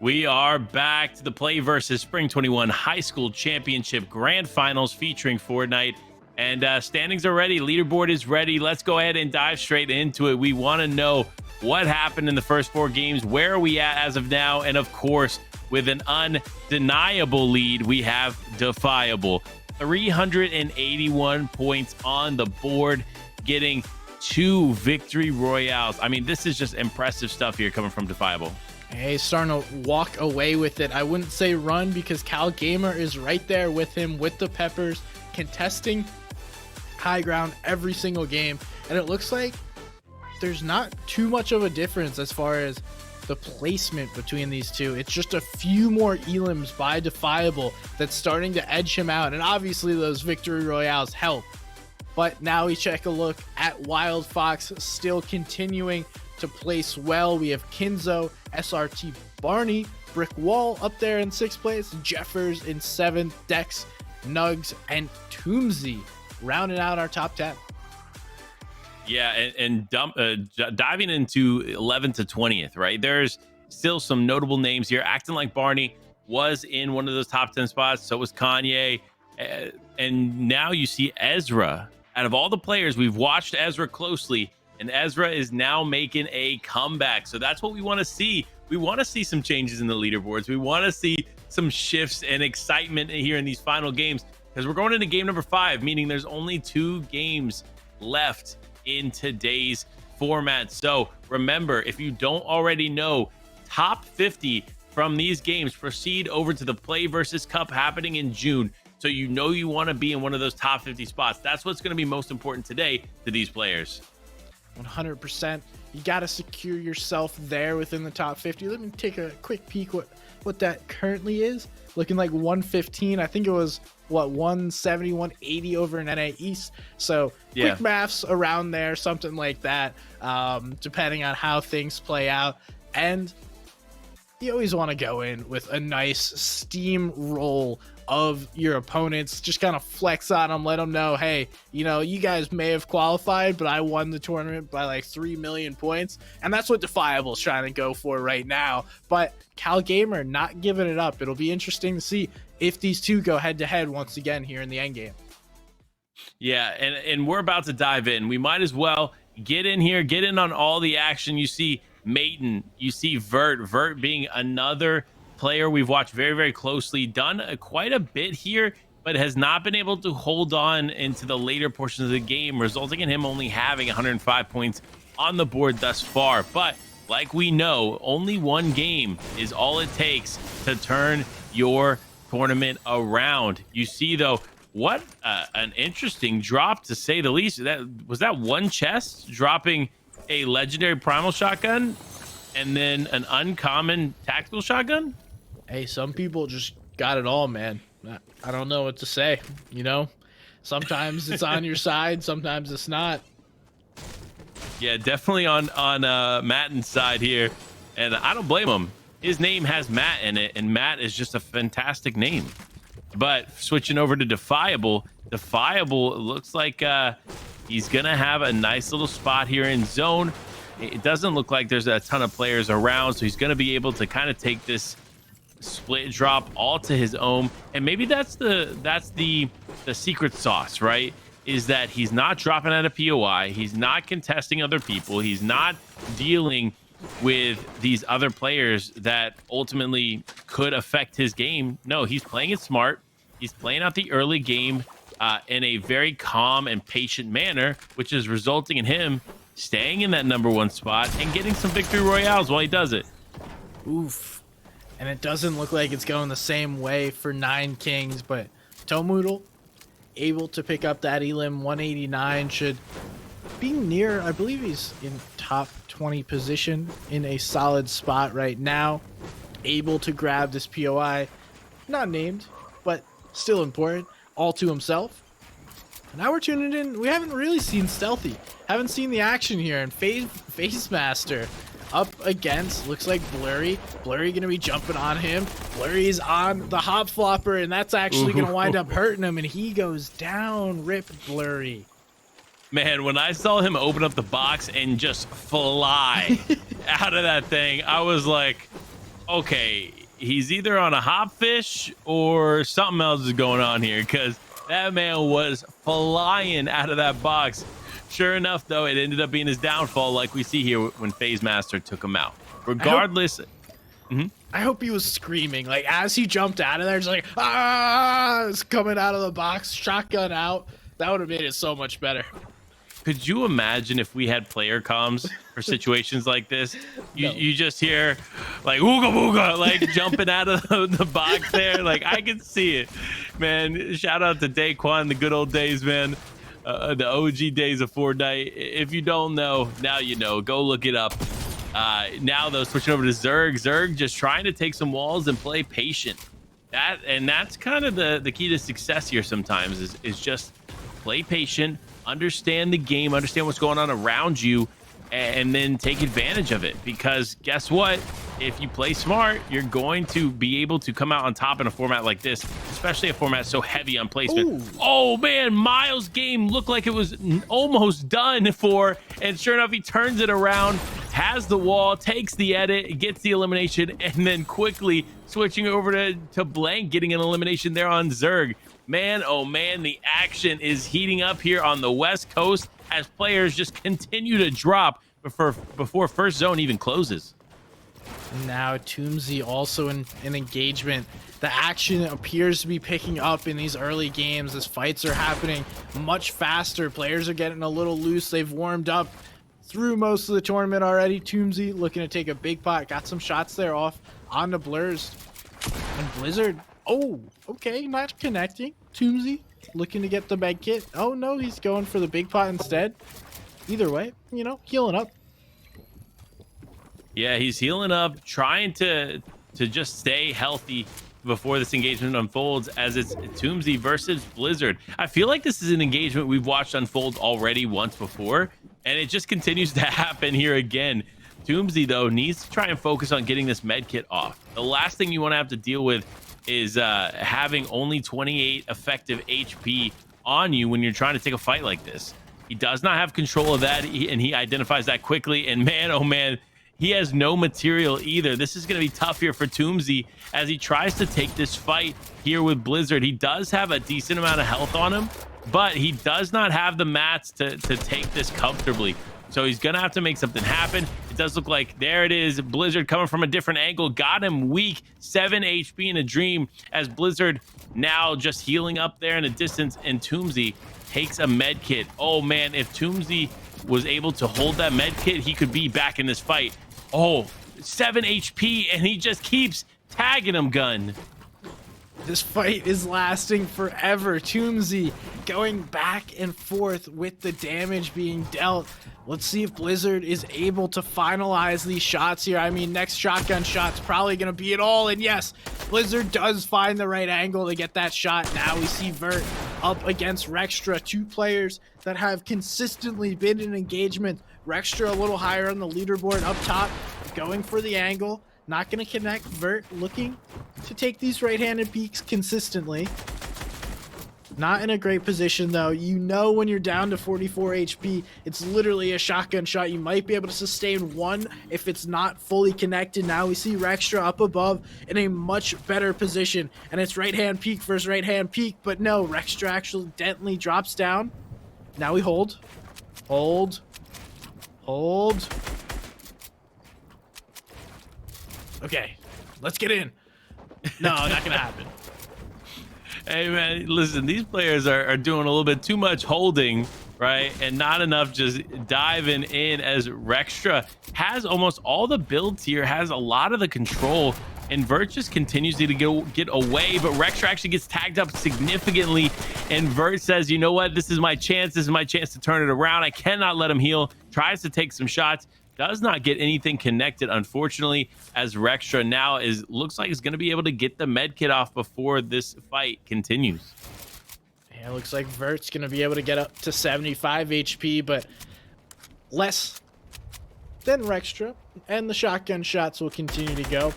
We are back to the PlayVS Spring 21 High School Championship Grand Finals featuring Fortnite. And standings are ready. Leaderboard is ready. Let's go ahead and dive straight into it. We want to know what happened in the first 4 games. Where are we at as of now? And of course, with an undeniable lead, we have Defiable. 381 points on the board, getting 2 victory royales. I mean, this is just impressive stuff here coming from Defiable. Hey, starting to walk away with it. I wouldn't say run because Cal Gamer is right there with him with the Peppers, contesting high ground every single game. And it looks like there's not too much of a difference as far as the placement between these two. It's just a few more elims by Defiable that's starting to edge him out. And obviously those victory royales help. But now we check a look at Wild Fox, still continuing to place well. We have Kinzo, SRT Barney, Brick Wall up there in 6th place, Jeffers in 7th, Dex, Nugs, and Toomsy rounding out our top 10. Yeah, and diving into 11th to 20th, right? There's still some notable names here. Acting Like Barney was in one of those top 10 spots. So was Kanye. And now you see Ezra. Out of all the players, we've watched Ezra closely, and Ezra is now making a comeback. So that's what we want to see. we want to see some changes in the leaderboards. We want to see some shifts and excitement here in these final games, because we're going into game number 5, meaning there's only 2 games left in today's format. So remember, if you don't already know, top 50 from these games proceed over to the PlayVS Cup happening in June. So you want to be in one of those top 50 spots. That's what's going to be most important today to these players. 100%. You got to secure yourself there within the top 50. Let me take a quick peek what that currently is. Looking like 115. I think it was 170, 180 over in NA East. So quick maths around there, something like that, depending on how things play out. And you always want to go in with a nice steamroll of your opponents. Just kind of flex on them, let them know, hey, you guys may have qualified, but I won the tournament by like 3 million points. And that's what Defiable's trying to go for right now. But Cal Gamer not giving it up. It'll be interesting to see if these two go head to head once again here in the end game. Yeah, and we're about to dive in. We might as well get in here, get in on all the action. You see Maiden, you see Vert being another player we've watched very, very closely, done quite a bit here, but has not been able to hold on into the later portions of the game, resulting in him only having 105 points on the board thus far. But like we know, only one game is all it takes to turn your tournament around. You see, though, what an interesting drop, to say the least. That was that one chest dropping a legendary primal shotgun and then an uncommon tactical shotgun. Hey, some people just got it all, man. I don't know what to say. Sometimes it's on your side, sometimes it's not. Yeah, definitely on Matten's side here, and I don't blame him. His name has Matt in it, and Matt is just a fantastic name. But switching over to Defiable looks like he's gonna have a nice little spot here in zone. It doesn't look like there's a ton of players around, so he's gonna be able to kind of take this split drop all to his own. And maybe that's the secret sauce, right? Is that he's not dropping out of POI, he's not contesting other people, he's not dealing with these other players that ultimately could affect his game. No, he's playing it smart. He's playing out the early game in a very calm and patient manner, which is resulting in him staying in that #1 spot and getting some victory royales while he does it. Oof. And it doesn't look like it's going the same way for 9 Kings, but Tomoodle able to pick up that Elim 189, should be near, I believe he's in top 20 position, in a solid spot right now, able to grab this POI, not named, but still important, all to himself. Now we're tuning in. We haven't really seen Stealthy, haven't seen the action here, and Face Master up against, looks like Blurry gonna be jumping on him. Blurry's on the hop flopper, and that's actually gonna wind up hurting him, and he goes down. Rip Blurry. Man, when I saw him open up the box and just fly out of that thing, I was like, okay, he's either on a hop fish or something else is going on here, because that man was flying out of that box. Sure enough, though, it ended up being his downfall, like we see here when FaZe Master took him out. Regardless, I hope he was screaming, like, as he jumped out of there, just like, ah, it's coming out of the box, shotgun out. That would have made it so much better. Could you imagine if we had player comms for situations like this? You just hear like ooga booga, like jumping out of the box there. Like, I can see it, man. Shout out to Daquan, the good old days, man. The OG days of Fortnite. If you don't know, now you know. Go look it up. Now though, switching over to Zerg just trying to take some walls and play patient. That's kind of the key to success here sometimes, is just play patient, understand the game, understand what's going on around you, and then take advantage of it. Because guess what? If you play smart, you're going to be able to come out on top in a format like this, especially a format so heavy on placement. Ooh. Oh man, Miles' game looked like it was almost done for, and sure enough, he turns it around, has the wall, takes the edit, gets the elimination, and then quickly switching over to Blank, getting an elimination there on Zerg. Man, oh man, the action is heating up here on the West Coast as players just continue to drop before first zone even closes. And now Toomsy also in an engagement. The action appears to be picking up in these early games as fights are happening much faster. Players are getting a little loose. They've warmed up through most of the tournament already. Toomsy looking to take a big pot. Got some shots there off on the Blurs. And Blizzard, oh, okay, not connecting. Toomsy looking to get the med kit. Oh no, he's going for the big pot instead. Either way, you know, healing up. Yeah, he's healing up, trying to just stay healthy before this engagement unfolds, as it's Toomsy versus Blizzard. I feel like this is an engagement we've watched unfold already once before, and it just continues to happen here again. Toomsy, though, needs to try and focus on getting this med kit off. The last thing you want to have to deal with is having only 28 effective HP on you when you're trying to take a fight like this. He does not have control of that, and he identifies that quickly, and man, oh man, he has no material either. This is going to be tough here for Toomsy as he tries to take this fight here with Blizzard. He does have a decent amount of health on him, but he does not have the mats to take this comfortably. So he's going to have to make something happen. It does look like there it is. Blizzard coming from a different angle. Got him weak. 7 HP in a dream as Blizzard now just healing up there in the distance, and Toomsy takes a med kit. Oh man, if Toomsy was able to hold that med kit, he could be back in this fight. Oh, 7 HP, and he just keeps tagging him, Gun. This fight is lasting forever. Toomsy going back and forth with the damage being dealt. Let's see if Blizzard is able to finalize these shots here. I mean, next shotgun shot's probably going to be it all. And yes, Blizzard does find the right angle to get that shot. Now we see Vert up against Rextra, two players that have consistently been in engagement. Rextra a little higher on the leaderboard up top, going for the angle. Not going to connect. Vert looking to take these right-handed peeks consistently. Not in a great position, though. You know when you're down to 44 HP, it's literally a shotgun shot. You might be able to sustain one if it's not fully connected. Now we see Rextra up above in a much better position. And it's right-hand peek versus right-hand peek. But no, Rextra accidentally drops down. Now we hold. Hold. Hold. Okay, let's get in. No, not gonna happen. Hey man, listen, these players are doing a little bit too much holding, right? And not enough just diving in, as Rextra has almost all the builds here, has a lot of the control, and Vert just continues to get away, but Rextra actually gets tagged up significantly, and Vert says, you know what, this is my chance to turn it around. I cannot let him heal. Tries to take some shots, does not get anything connected, unfortunately, as Rextra now looks like he's going to be able to get the med kit off before this fight continues. Yeah, it looks like Vert's going to be able to get up to 75 HP, but less than Rextra, and the shotgun shots will continue to go.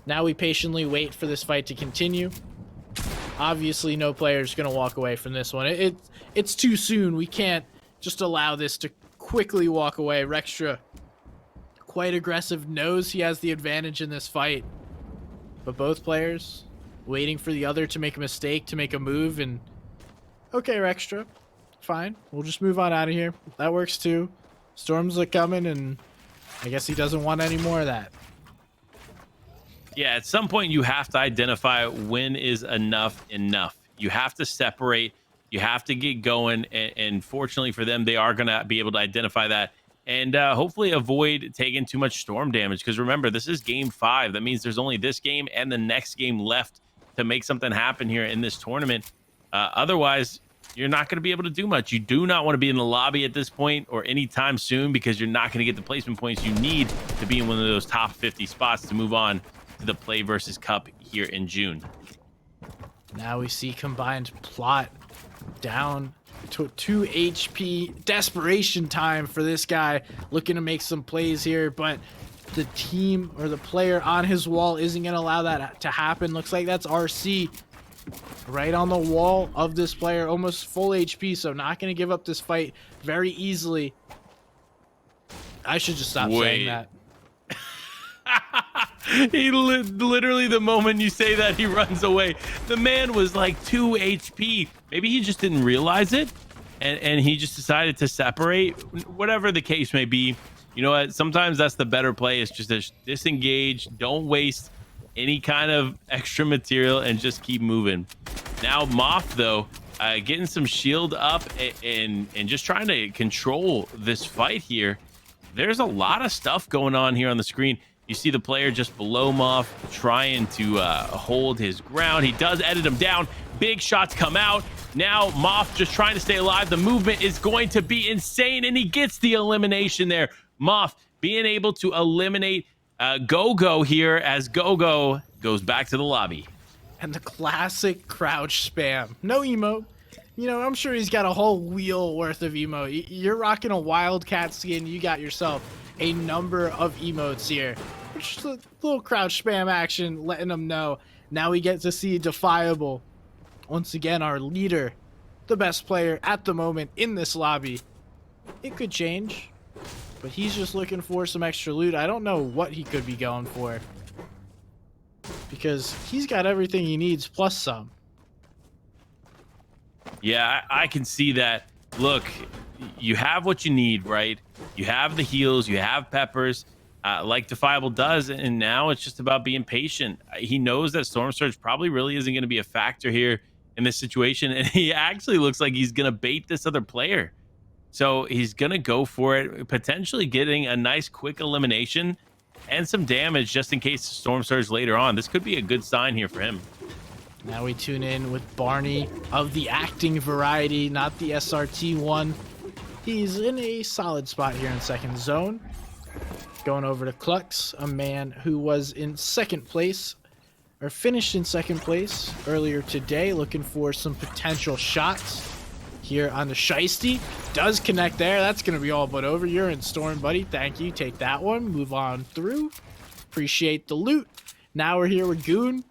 Now we patiently wait for this fight to continue. Obviously, no player is going to walk away from this one. It's too soon. We can't just allow this to quickly walk away. Rextra, quite aggressive, knows he has the advantage in this fight, but both players waiting for the other to make a mistake, to make a move. And okay, Rextra, fine, we'll just move on out of here. That works too. Storms are coming, and I guess he doesn't want any more of that. Yeah, at some point you have to identify when is enough. You have to separate, you have to get going, and fortunately for them, they are going to be able to identify that and hopefully avoid taking too much storm damage, because remember, this is game 5. That means there's only this game and the next game left to make something happen here in this tournament. Otherwise, you're not going to be able to do much. You do not want to be in the lobby at this point or anytime soon, because you're not going to get the placement points you need to be in one of those top 50 spots to move on to the PlayVS Cup here in June. Now we see combined plot down to 2 HP. Desperation time for this guy, looking to make some plays here, but the team or the player on his wall isn't going to allow that to happen. Looks like that's RC right on the wall of this player, almost full HP, so not going to give up this fight very easily. I should just stop saying that. He literally, the moment you say that, he runs away. The man was like 2 HP. Maybe he just didn't realize it, and he just decided to separate. Whatever the case may be, you know what? Sometimes that's the better play, is just to disengage. Don't waste any kind of extra material and just keep moving. Now Moth, though, getting some shield up and just trying to control this fight here. There's a lot of stuff going on here on the screen. You see the player just below Moth trying to hold his ground. He does edit him down. Big shots come out. Now Moth just trying to stay alive. The movement is going to be insane, and he gets the elimination there. Moth being able to eliminate Go-Go here as Go-Go goes back to the lobby. And the classic crouch spam. No emote. You know, I'm sure he's got a whole wheel worth of emote. You're rocking a Wildcat skin. You got yourself a number of emotes here. Just a little crouch spam action, letting them know. Now we get to see Defiable. Once again, our leader, the best player at the moment in this lobby. It could change, but he's just looking for some extra loot. I don't know what he could be going for, because he's got everything he needs plus some. Yeah, I can see that. Look, you have what you need, right? You have the heals, you have peppers, like Defiable does, and now it's just about being patient. He knows that Storm Surge probably really isn't going to be a factor here in this situation, and he actually looks like he's going to bait this other player. So he's going to go for it, potentially getting a nice quick elimination and some damage just in case Storm Surge later on. This could be a good sign here for him. Now we tune in with Barney of the acting variety, not the SRT one. He's in a solid spot here in second zone. Going over to Klux, a man who was in second place, or finished in second place earlier today, looking for some potential shots here on the Shiesty. Does connect there. That's going to be all but over. You're in Storm, buddy. Thank you. Take that one. Move on through. Appreciate the loot. Now we're here with Goon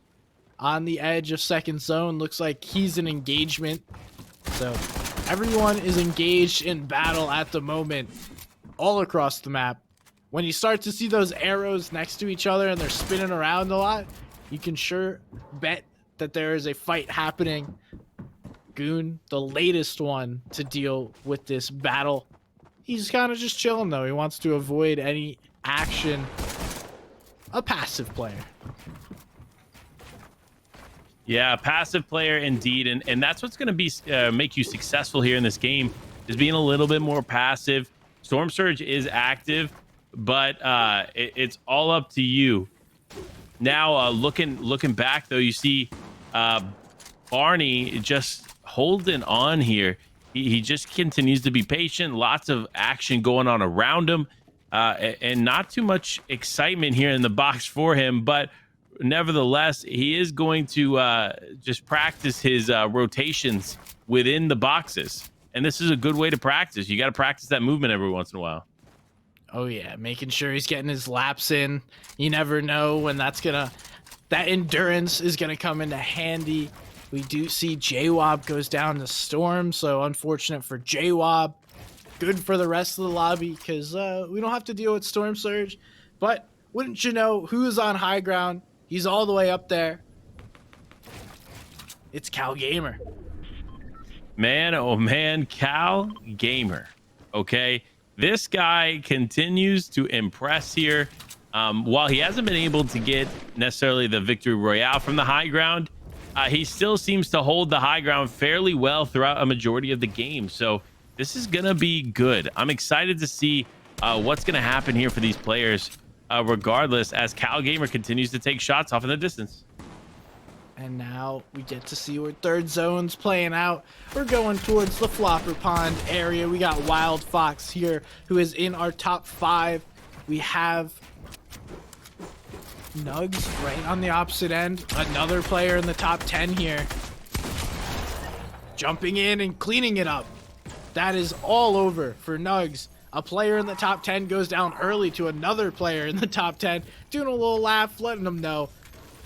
on the edge of second zone. Looks like he's in engagement. So everyone is engaged in battle at the moment all across the map. When you start to see those arrows next to each other and they're spinning around a lot, you can sure bet that there is a fight happening. Goon, the latest one to deal with this battle. He's kind of just chilling, though. He wants to avoid any action. A passive player. Yeah, passive player indeed, and that's what's going to be make you successful here in this game, is being a little bit more passive. Storm Surge is active, but it's all up to you. Now, looking back though, you see Barney just holding on here. He just continues to be patient. Lots of action going on around him, and not too much excitement here in the box for him, but nevertheless, he is going to just practice his rotations within the boxes. And this is a good way to practice. You got to practice that movement every once in a while. Oh, yeah. Making sure he's getting his laps in. You never know when that endurance is going to come into handy. We do see J-Wob goes down to Storm. So unfortunate for J-Wob. Good for the rest of the lobby, because we don't have to deal with Storm Surge. But wouldn't you know who's on high ground? He's all the way up there. It's Cal Gamer. Man, oh man, Cal Gamer. Okay, this guy continues to impress here. While he hasn't been able to get necessarily the victory royale from the high ground, he still seems to hold the high ground fairly well throughout a majority of the game. So this is gonna be good. I'm excited to see what's gonna happen here for these players. Regardless, as Cal Gamer continues to take shots off in the distance. And now we get to see where third zone's playing out. We're going towards the Flopper Pond area. We got Wild Fox here, who is in our top 5. We have Nugs right on the opposite end. Another player in the top 10 here. Jumping in and cleaning it up. That is all over for Nugs. A player in the top 10 goes down early to another player in the top 10, doing a little laugh, letting them know.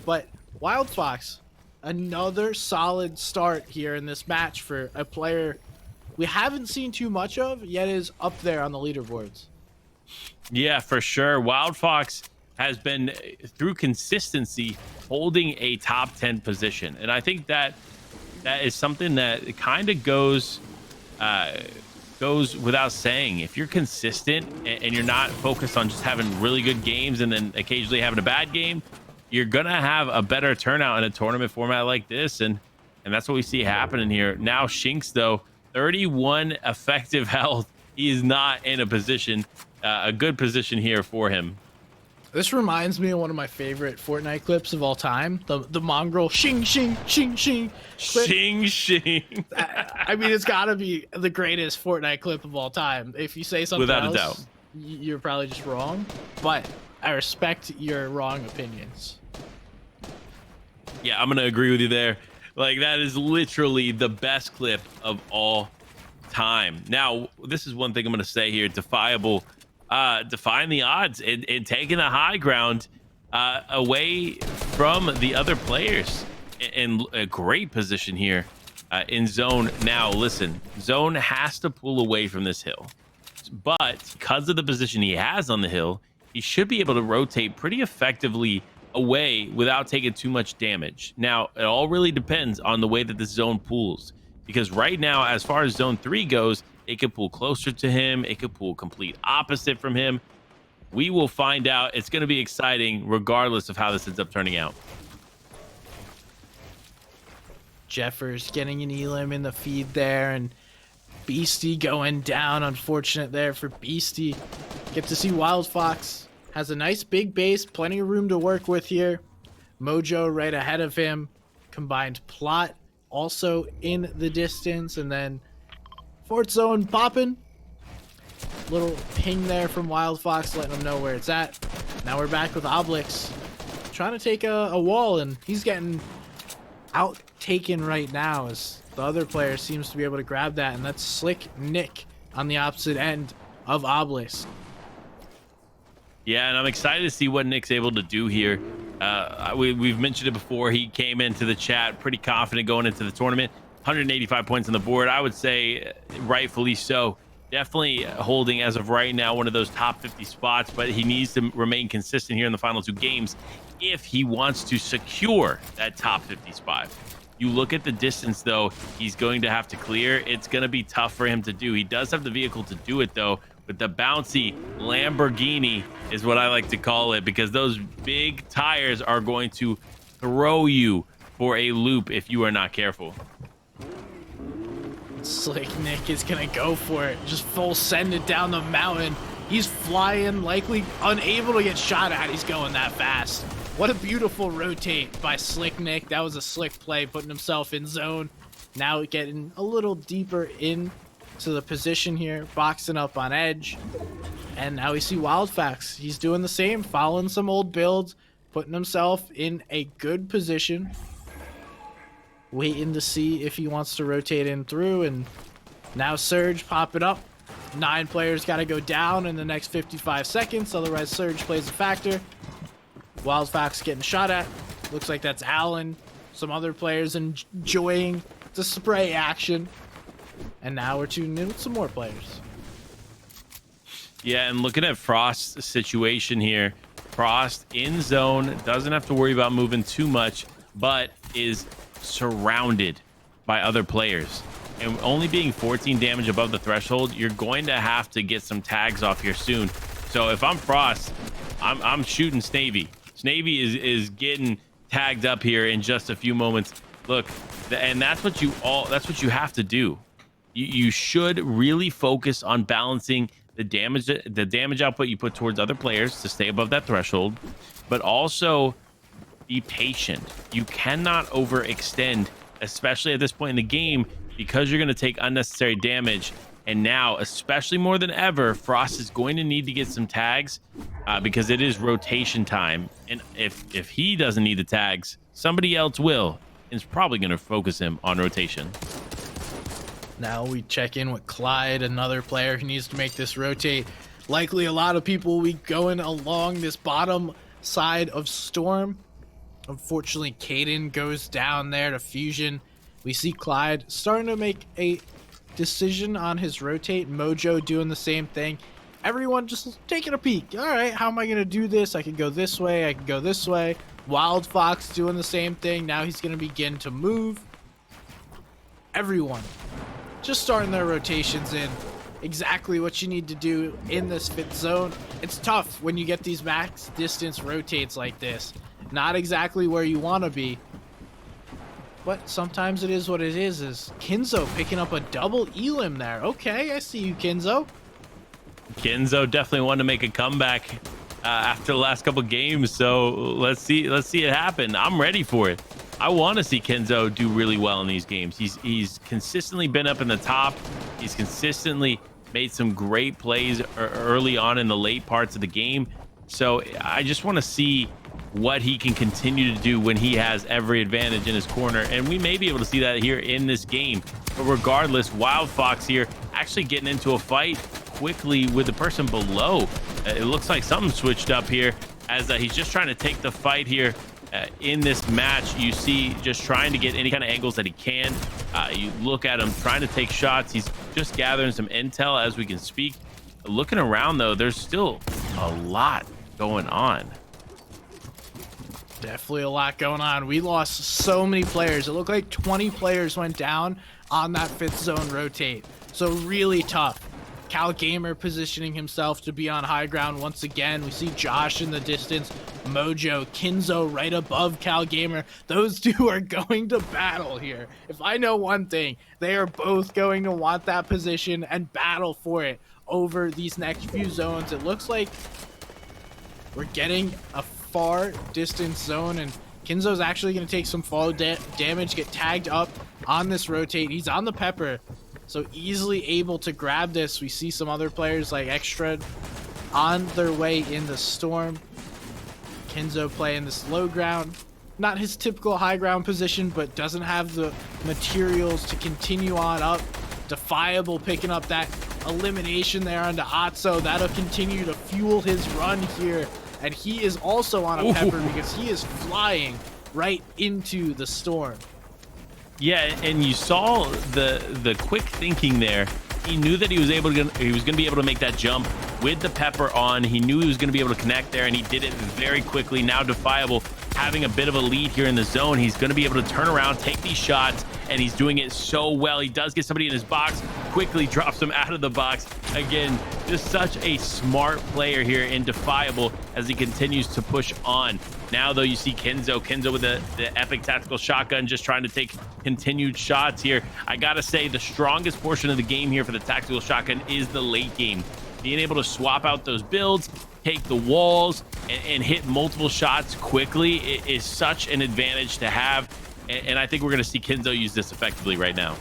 But Wild Fox, another solid start here in this match for a player we haven't seen too much of, yet is up there on the leaderboards. Yeah, for sure. Wild Fox has been, through consistency, holding a top 10 position. And I think that is something that kind of goes goes without saying, if you're consistent and you're not focused on just having really good games and then occasionally having a bad game, you're gonna have a better turnout in a tournament format like this, and that's what we see happening here. Now Shinx, though, 31 effective health. He is not in a position, a good position here for him. This reminds me of one of my favorite Fortnite clips of all time. The mongrel shing shing shing shing clip. Shing shing. I mean, it's got to be the greatest Fortnite clip of all time. If you say something Without else, a doubt. You're probably just wrong. But I respect your wrong opinions. Yeah, I'm gonna agree with you there. Like, that is literally the best clip of all time. Now, this is one thing I'm gonna say here: Defiable, defying the odds and taking the high ground away from the other players in a great position here in zone. Now, listen, zone has to pull away from this hill, but because of the position he has on the hill, he should be able to rotate pretty effectively away without taking too much damage. Now, it all really depends on the way that the zone pulls, because right now, as far as zone 3 goes, it could pull closer to him, it could pull complete opposite from him. We will find out. It's going to be exciting regardless of how this ends up turning out. Jeffers getting an elim in the feed there, and Beastie going down. Unfortunate there for Beastie. Get to see Wild Fox has a nice big base, plenty of room to work with here. Mojo right ahead of him. Combined plot also in the distance, and then Fort Zone popping. Little ping there from Wild Fox letting him know where it's at. Now we're back with Oblix trying to take a wall, and he's getting out taken right now as the other player seems to be able to grab that, and that's Slick Nick on the opposite end of Oblix. Yeah, and I'm excited to see what Nick's able to do here. We've mentioned it before. He came into the chat pretty confident going into the tournament. 185 points on the board. I would say rightfully so. Definitely holding, as of right now, one of those top 50 spots, but he needs to remain consistent here in the final 2 games if he wants to secure that top 50 spot. You look at the distance, though, he's going to have to clear. It's going to be tough for him to do. He does have the vehicle to do it, though, with the bouncy Lamborghini is what I like to call it, because those big tires are going to throw you for a loop if you are not careful. Slick Nick is gonna go for it. Just full send it down the mountain. He's flying, likely unable to get shot at. He's going that fast. What a beautiful rotate by Slick Nick. That was a slick play, putting himself in zone. Now getting a little deeper in to the position here, boxing up on edge. And now we see Wildfax. He's doing the same, following some old builds, putting himself in a good position. Waiting to see if he wants to rotate in through, and now Surge popping up. 9 players got to go down in the next 55 seconds, otherwise Surge plays a factor. Wildfax getting shot at. Looks like that's Allen. Some other players enjoying the spray action. And now we're tuning in with some more players. Yeah, and looking at Frost's situation here, Frost in zone, doesn't have to worry about moving too much, but is surrounded by other players, and only being 14 damage above the threshold, you're going to have to get some tags off here soon. So if I'm Frost, I'm shooting Snavy. Snavy is getting tagged up here in just a few moments. Look, and that's what you have to do. You should really focus on balancing the damage output you put towards other players to stay above that threshold, but also be patient. You cannot overextend, especially at this point in the game, because you're going to take unnecessary damage. And now, especially more than ever, Frost is going to need to get some tags because it is rotation time. And if he doesn't need the tags, somebody else will. And it's probably going to focus him on rotation. Now we check in with Clyde, another player who needs to make this rotate. Likely a lot of people will be going along this bottom side of Storm. Unfortunately, Caden goes down there to Fusion. We see Clyde starting to make a decision on his rotate. Mojo doing the same thing. Everyone just taking a peek. All right, how am I going to do this? I can go this way. I can go this way. Wild Fox doing the same thing. Now he's going to begin to move. Everyone just starting their rotations in. exactly what you need to do in this fit zone. It's tough when you get these max distance rotates like this. Not exactly where you want to be, but sometimes it is what it is Kinzo picking up a double elim there. Okay, I see you, Kinzo. Kenzo definitely wanted to make a comeback after the last couple games, so let's see it happen. I'm ready for it. I want to see Kenzo do really well in these games. He's consistently been up in the top. He's consistently made some great plays early on in the late parts of the game. So I just want to see what he can continue to do when he has every advantage in his corner, and we may be able to see that here in this game. But regardless, Wild Fox here actually getting into a fight quickly with the person below. It looks like something switched up here as he's just trying to take the fight here in this match. You see just trying to get any kind of angles that he can. You look at him trying to take shots. He's just gathering some intel as we can speak. Looking around though, there's still a lot going on. Definitely a lot going on. We lost so many players. It looked like 20 players went down on that fifth zone rotate. So really tough. Cal Gamer positioning himself to be on high ground once again. We see Josh in the distance, Mojo, Kinzo right above Cal Gamer. Those two are going to battle here. If I know one thing, they are both going to want that position and battle for it over these next few zones. It looks like we're getting a far distance zone, and Kinzo's actually going to take some fall damage, get tagged up on this rotate. He's on the pepper, so easily able to grab this. We see some other players like Extra on their way in the storm. Kinzo playing this low ground, not his typical high ground position, but doesn't have the materials to continue on up. Defiable picking up that elimination there onto Atso. That'll continue to fuel his run here. And he is also on a pepper because he is flying right into the storm. Yeah, and you saw the quick thinking there. He knew that he was going to be able to make that jump with the pepper on. He knew he was going to be able to connect there, and he did it very quickly. Now Defiable having a bit of a lead here in the zone. He's going to be able to turn around, take these shots, and he's doing it so well. He does get somebody in his box, quickly drops him out of the box. Again, just such a smart player here in Defiable as he continues to push on. Now, though, you see Kinzo with the epic tactical shotgun, just trying to take continued shots here. I gotta say, the strongest portion of the game here for the tactical shotgun is the late game. Being able to swap out those builds, take the walls, and hit multiple shots quickly is such an advantage to have. And I think we're gonna see Kinzo use this effectively right now.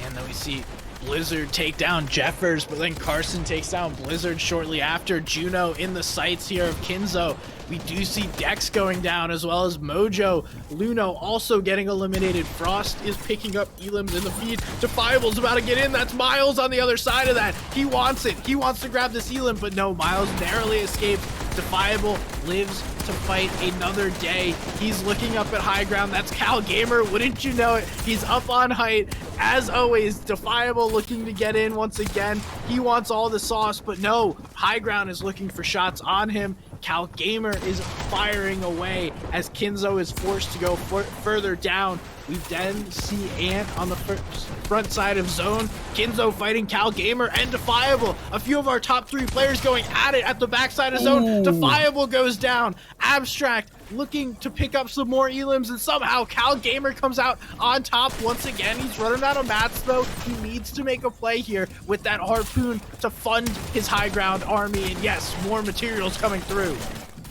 And then we see Blizzard take down Jeffers, but then Carson takes down Blizzard shortly after. Juno in the sights here of Kinzo. We do see Dex going down as well as Mojo. Luno also getting eliminated. Frost is picking up elims in the feed. Defiable's about to get in. That's Miles on the other side of that. He wants it. He wants to grab this elim, but no, Miles narrowly escapes. Defiable lives to fight another day. He's looking up at high ground. That's Cal Gamer. Wouldn't you know it? He's up on height. As always, Defiable looking to get in once again. He wants all the sauce, but no, high ground is looking for shots on him. Cal Gamer is firing away as Kinzo is forced to go further down. We then see Ant on the front side of zone. Kinzo fighting Cal Gamer and Defiable. A few of our top 3 players going at it at the backside of zone. Ooh. Defiable goes down. Abstract looking to pick up some more elims, and somehow Cal Gamer comes out on top once again. He's running out of mats though. He needs to make a play here with that harpoon to fund his high ground army, and yes, more materials coming through.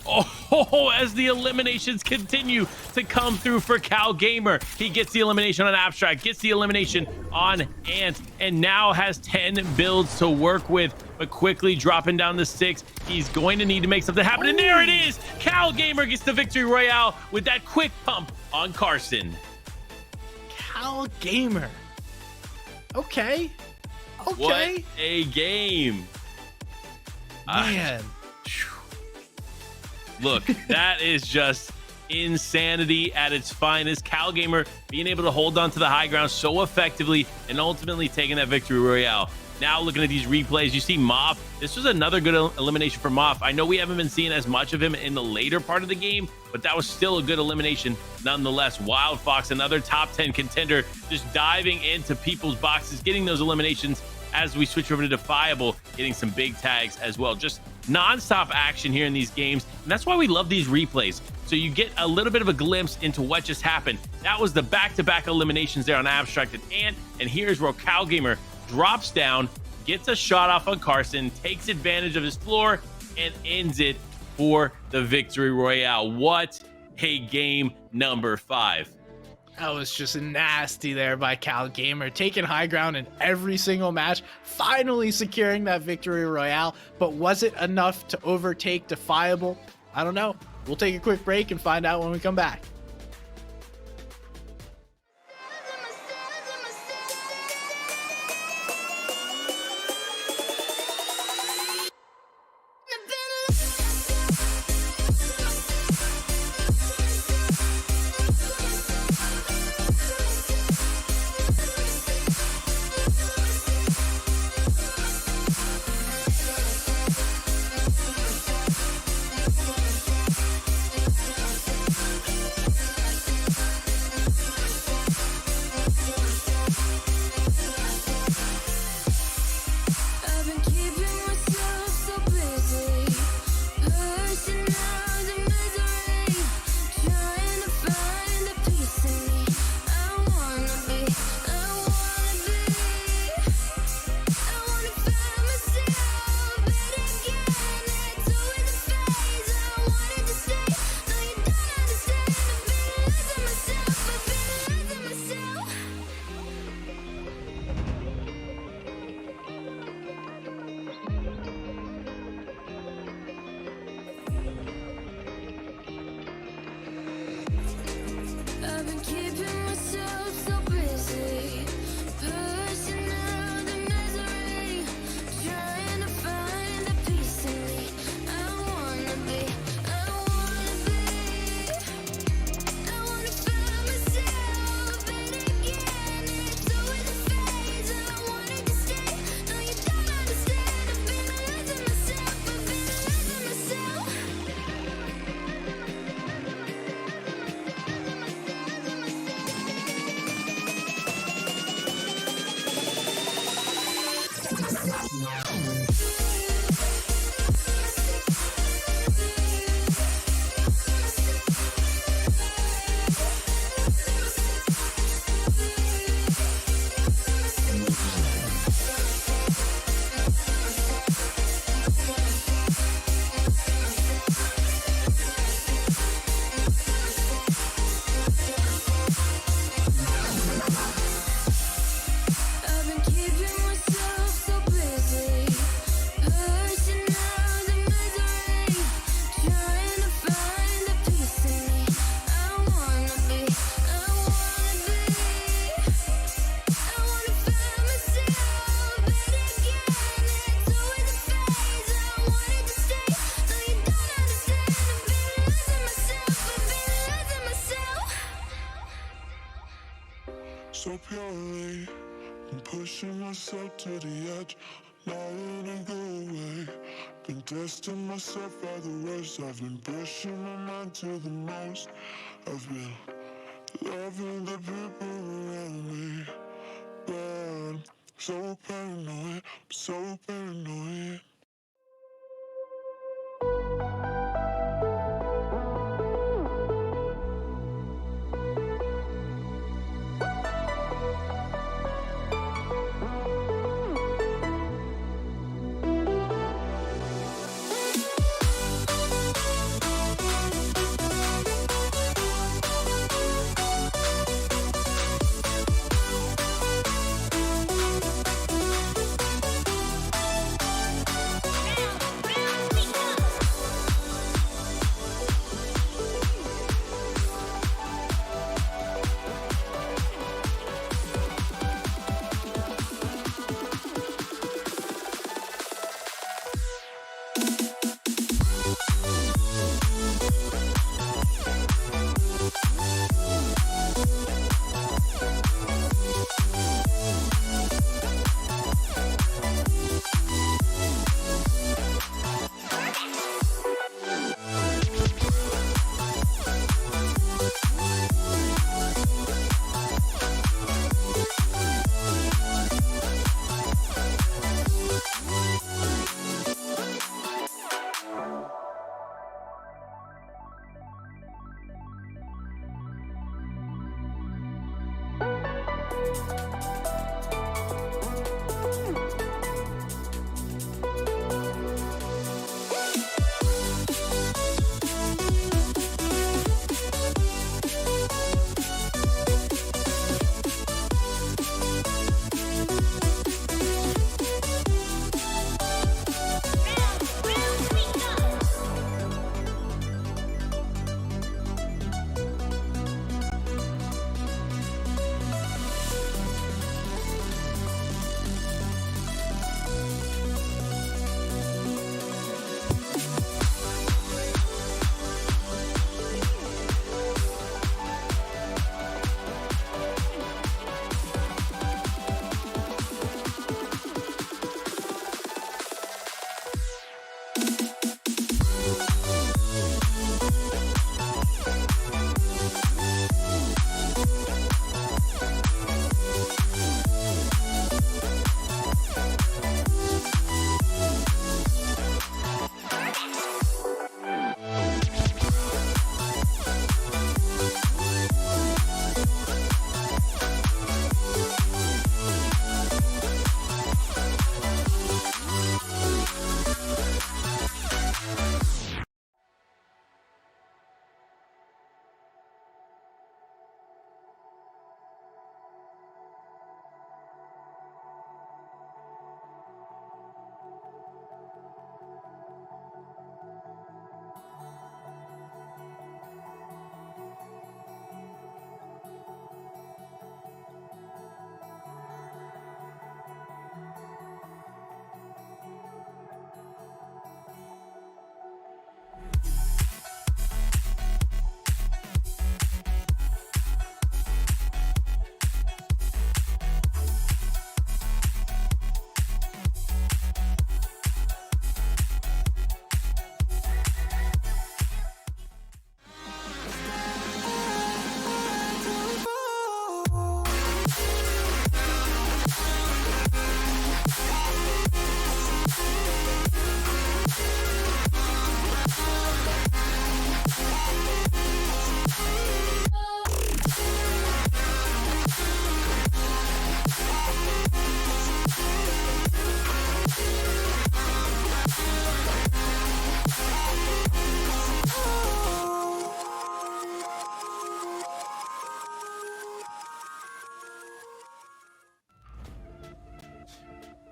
Oh, as the eliminations continue to come through for Cal Gamer. He gets the elimination on Abstract, gets the elimination on Ant, and now has 10 builds to work with, but quickly dropping down to 6. He's going to need to make something happen, and there it is! Cal Gamer gets the victory royale with that quick pump on Carson. Cal Gamer. Okay. What a game. Man. Look, that is just insanity at its finest. Cal Gamer being able to hold on to the high ground so effectively and ultimately taking that victory royale. Now looking at these replays, you see Moff. This was another good elimination for Moff. I know we haven't been seeing as much of him in the later part of the game, but that was still a good elimination nonetheless. Wild Fox, another top 10 contender, just diving into people's boxes, getting those eliminations as we switch over to Defiable, getting some big tags as well. Just non-stop action here in these games, and that's why we love these replays. So you get a little bit of a glimpse into what just happened. That was the back-to-back eliminations there on Abstracted Ant, and here's where Cow Gamer drops down, gets a shot off on Carson, takes advantage of his floor, and ends it for the victory royale. What a game number 5. That was just nasty there by Cal Gamer, taking high ground in every single match, finally securing that victory royale. But was it enough to overtake Defiable? I don't know. We'll take a quick break and find out when we come back. I've been keeping myself so busy, pushing out the misery, trying to find the peace in me. I wanna be, I wanna find myself, but again, it's always a phase. I wanted to stay, no you don't understand. I've been losing myself, I've been keeping myself so busy, pushing out the misery, trying to find the peace in me. I wanna be, I wanna find myself, but again, it's always a phase. I wanted to stay, no you don't understand. I've been losing myself, I've been keeping myself so busy, pushing out the misery, trying to find the peace in me. I wanna be, I wanna find myself, but again, it's always a phase. I wanted to stay, no you don't understand. I've been losing myself. So purely, I'm pushing myself to the edge, not letting go away. Been testing myself by the worst. I've been pushing my mind to the most. I've been loving the people around me, but I'm so paranoid, I'm so paranoid.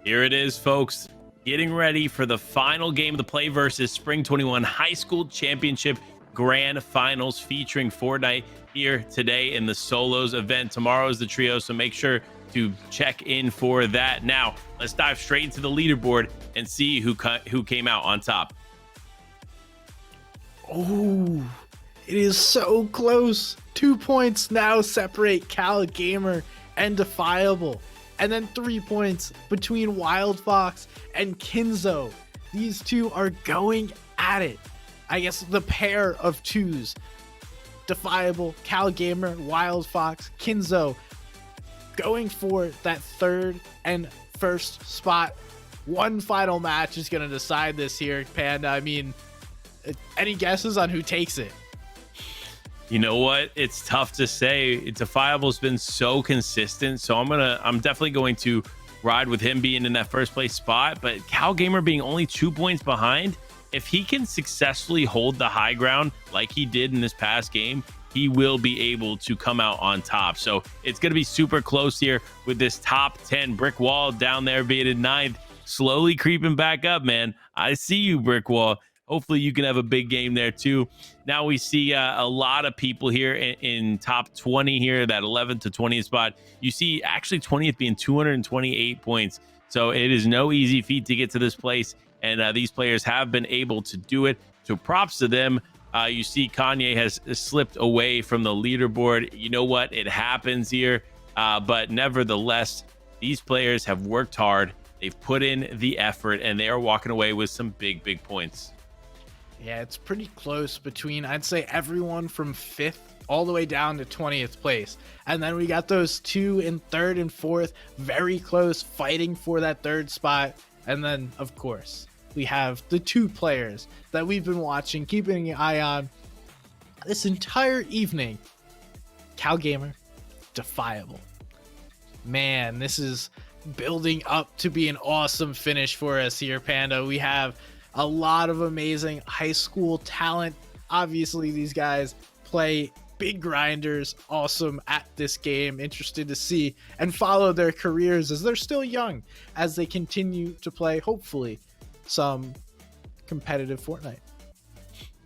Here it is, folks. Getting ready for the final game of the PlayVS Spring 21 High School Championship Grand Finals featuring Fortnite here today in the solos event. Tomorrow is the trio, so make sure to check in for that. Now, let's dive straight into the leaderboard and see who came out on top. Oh, it is so close. 2 points now separate Cal Gamer and Defiable. And then 3 points between Wild Fox and Kinzo. These two are going at it. I guess the pair of twos. Defiable, Cal Gamer, Wild Fox, Kinzo. Going for that third and first spot. One final match is going to decide this here, Panda. I mean, any guesses on who takes it? You know what? It's tough to say. Defiable's been so consistent, so I'm definitely going to ride with him being in that first place spot. But Cal Gamer being only 2 points behind, if he can successfully hold the high ground like he did in this past game, he will be able to come out on top. So it's going to be super close here with this top 10. Brick Wall down there being in ninth, slowly creeping back up, man. I see you, Brick Wall. Hopefully you can have a big game there too. Now we see a lot of people here in top 20 here, that 11th to 20th spot. You see actually 20th being 228 points. So it is no easy feat to get to this place. And these players have been able to do it. So props to them. You see Kanye has slipped away from the leaderboard. You know what? It happens here. But nevertheless, these players have worked hard. They've put in the effort and they are walking away with some big, big points. Yeah, it's pretty close between, I'd say, everyone from 5th all the way down to 20th place. And then we got those 2 in 3rd and 4th, very close, fighting for that 3rd spot. And then, of course, we have the 2 players that we've been watching, keeping an eye on this entire evening. Cal Gamer, Defiable. Man, this is building up to be an awesome finish for us here, Panda. We have a lot of amazing high school talent. Obviously, these guys play big grinders, awesome at this game. Interested to see and follow their careers as they're still young, as they continue to play, hopefully, some competitive Fortnite.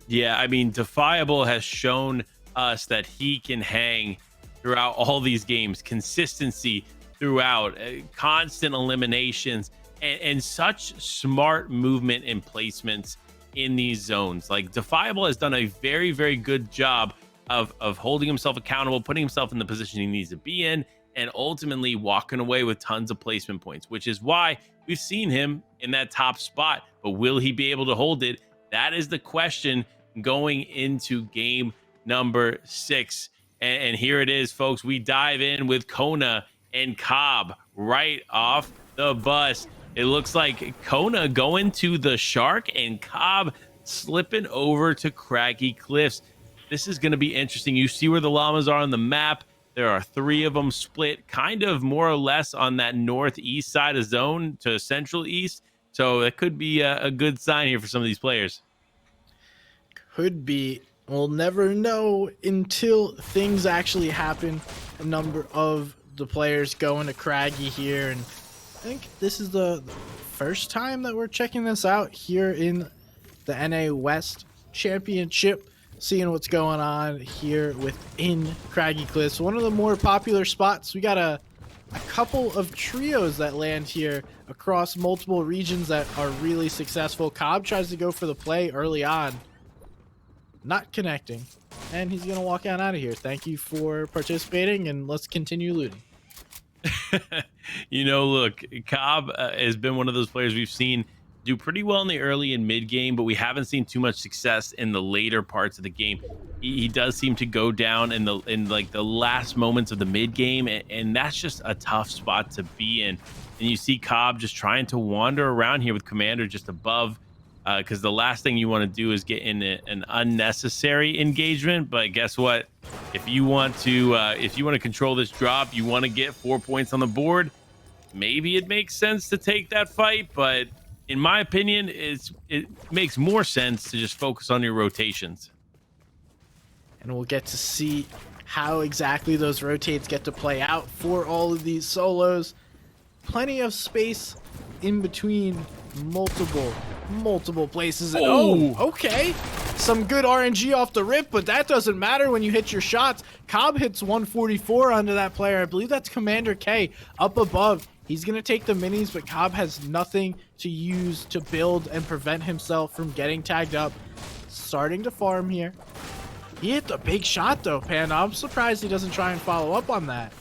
Yeah, I mean, Defiable has shown us that he can hang throughout all these games, consistency throughout, constant eliminations, and such smart movement and placements in these zones. Like, Defiable has done a very, very good job of holding himself accountable, putting himself in the position he needs to be in, and ultimately walking away with tons of placement points, which is why we've seen him in that top spot. But will he be able to hold it? That is the question going into game number 6. And here it is, folks. We dive in with Kona and Cobb right off the bus. It looks like Kona going to the Shark and Cobb slipping over to Craggy Cliffs. This is going to be interesting. You see where the llamas are on the map. There are 3 of them split kind of more or less on that northeast side of zone to central east. So that could be a good sign here for some of these players. Could be. We'll never know until things actually happen. A number of the players going to Craggy here, and I think this is the first time that we're checking this out here in the NA West Championship, seeing what's going on here within Craggy Cliffs. One of the more popular spots. We got a couple of trios that land here across multiple regions that are really successful. Cobb tries to go for the play early on, not connecting, and he's gonna walk out of here. Thank you for participating, and let's continue looting. You know, look, Cobb has been one of those players we've seen do pretty well in the early and mid game, but we haven't seen too much success in the later parts of the game. He does seem to go down in like the last moments of the mid game, and that's just a tough spot to be in. And you see Cobb just trying to wander around here with Commander just above, because the last thing you want to do is get in an unnecessary engagement. But guess what? If you want to control this drop, you want to get 4 points on the board, maybe it makes sense to take that fight. But in my opinion, it makes more sense to just focus on your rotations. And we'll get to see how exactly those rotates get to play out for all of these solos. Plenty of space in between multiple places. And okay, some good RNG off the rip, but that doesn't matter when you hit your shots. Cobb hits 144 onto that player. I believe that's Commander K up above. He's gonna take the minis, but Cobb has nothing to use to build and prevent himself from getting tagged up. Starting to farm here. He hit the big shot though, Panda. I'm surprised he doesn't try and follow up on that.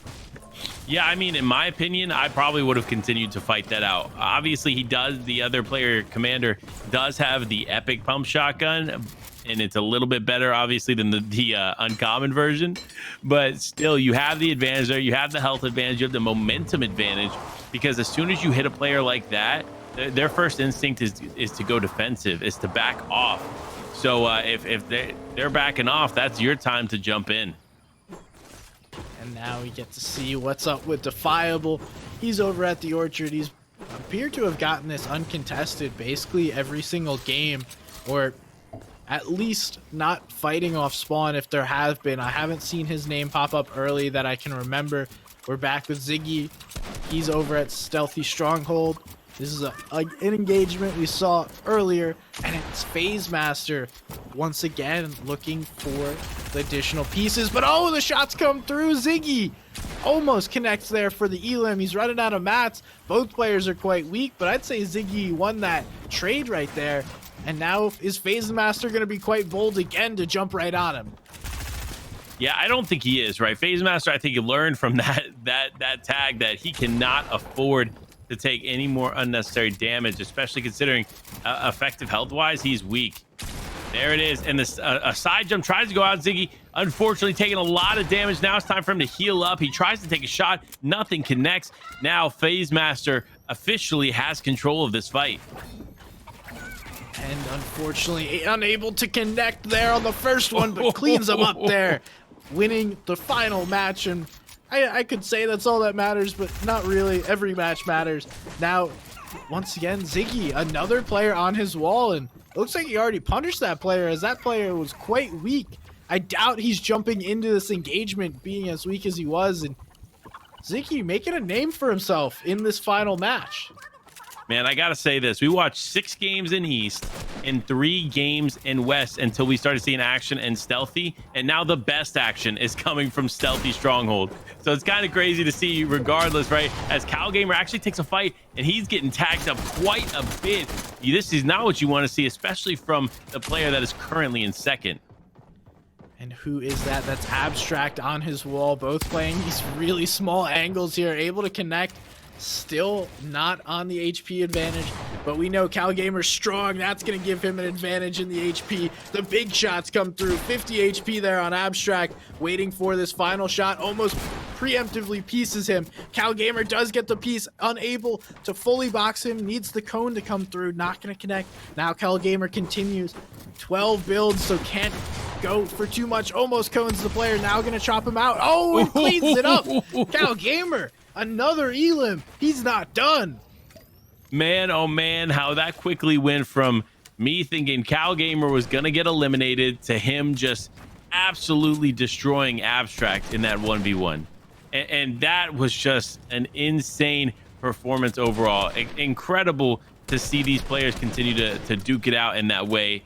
Yeah, I mean, in my opinion, I probably would have continued to fight that out. Obviously, the other player, Commander, does have the epic pump shotgun, and it's a little bit better, obviously, than the uncommon version. But still, you have the advantage there. You have the health advantage. You have the momentum advantage, because as soon as you hit a player like that, their first instinct is to go defensive, is to back off. So if they're backing off, that's your time to jump in. And now we get to see what's up with Defiable. He's over at the Orchard. He's appeared to have gotten this uncontested basically every single game, or at least not fighting off spawn if there have been. I haven't seen his name pop up early that I can remember. We're back with Ziggy. He's over at Stealthy Stronghold. This is an engagement we saw earlier, and it's FaZe Master once again looking for the additional pieces. But oh, the shots come through. Ziggy almost connects there for the elim. He's running out of mats. Both players are quite weak, but I'd say Ziggy won that trade right there. And now is FaZe Master going to be quite bold again to jump right on him? Yeah, I don't think he is, right? FaZe Master, I think he learned from that tag that he cannot afford to take any more unnecessary damage, especially considering effective health-wise, he's weak. There it is, and this a side jump tries to go out. Ziggy, unfortunately, taking a lot of damage. Now it's time for him to heal up. He tries to take a shot. Nothing connects. Now FaZe Master officially has control of this fight. And unfortunately, unable to connect there on the first one, but cleans him up there, winning the final match. And I could say that's all that matters, but not really. Every match matters. Now, once again, Ziggy, another player on his wall, and it looks like he already punished that player, as that player was quite weak. I doubt he's jumping into this engagement being as weak as he was, and Ziggy making a name for himself in this final match. Man, I gotta say this. We watched 6 games in East and 3 games in West until we started seeing action in Stealthy, and now the best action is coming from Stealthy Stronghold. So it's kind of crazy to see, regardless, right? As Cal Gamer actually takes a fight, and he's getting tagged up quite a bit. This is not what you want to see, especially from the player that is currently in second. And who is that? That's Abstract on his wall, both playing these really small angles here, able to connect. Still not on the HP advantage, but we know Cal Gamer's strong. That's going to give him an advantage in the HP. The big shots come through. 50 HP there on Abstract, waiting for this final shot. Almost preemptively pieces him. Cal Gamer does get the piece, unable to fully box him. Needs the cone to come through. Not going to connect. Now Cal Gamer continues. 12 builds, so can't go for too much. Almost cones the player. Now going to chop him out. Oh, and cleans it up. Cal Gamer. Another elim. He's not done. Man, oh man, how that quickly went from me thinking Cal Gamer was going to get eliminated to him just absolutely destroying Abstract in that 1v1. And that was just an insane performance overall. Incredible to see these players continue to duke it out in that way.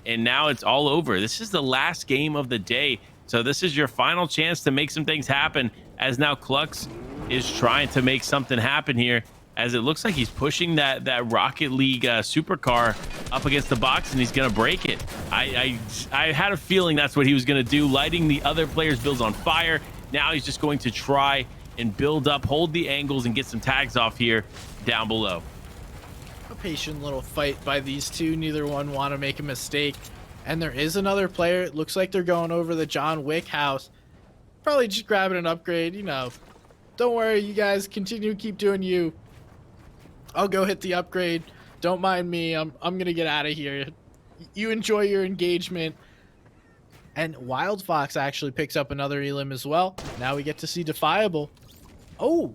And now it's all over. This is the last game of the day. So this is your final chance to make some things happen, as now Klux is trying to make something happen here, as it looks like he's pushing that Rocket League supercar up against the box, and he's gonna break it. I had a feeling that's what he was gonna do, lighting the other players' builds on fire. Now he's just going to try and build up, hold the angles, and get some tags off here down below. A patient little fight by these two. Neither one want to make a mistake. And there is another player. It looks like they're going over the John Wick house. Probably just grabbing an upgrade, you know. Don't worry, you guys continue, keep doing you. I'll go hit the upgrade. Don't mind me. I'm gonna get out of here. You enjoy your engagement. And Wild Fox actually picks up another elim as well. Now we get to see Defiable. Oh,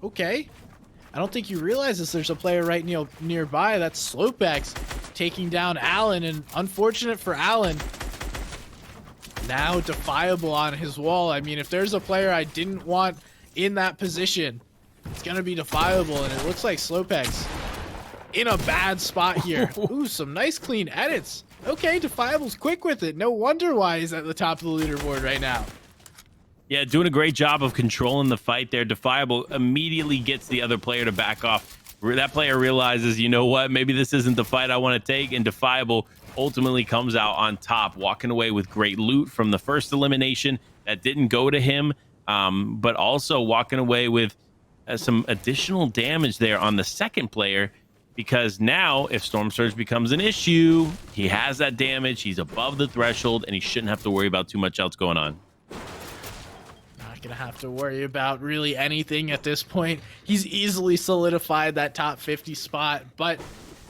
okay. I don't think you realize this. There's a player right nearby. That's Slopex taking down Allen, and unfortunate for Allen. Now Defiable on his wall. I mean, if there's a player I didn't want in that position, it's gonna be Defiable, and it looks like Slopex in a bad spot here. Ooh, some nice clean edits. Okay, Defiable's quick with it. No wonder why he's at the top of the leaderboard right now. Yeah, doing a great job of controlling the fight there. Defiable immediately gets the other player to back off. That player realizes, you know what, maybe this isn't the fight I want to take, and Defiable ultimately comes out on top, walking away with great loot from the first elimination that didn't go to him, but also walking away with some additional damage there on the second player, because now if Storm Surge becomes an issue, he has that damage, he's above the threshold, and he shouldn't have to worry about too much else going on. Not gonna have to worry about really anything at this point. He's easily solidified that top 50 spot, but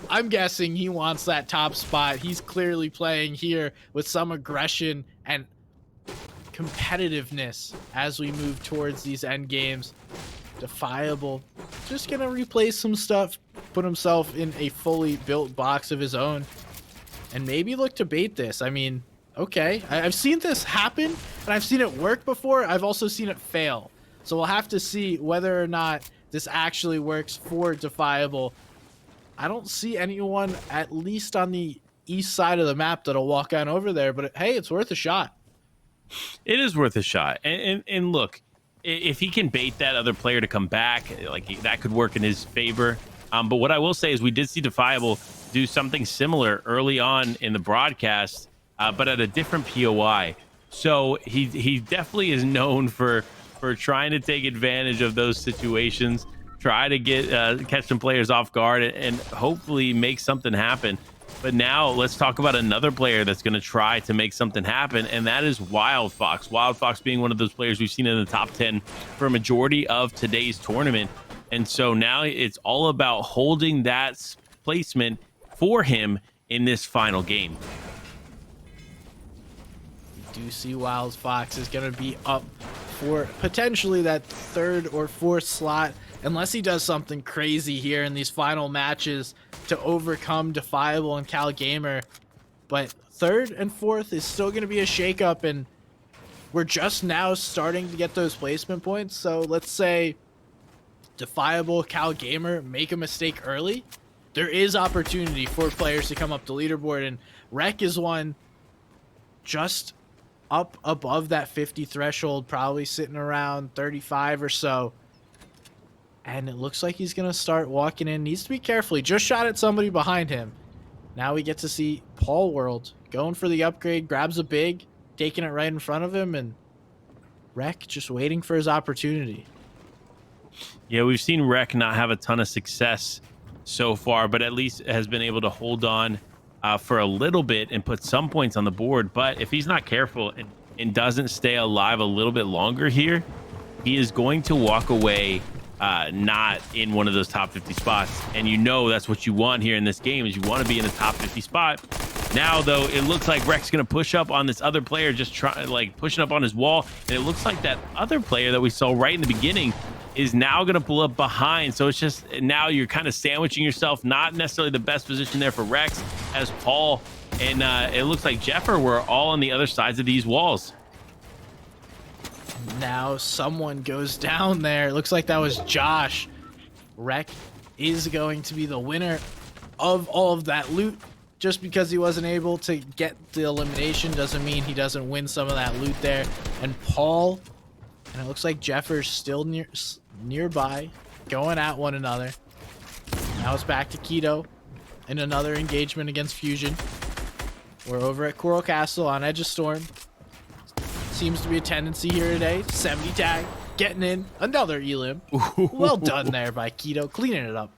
I'm guessing he wants that top spot. He's clearly playing here with some aggression and competitiveness as we move towards these end games. Defiable just gonna replace some stuff, put himself in a fully built box of his own, and maybe look to bait this. I mean, okay, I've seen this happen and I've seen it work before. I've also seen it fail, so we'll have to see whether or not this actually works for Defiable. I don't see anyone, at least on the east side of the map, that'll walk on over there, but hey, it's worth a shot. It is worth a shot. And look, if he can bait that other player to come back, like that could work in his favor. But what I will say is we did see Defiable do something similar early on in the broadcast, but at a different POI. So he definitely is known for trying to take advantage of those situations, try to get catch some players off guard, and hopefully make something happen. But now let's talk about another player that's going to try to make something happen, and that is Wild Fox. Wild Fox being one of those players we've seen in the top 10 for a majority of today's tournament. And so now it's all about holding that placement for him in this final game. We do see Wild Fox is going to be up for potentially that third or fourth slot, unless he does something crazy here in these final matches to overcome Defiable and Cal Gamer. But third and fourth is still going to be a shakeup, and we're just now starting to get those placement points. So let's say Defiable, Cal Gamer make a mistake early, there is opportunity for players to come up the leaderboard, and Rec is one just up above that 50 threshold, probably sitting around 35 or so. And it looks like he's going to start walking in. Needs to be careful. He just shot at somebody behind him. Now we get to see Paul World going for the upgrade, grabs a big, taking it right in front of him, and Rec just waiting for his opportunity. Yeah, we've seen Rec not have a ton of success so far, but at least has been able to hold on for a little bit and put some points on the board. But if he's not careful and doesn't stay alive a little bit longer here, he is going to walk away not in one of those top 50 spots. And you know that's what you want here in this game, is you want to be in the top 50 spot. Now, though, it looks like Rec's going to push up on this other player, just pushing up on his wall. And it looks like that other player that we saw right in the beginning is now going to pull up behind. So it's just now you're kind of sandwiching yourself. Not necessarily the best position there for Rex, as Paul and it looks like Jeffer were all on the other sides of these walls. Now someone goes down there. It looks like that was Josh. Rec is going to be the winner of all of that loot. Just because he wasn't able to get the elimination doesn't mean he doesn't win some of that loot there. And Paul, and it looks like Jeffer's still nearby, going at one another. Now it's back to Keto in another engagement against Fusion. We're over at Coral Castle on Edge of Storm. Seems to be a tendency here today. 70 tag, getting in another elim. Well done there by Keto, cleaning it up.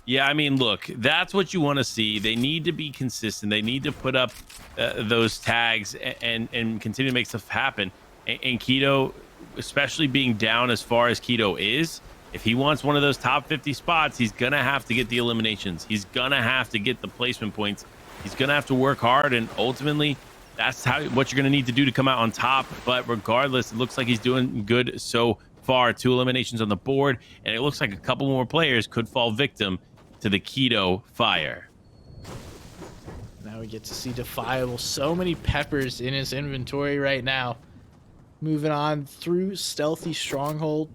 Yeah, I mean, look, that's what you want to see. They need to be consistent. They need to put up those tags and continue to make stuff happen. And Keto, especially being down as far as Keto is, if he wants one of those top 50 spots, he's going to have to get the eliminations. He's going to have to get the placement points. He's going to have to work hard, and ultimately, that's what you're going to need to do to come out on top. But regardless, it looks like he's doing good so far. 2 eliminations on the board, and it looks like a couple more players could fall victim to the Keto fire. Now we get to see Defiable. So many peppers in his inventory right now. Moving on through Stealthy Stronghold.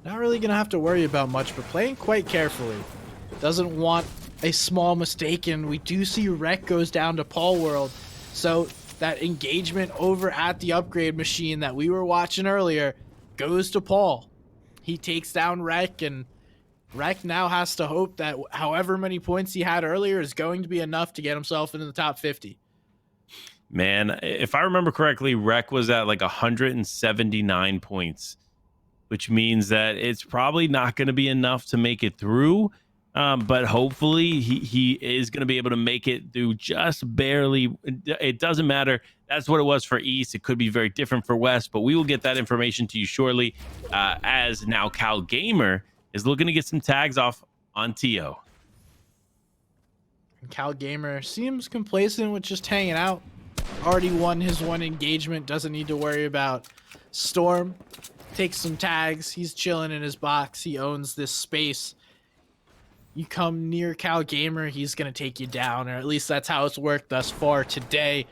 Not really going to have to worry about much, but playing quite carefully. Doesn't want a small mistake, and we do see Rec goes down to Paul World. So that engagement over at the upgrade machine that we were watching earlier goes to Paul. He takes down Rec, and Rec now has to hope that however many points he had earlier is going to be enough to get himself into the top 50. Man, if I remember correctly, Rec was at like 179 points, which means that it's probably not going to be enough to make it through. But hopefully he is going to be able to make it through just barely. It doesn't matter. That's what it was for East. It could be very different for West, but we will get that information to you shortly, as now Cal Gamer is looking to get some tags off on Tio. Cal Gamer seems complacent with just hanging out. Already won his one engagement. Doesn't need to worry about Storm. Takes some tags. He's chilling in his box. He owns this space. You come near Cal Gamer, he's going to take you down, or at least that's how it's worked thus far today.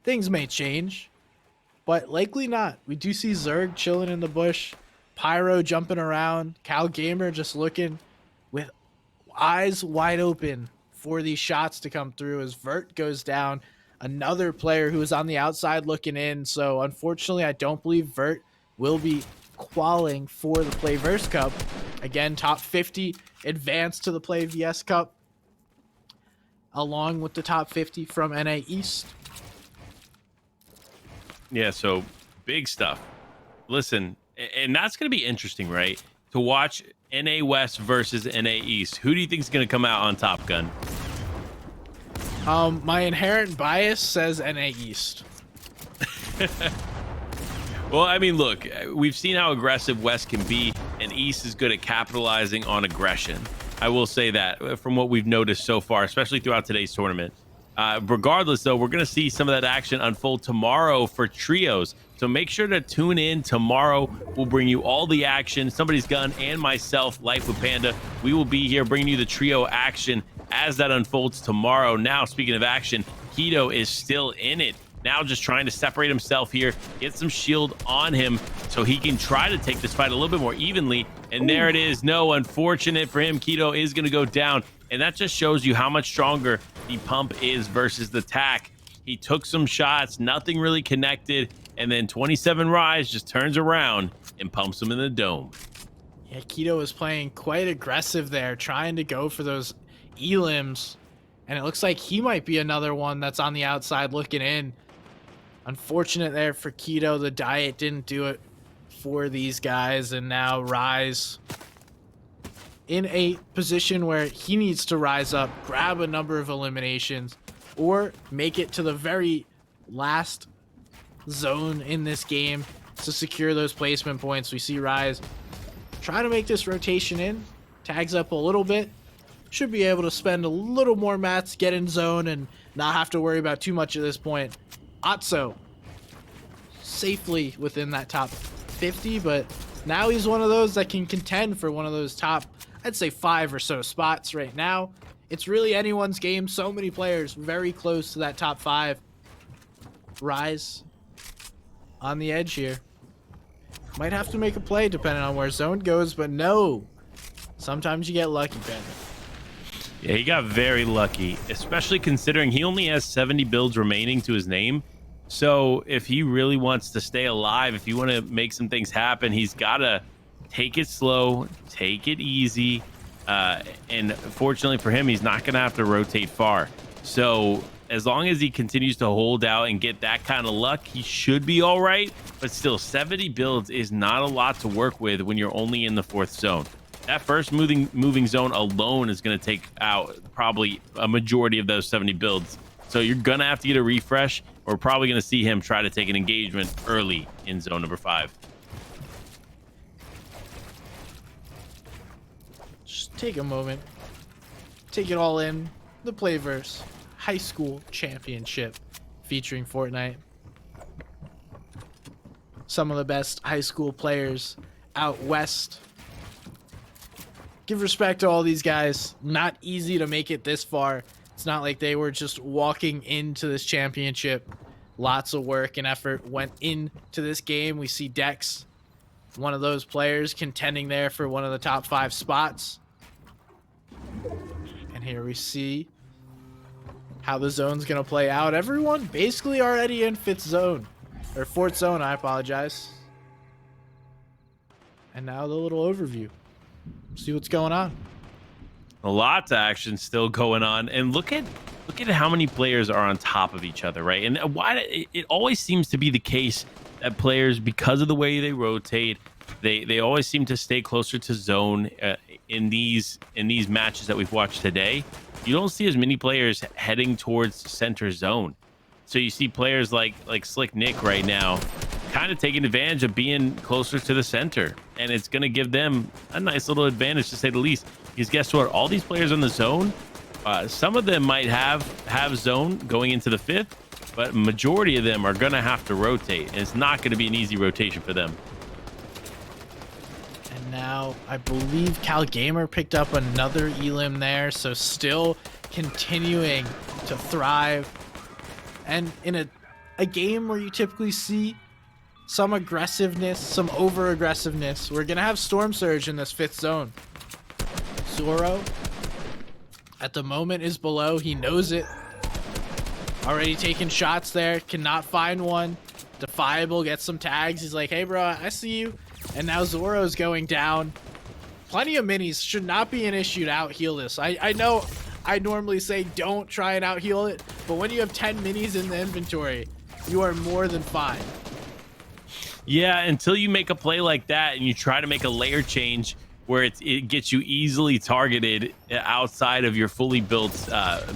Things may change, but likely not. We do see Zerg chilling in the bush. Pyro jumping around. Cal Gamer just looking with eyes wide open for these shots to come through as Vert goes down. Another player who is on the outside looking in. So unfortunately, I don't believe Vert will be qualing for the PlayVS Cup. Again, top 50 advance to the PlayVS Cup, along with the top 50 from NA East. Yeah, so big stuff. Listen, and that's going to be interesting, right? To watch NA West versus NA East. Who do you think is going to come out on top, Gun? My inherent bias says NA East. Well, I mean, look, we've seen how aggressive West can be, and East is good at capitalizing on aggression. I will say that from what we've noticed so far, especially throughout today's tournament. Regardless, though, we're going to see some of that action unfold tomorrow for trios. So make sure to tune in tomorrow. We'll bring you all the action. Somebody's Gun and myself, Life with Panda. We will be here bringing you the trio action as that unfolds tomorrow. Now, speaking of action, Keto is still in it. Now just trying to separate himself here, get some shield on him so he can try to take this fight a little bit more evenly. And there it is. No, unfortunate for him. Keto is going to go down. And that just shows you how much stronger the pump is versus the tack. He took some shots, nothing really connected. And then 27 Rise just turns around and pumps him in the dome. Yeah, Keto was playing quite aggressive there, trying to go for those elims. And it looks like he might be another one that's on the outside looking in. Unfortunate there for Keto. The diet didn't do it for these guys. And now Rise in a position where he needs to rise up, grab a number of eliminations, or make it to the very last zone in this game to secure those placement points. We see Rise try to make this rotation in, tags up a little bit, should be able to spend a little more mats, get in zone, and not have to worry about too much at this point. Atso safely within that top 50, but now he's one of those that can contend for one of those top, I'd say 5 or so spots right now. It's really anyone's game. So many players very close to that top 5. Rise on the edge here. Might have to make a play depending on where zone goes, but no. Sometimes you get lucky, Ben. Yeah, he got very lucky, especially considering he only has 70 builds remaining to his name. So if he really wants to stay alive, if you want to make some things happen, he's got to take it slow, take it easy. And fortunately for him, he's not going to have to rotate far. So as long as he continues to hold out and get that kind of luck, he should be all right. But still, 70 builds is not a lot to work with when you're only in the 4th zone. That first moving zone alone is going to take out probably a majority of those 70 builds. So you're going to have to get a refresh. We're probably going to see him try to take an engagement early in zone number 5. Just take a moment. Take it all in. The PlayVS High School Championship featuring Fortnite. Some of the best high school players out west. Give respect to all these guys. Not easy to make it this far. It's not like they were just walking into this championship. Lots of work and effort went into this game. We see Dex, one of those players, contending there for one of the top 5 spots. And here we see how the zone's going to play out. Everyone basically already in 5th zone. Or 4th zone, I apologize. And now the little overview. See what's going on. A lot of action still going on, and look at how many players are on top of each other, right? And why it always seems to be the case that players, because of the way they rotate, they always seem to stay closer to zone in these matches that we've watched today. You don't see as many players heading towards center zone, so you see players like Slick Nick right now kind of taking advantage of being closer to the center, and it's going to give them a nice little advantage, to say the least, because guess what, all these players on the zone, some of them might have zone going into the 5th, but majority of them are going to have to rotate, and it's not going to be an easy rotation for them. And now I believe Cal Gamer picked up another elim there, so still continuing to thrive. And in a game where you typically see some aggressiveness, some over aggressiveness, we're gonna have Storm Surge in this 5th zone. Zoro at the moment is below. He knows it. Already taking shots there. Cannot find one. Defiable gets some tags. He's like, hey bro, I see you. And now Zoro's going down. Plenty of minis. Should not be an issue to out heal this. I know I normally say don't try and out heal it, but when you have 10 minis in the inventory, you are more than fine. Yeah, until you make a play like that and you try to make a layer change where it gets you easily targeted outside of your fully built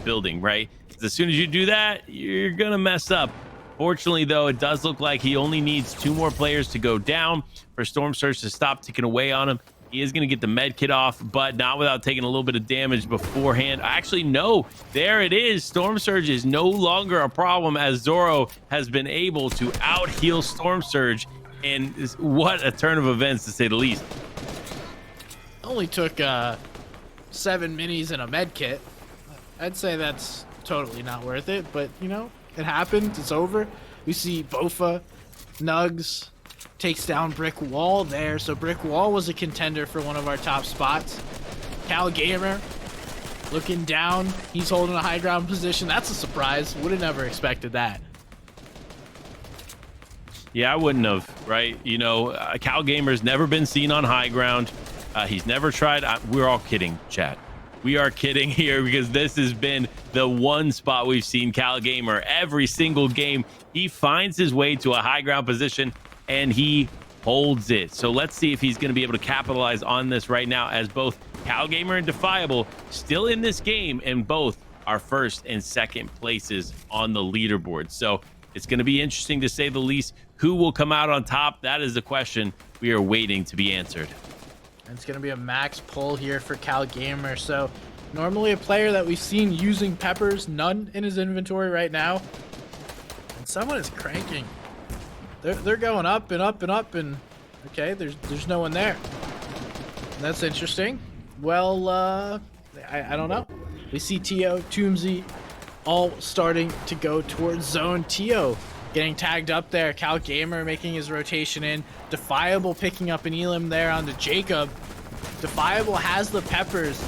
building, right? As soon as you do that, you're gonna mess up. Fortunately, though, it does look like he only needs 2 more players to go down for Storm Surge to stop ticking away on him. He is going to get the med kit off, but not without taking a little bit of damage beforehand. Actually, no, there it is. Storm Surge is no longer a problem as Zoro has been able to out heal Storm Surge. And what a turn of events, to say the least. Only took 7 minis and a med kit. I'd say that's totally not worth it, but you know, it happened. It's over. We see Bofa, Nugs takes down Brick Wall there. So Brick Wall was a contender for one of our top spots. Cal Gamer looking down. He's holding a high ground position. That's a surprise. Would have never expected that. Yeah, I wouldn't have, right? You know, Cal Gamer's never been seen on high ground. He's never tried. We're all kidding, chat. We are kidding here because this has been the one spot we've seen Cal Gamer every single game. He finds his way to a high ground position and he holds it. So let's see if he's going to be able to capitalize on this right now, as both Cal Gamer and Defiable still in this game, and both are first and second places on the leaderboard. So it's going to be interesting, to say the least. Who will come out on top? That is the question we are waiting to be answered. And it's going to be a max pull here for Cal Gamer. So normally a player that we've seen using peppers, none in his inventory right now. And someone is cranking. They're going up and up and up, and okay, there's no one there. That's interesting. Well, I don't know. We see Tio, Toomsy, all starting to go towards zone. Tio getting tagged up there. Cal Gamer making his rotation in. Defiable picking up an Elim there onto Jacob. Defiable has the peppers.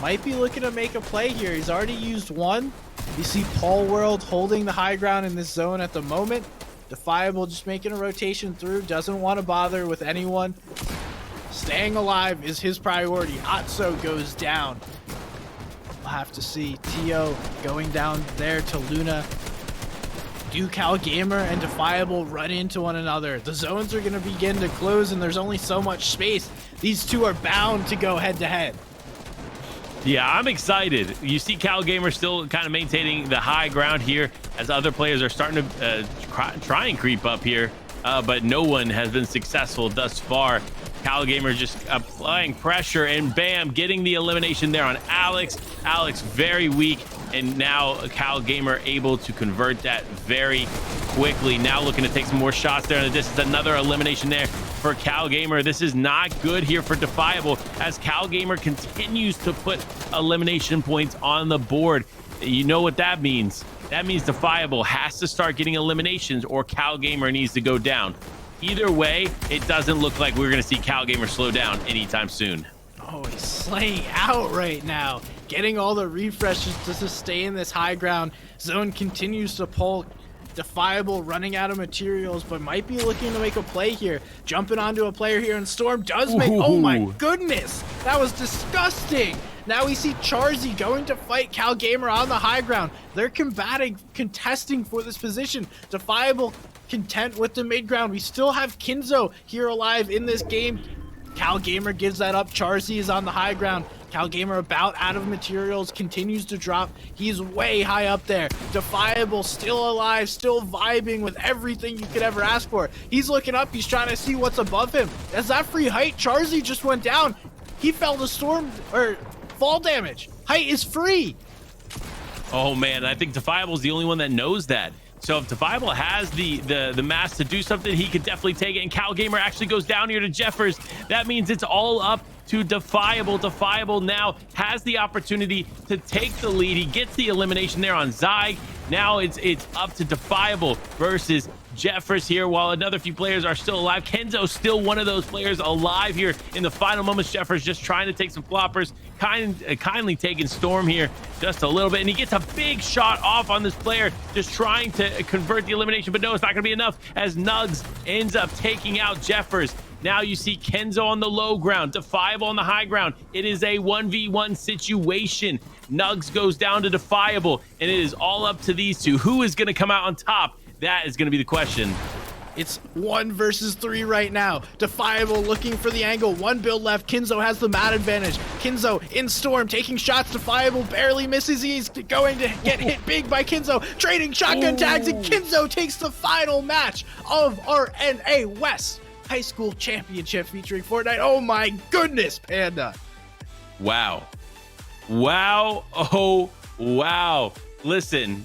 Might be looking to make a play here. He's already used one. You see Paul World holding the high ground in this zone at the moment. Defiable just making a rotation through. Doesn't want to bother with anyone. Staying alive is his priority. Atso goes down. We'll have to see Tio going down there to Luna. Do Cal Gamer and Defiable run into one another? The zones are going to begin to close, and there's only so much space. These two are bound to go head to head. Yeah, I'm excited. You see Cal Gamer still kind of maintaining the high ground here, as other players are starting to try and creep up here, but no one has been successful thus far. Cal Gamer just applying pressure, and bam, getting the elimination there on Alex. Alex very weak, and now Cal Gamer able to convert that very quickly. Now looking to take some more shots there in the distance. Another elimination there for Cal Gamer. This is not good here for Defiable, as Cal Gamer continues to put elimination points on the board. You know what that means. That means Defiable has to start getting eliminations, or Cal Gamer needs to go down. Either way, it doesn't look like we're going to see Cal Gamer slow down anytime soon. Oh, he's slaying out right now. Getting all the refreshes to sustain this high ground. Zone continues to pull. Defiable running out of materials, but might be looking to make a play here. Jumping onto a player here, and Storm does make... Ooh. Oh my goodness! That was disgusting! Now we see Charzy going to fight Cal Gamer on the high ground. They're contesting for this position. Defiable content with the mid ground. We still have Kinzo here alive in this game. Cal Gamer gives that up. Charzy is on the high ground. Cal Gamer about out of materials, continues to drop. He's way high up there. Defiable still alive, still vibing with everything you could ever ask for. He's looking up, he's trying to see what's above him. As that free height, Charzy just went down. He fell to storm or fall damage. Height is free. Oh man, I think Defiable's the only one that knows that. So if Defiable has the mass to do something, he could definitely take it. And Cal Gamer actually goes down here to Jeffers. That means it's all up to Defiable. Defiable now has the opportunity to take the lead. He gets the elimination there on Zyg. Now it's up to Defiable versus Jeffers here, while another few players are still alive. Kenzo's still one of those players alive here in the final moments. Jeffers just trying to take some floppers, kindly taking Storm here just a little bit, and he gets a big shot off on this player, just trying to convert the elimination, but no, it's not going to be enough, as Nugs ends up taking out Jeffers. Now you see Kenzo on the low ground, Defiable on the high ground. It is a 1v1 situation. Nugs goes down to Defiable, and it is all up to these two. Who is going to come out on top? That is going to be the question. It's 1 versus 3 right now. Defiable looking for the angle. One build left. Kinzo has the mat advantage. Kinzo in Storm taking shots. Defiable barely misses. He's going to get hit big by Kinzo. Trading shotgun tags, and Kinzo takes the final match of RNA West. High School Championship featuring Fortnite. Oh my goodness, Panda. Wow. Wow. Oh, wow. Listen,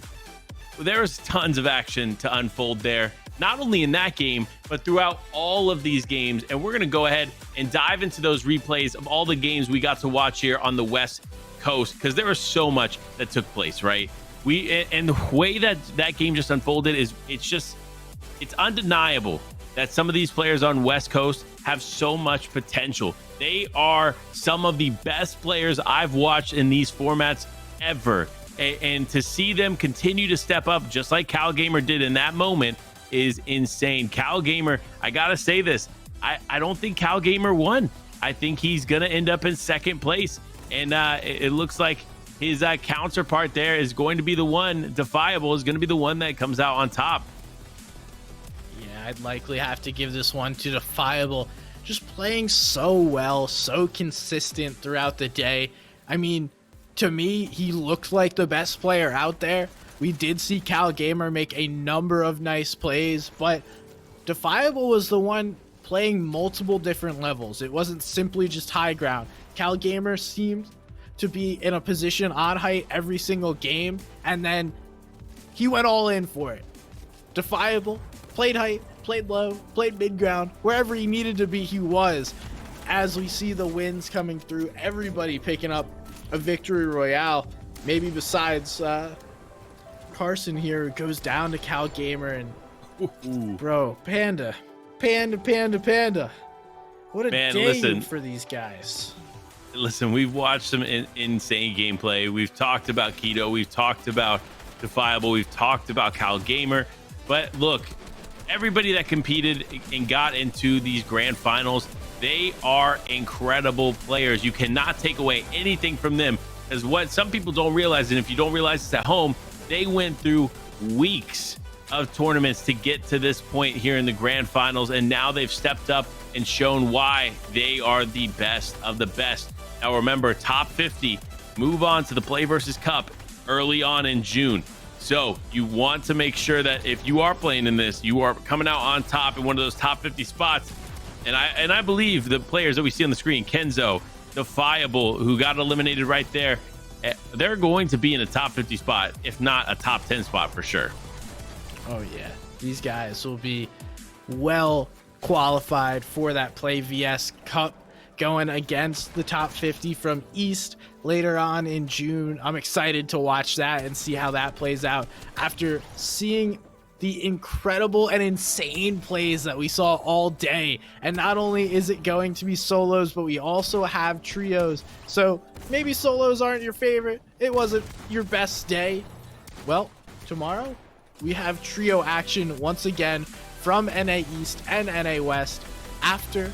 there was tons of action to unfold there, not only in that game, but throughout all of these games. And we're going to go ahead and dive into those replays of all the games we got to watch here on the West Coast, because there was so much that took place, right? And the way that game just unfolded is it's undeniable that some of these players on West Coast have so much potential. They are some of the best players I've watched in these formats ever. And to see them continue to step up just like Cal Gamer did in that moment is insane. Cal Gamer, I gotta say this, I don't think Cal Gamer won. I think he's gonna end up in second place. And it looks like his counterpart there is going to be the one, Defiable is going to be the one that comes out on top. Yeah, I'd likely have to give this one to Defiable. Just playing so well, so consistent throughout the day. I mean, to me, he looked like the best player out there. We did see Cal Gamer make a number of nice plays, but Defiable was the one playing multiple different levels. It wasn't simply just high ground. Cal Gamer seemed to be in a position on height every single game, and then he went all in for it. Defiable played height, played low, played mid ground, wherever he needed to be, he was. As we see the wins coming through, everybody picking up a victory royale, maybe besides Carson here, who goes down to Cal Gamer. And bro, Panda. What a Man, day listen. for these guys. Listen, we've watched some insane gameplay. We've talked about Keto. We've talked about Defiable. We've talked about Cal Gamer. But look, everybody that competed and got into these grand finals, they are incredible players. You cannot take away anything from them, because what some people don't realize, and if you don't realize this at home, they went through weeks of tournaments to get to this point here in the grand finals, and now they've stepped up and shown why they are the best of the best. Now remember, top 50 move on to the PlayVS Cup early on in June. So you want to make sure that if you are playing in this, you are coming out on top in one of those top 50 spots. And I believe the players that we see on the screen, Kenzo, Defiable, who got eliminated right there, they're going to be in a top 50 spot, if not a top 10 spot for sure. Oh yeah, these guys will be well qualified for that PlayVS Cup, going against the top 50 from East later on in June. I'm excited to watch that and see how that plays out after seeing the incredible and insane plays that we saw all day. And not only is it going to be solos, but we also have trios. So maybe solos aren't your favorite, it wasn't your best day. Well, tomorrow we have trio action once again from NA East and NA West. After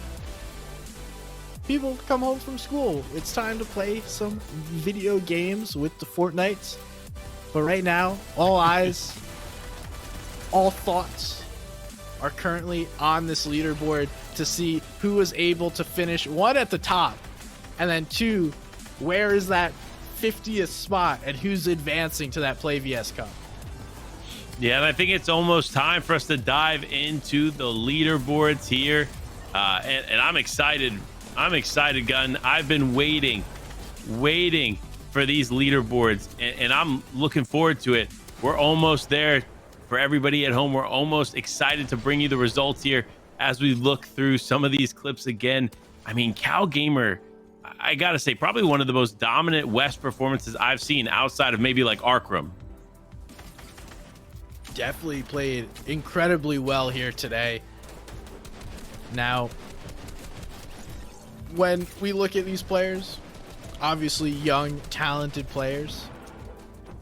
people come home from school, it's time to play some video games with the Fortnites. But right now, all eyes, all thoughts are currently on this leaderboard to see who was able to finish, one, at the top, and then two, where is that 50th spot and who's advancing to that PlayVS Cup. Yeah, and I think it's almost time for us to dive into the leaderboards here. And I'm excited. I'm excited, Gunn. I've been waiting for these leaderboards, and I'm looking forward to it. We're almost there. For everybody at home, we're almost excited to bring you the results here as we look through some of these clips again. I mean, Cal Gamer, I gotta say, probably one of the most dominant West performances I've seen outside of maybe like Arkham. Definitely played incredibly well here today. Now, when we look at these players, obviously young, talented players,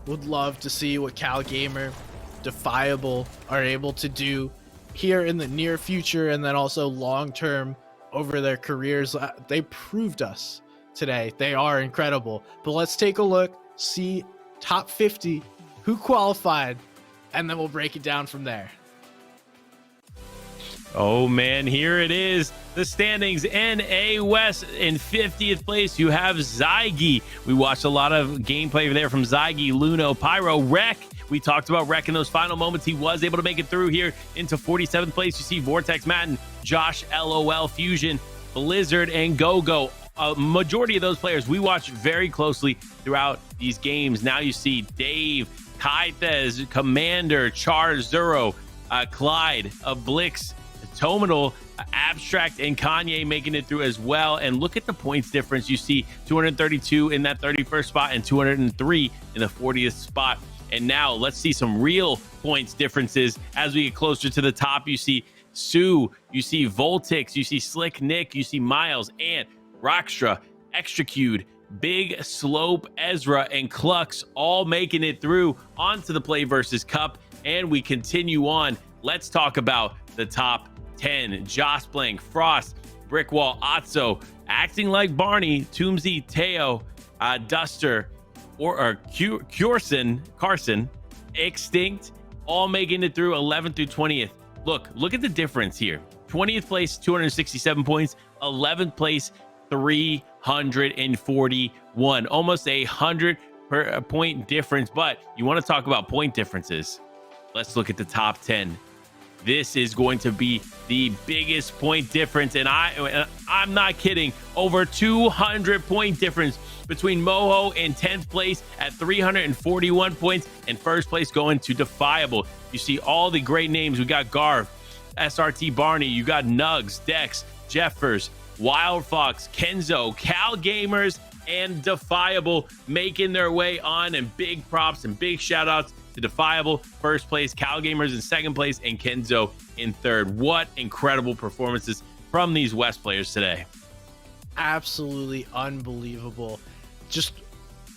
would love to see what Cal Gamer, Defiable are able to do here in the near future, and then also long term over their careers. They proved us today. They are incredible. But let's take a look, see top 50, who qualified, and then we'll break it down from there. Oh man, here it is. The standings. NA West in 50th place. You have Zygy. We watched a lot of gameplay there from Zygy, Luno, Pyro, Rec We talked about wrecking those final moments. He was able to make it through here into 47th place. You see Vortex, Madden, Josh, LOL, Fusion, Blizzard, and GoGo. A majority of those players we watched very closely throughout these games. Now you see Dave, Kaithez, Commander, Char, Zero, Clyde, Blix, Tominal, Abstract, and Kanye making it through as well. And look at the points difference. You see 232 in that 31st spot and 203 in the 40th spot. And now let's see some real points differences as we get closer to the top. You see Sue, you see Voltix, you see Slick Nick, you see Miles, and Rockstra, Extracude, Big Slope, Ezra, and Clux all making it through onto the PlayVS Cup. And we continue on. Let's talk about the top 10. Joss Blank, Frost, Brickwall, Otso, Acting Like Barney, Toomsy, Teo, Duster, or Carson, Extinct, all making it through 11th through 20th. Look at the difference here. 20th place, 267 points. 11th place, 341. Almost 100 point difference. But you want to talk about point differences. Let's look at the top 10. This is going to be the biggest point difference, and I'm not kidding. Over 200 point difference between Moho in 10th place at 341 points, and first place going to Defiable. You see all the great names. We got Garv, SRT Barney, you got Nugs, Dex, Jeffers, Wild Fox, Kenzo, Cal Gamers, and Defiable making their way on. And big props and big shout outs to Defiable, first place, Cal Gamers in second place, and Kenzo in third. What incredible performances from these West players today. Absolutely unbelievable. Just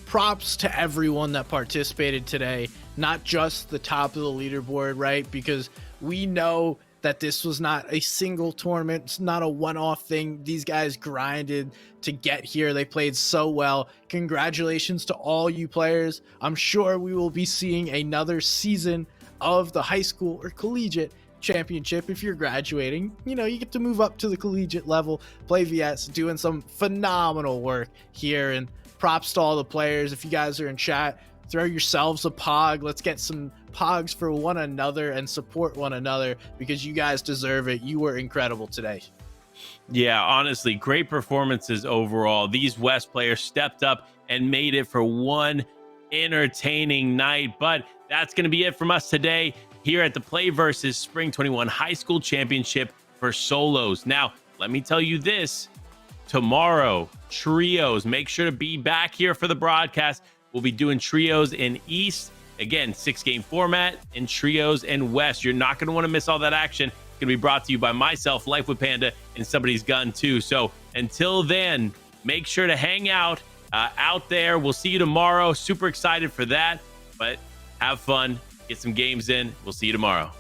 props to everyone that participated today, not just the top of the leaderboard, right? Because we know that this was not a single tournament. It's not a one-off thing. These guys grinded to get here. They played so well. Congratulations to all you players. I'm sure we will be seeing another season of the high school or collegiate championship. If you're graduating, you get to move up to the collegiate level. PlayVS doing some phenomenal work here, and props to all the players. If you guys are in chat, throw yourselves a pog. Let's get some pogs for one another and support one another, because you guys deserve it. You were incredible today. Yeah, honestly, great performances overall. These West players stepped up and made it for one entertaining night. But that's going to be it from us today here at the PlayVS Spring 21 High School Championship for solos. Now, let me tell you this. Tomorrow, trios. Make sure to be back here for the broadcast. We'll be doing trios in East. Again, 6-game format, and trios in West. You're not going to want to miss all that action. It's going to be brought to you by myself, Life with Panda, and Somebody's Gun too. So until then, make sure to hang out there. We'll see you tomorrow. Super excited for that. But have fun. Get some games in. We'll see you tomorrow.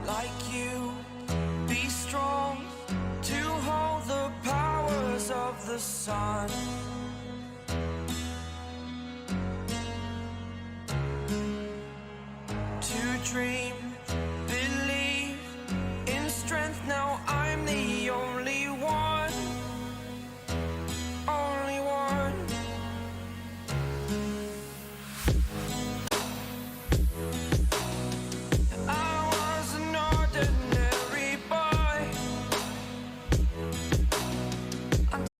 Like you, be strong to hold the powers of the sun. To dream